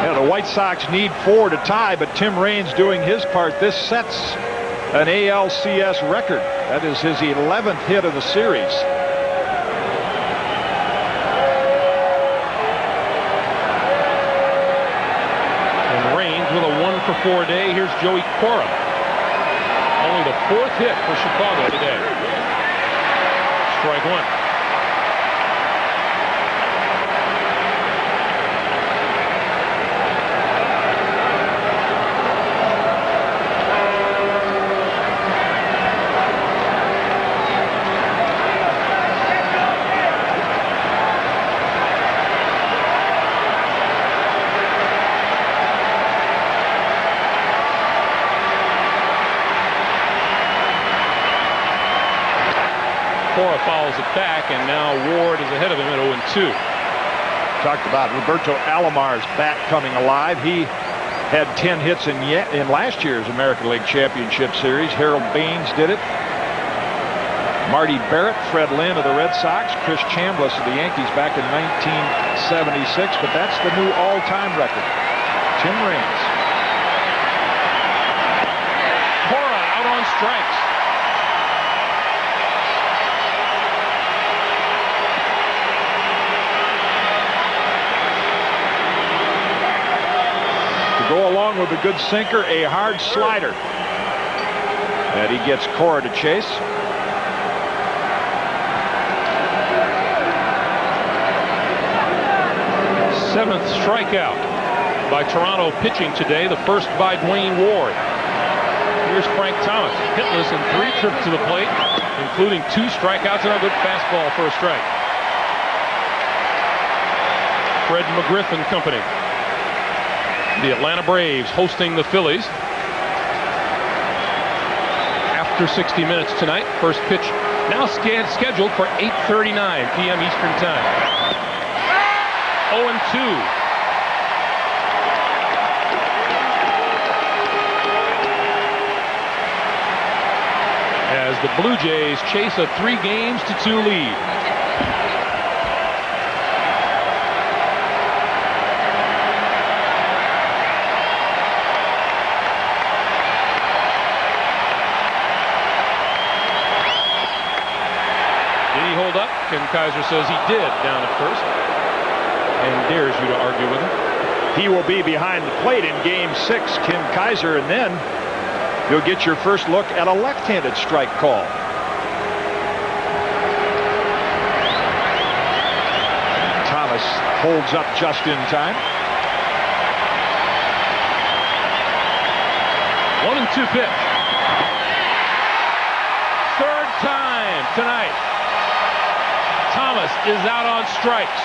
Yeah, the White Sox need 4 to tie, but Tim Raines doing his part. This sets an ALCS record. That is his 11th hit of the series. And Raines with a 1-for-4 day. Here's Joey Cora. Only the 4th hit for Chicago today. Strike 1. Cora fouls it back, and now Ward is ahead of him at 0-2. Talked about Roberto Alomar's bat coming alive. He had 10 hits in last year's American League Championship Series. Harold Baines did it. Marty Barrett, Fred Lynn of the Red Sox, Chris Chambliss of the Yankees back in 1976, but that's the new all-time record. Tim Raines. Cora out on strikes. Go along with a good sinker, a hard slider. And he gets Cora to chase. Seventh strikeout by Toronto pitching today, the first by Dwayne Ward. Here's Frank Thomas, hitless in 3 trips to the plate, including 2 strikeouts and a good fastball for a strike. Fred McGriff and company. The Atlanta Braves hosting the Phillies. After 60 minutes tonight, first pitch now scheduled for 8:39 p.m. Eastern Time. 0-2. As the Blue Jays chase a 3-2 lead. held up? Ken Kaiser says he did down at first and dares you to argue with him. He will be behind the plate in Game 6, Ken Kaiser, and then you'll get your first look at a left-handed strike call. Thomas holds up just in time. 1-2 pitch. Third time tonight. Thomas is out on strikes.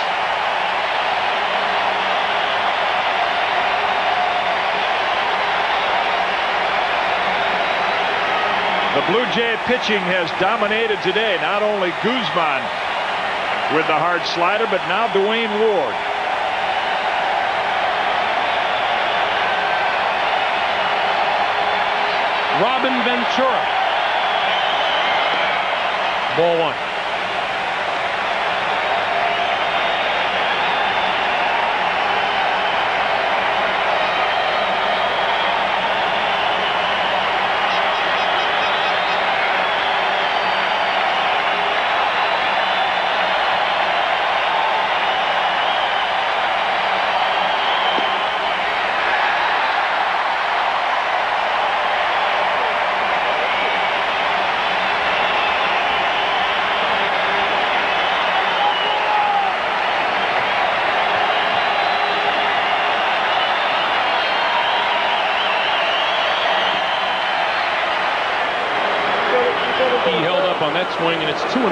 The Blue Jay pitching has dominated today. Not only Guzman with the hard slider, but now Dwayne Ward. Robin Ventura. Ball one. He held up on that swing, and it's 2-1.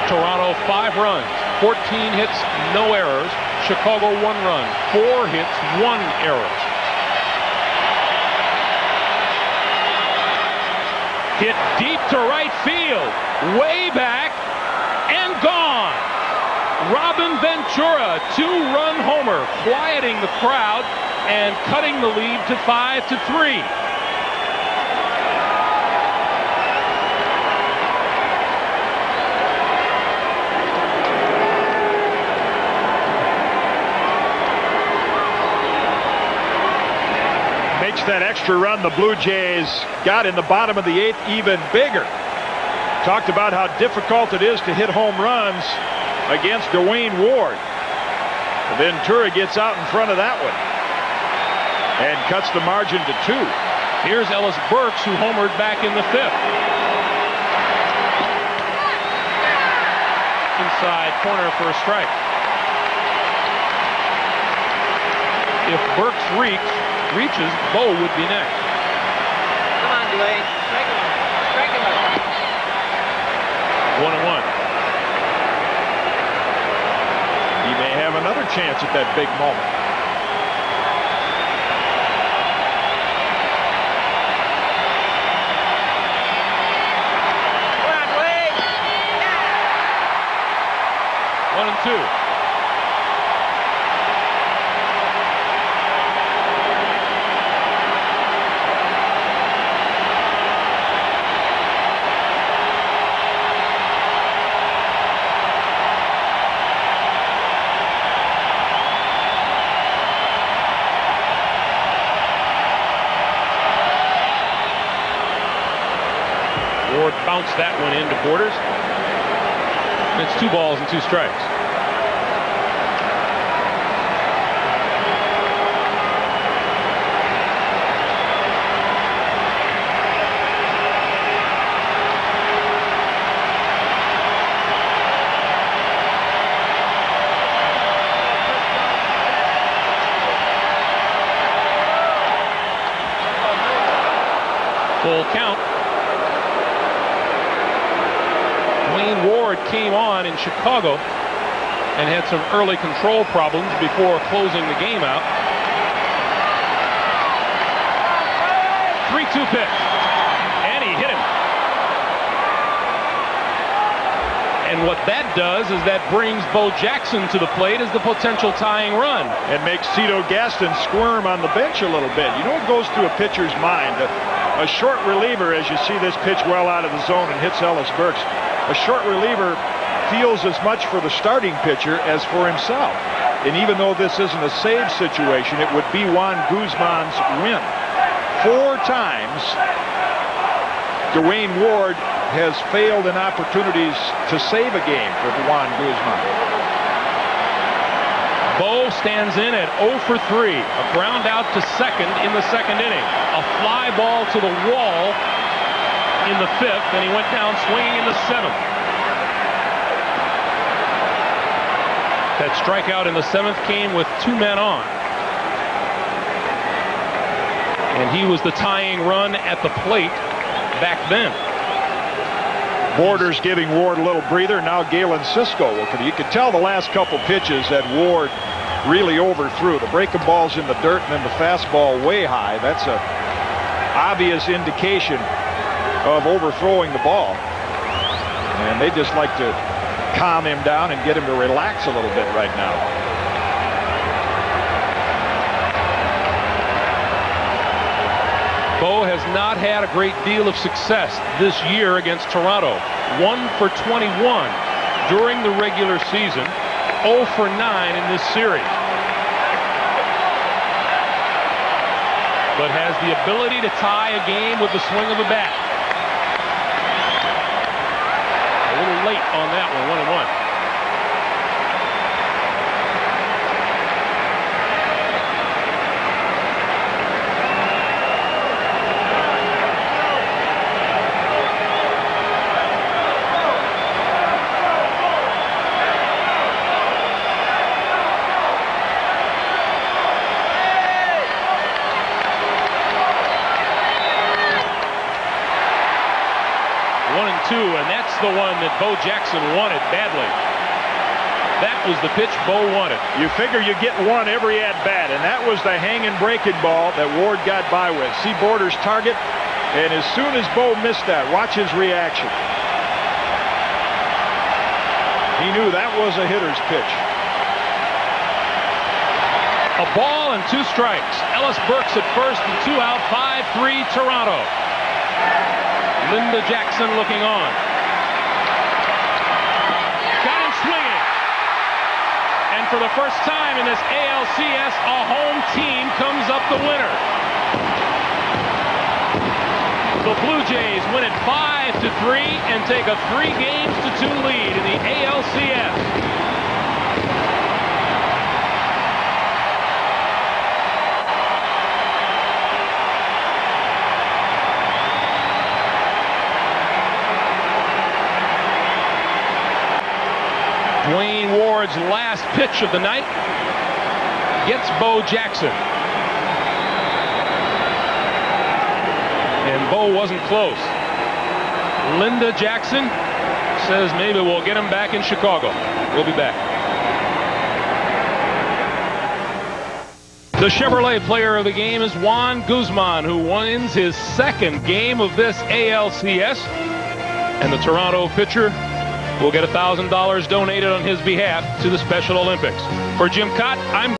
Toronto 5 runs, 14 hits, no errors. Chicago 1 run, 4 hits, 1 error. Hit deep to right field, way back and gone. Robin Ventura, 2-run homer, quieting the crowd and cutting the lead to 5-3. Makes that extra run the Blue Jays got in the bottom of the 8th even bigger. Talked about how difficult it is to hit home runs against Dwayne Ward. Ventura gets out in front of that one and cuts the margin to 2. Here's Ellis Burks, who homered back in the 5th. Inside corner for a strike. If Burks reaches, Bo would be next. Come on, Dwayne. Strike him out. Strike him out. 1-1. He may have another chance at that big moment. Come on, Dwayne. 1-2. Ward bounced that one into Borders. It's 2 balls and 2 strikes. Full count. Dwayne Ward came on in Chicago and had some early control problems before closing the game out. 3-2 pitch. And he hit him. And what that does is that brings Bo Jackson to the plate as the potential tying run. And makes Cito Gaston squirm on the bench a little bit. You know what goes through a pitcher's mind? A short reliever, as you see this pitch well out of the zone and hits Ellis Burks, a short reliever feels as much for the starting pitcher as for himself. And even though this isn't a save situation, it would be Juan Guzman's win. 4 times Dwayne Ward has failed in opportunities to save a game for Juan Guzman. Bo stands in at 0 for 3. A ground out to second in the second inning. A fly ball to the wall in the 5th, and he went down swinging in the 7th. That strikeout in the 7th came with 2 men on. And he was the tying run at the plate back then. Borders giving Ward a little breather. Now Galen Cisco. You could tell the last couple pitches that Ward really overthrew. The breaking ball's in the dirt and then the fastball way high. That's a obvious indication of overthrowing the ball. And they just like to calm him down and get him to relax a little bit right now. Bo has not had a great deal of success this year against Toronto. 1 for 21 during the regular season. 0 for 9 in this series. But has the ability to tie a game with the swing of a bat. A little late on that one, 1-1. And that's the one that Bo Jackson wanted badly. That was the pitch Bo wanted. You figure you get one every at-bat, and that was the hanging breaking ball that Ward got by with. See Borders' target, and as soon as Bo missed that, watch his reaction. He knew that was a hitter's pitch. A ball and 2 strikes. Ellis Burks at first and 2 out. 5-3 Toronto. Linda Jackson looking on. Got him swinging. And for the first time in this ALCS, a home team comes up the winner. The Blue Jays win it 5-3 and take a 3-2 lead in the ALCS. Dwayne Ward's last pitch of the night gets Bo Jackson. And Bo wasn't close. Linda Jackson says maybe we'll get him back in Chicago. We'll be back. The Chevrolet player of the game is Juan Guzman, who wins his 2nd game of this ALCS. And the Toronto pitcher will get $1,000 donated on his behalf to the Special Olympics. For Jim Cott, I'm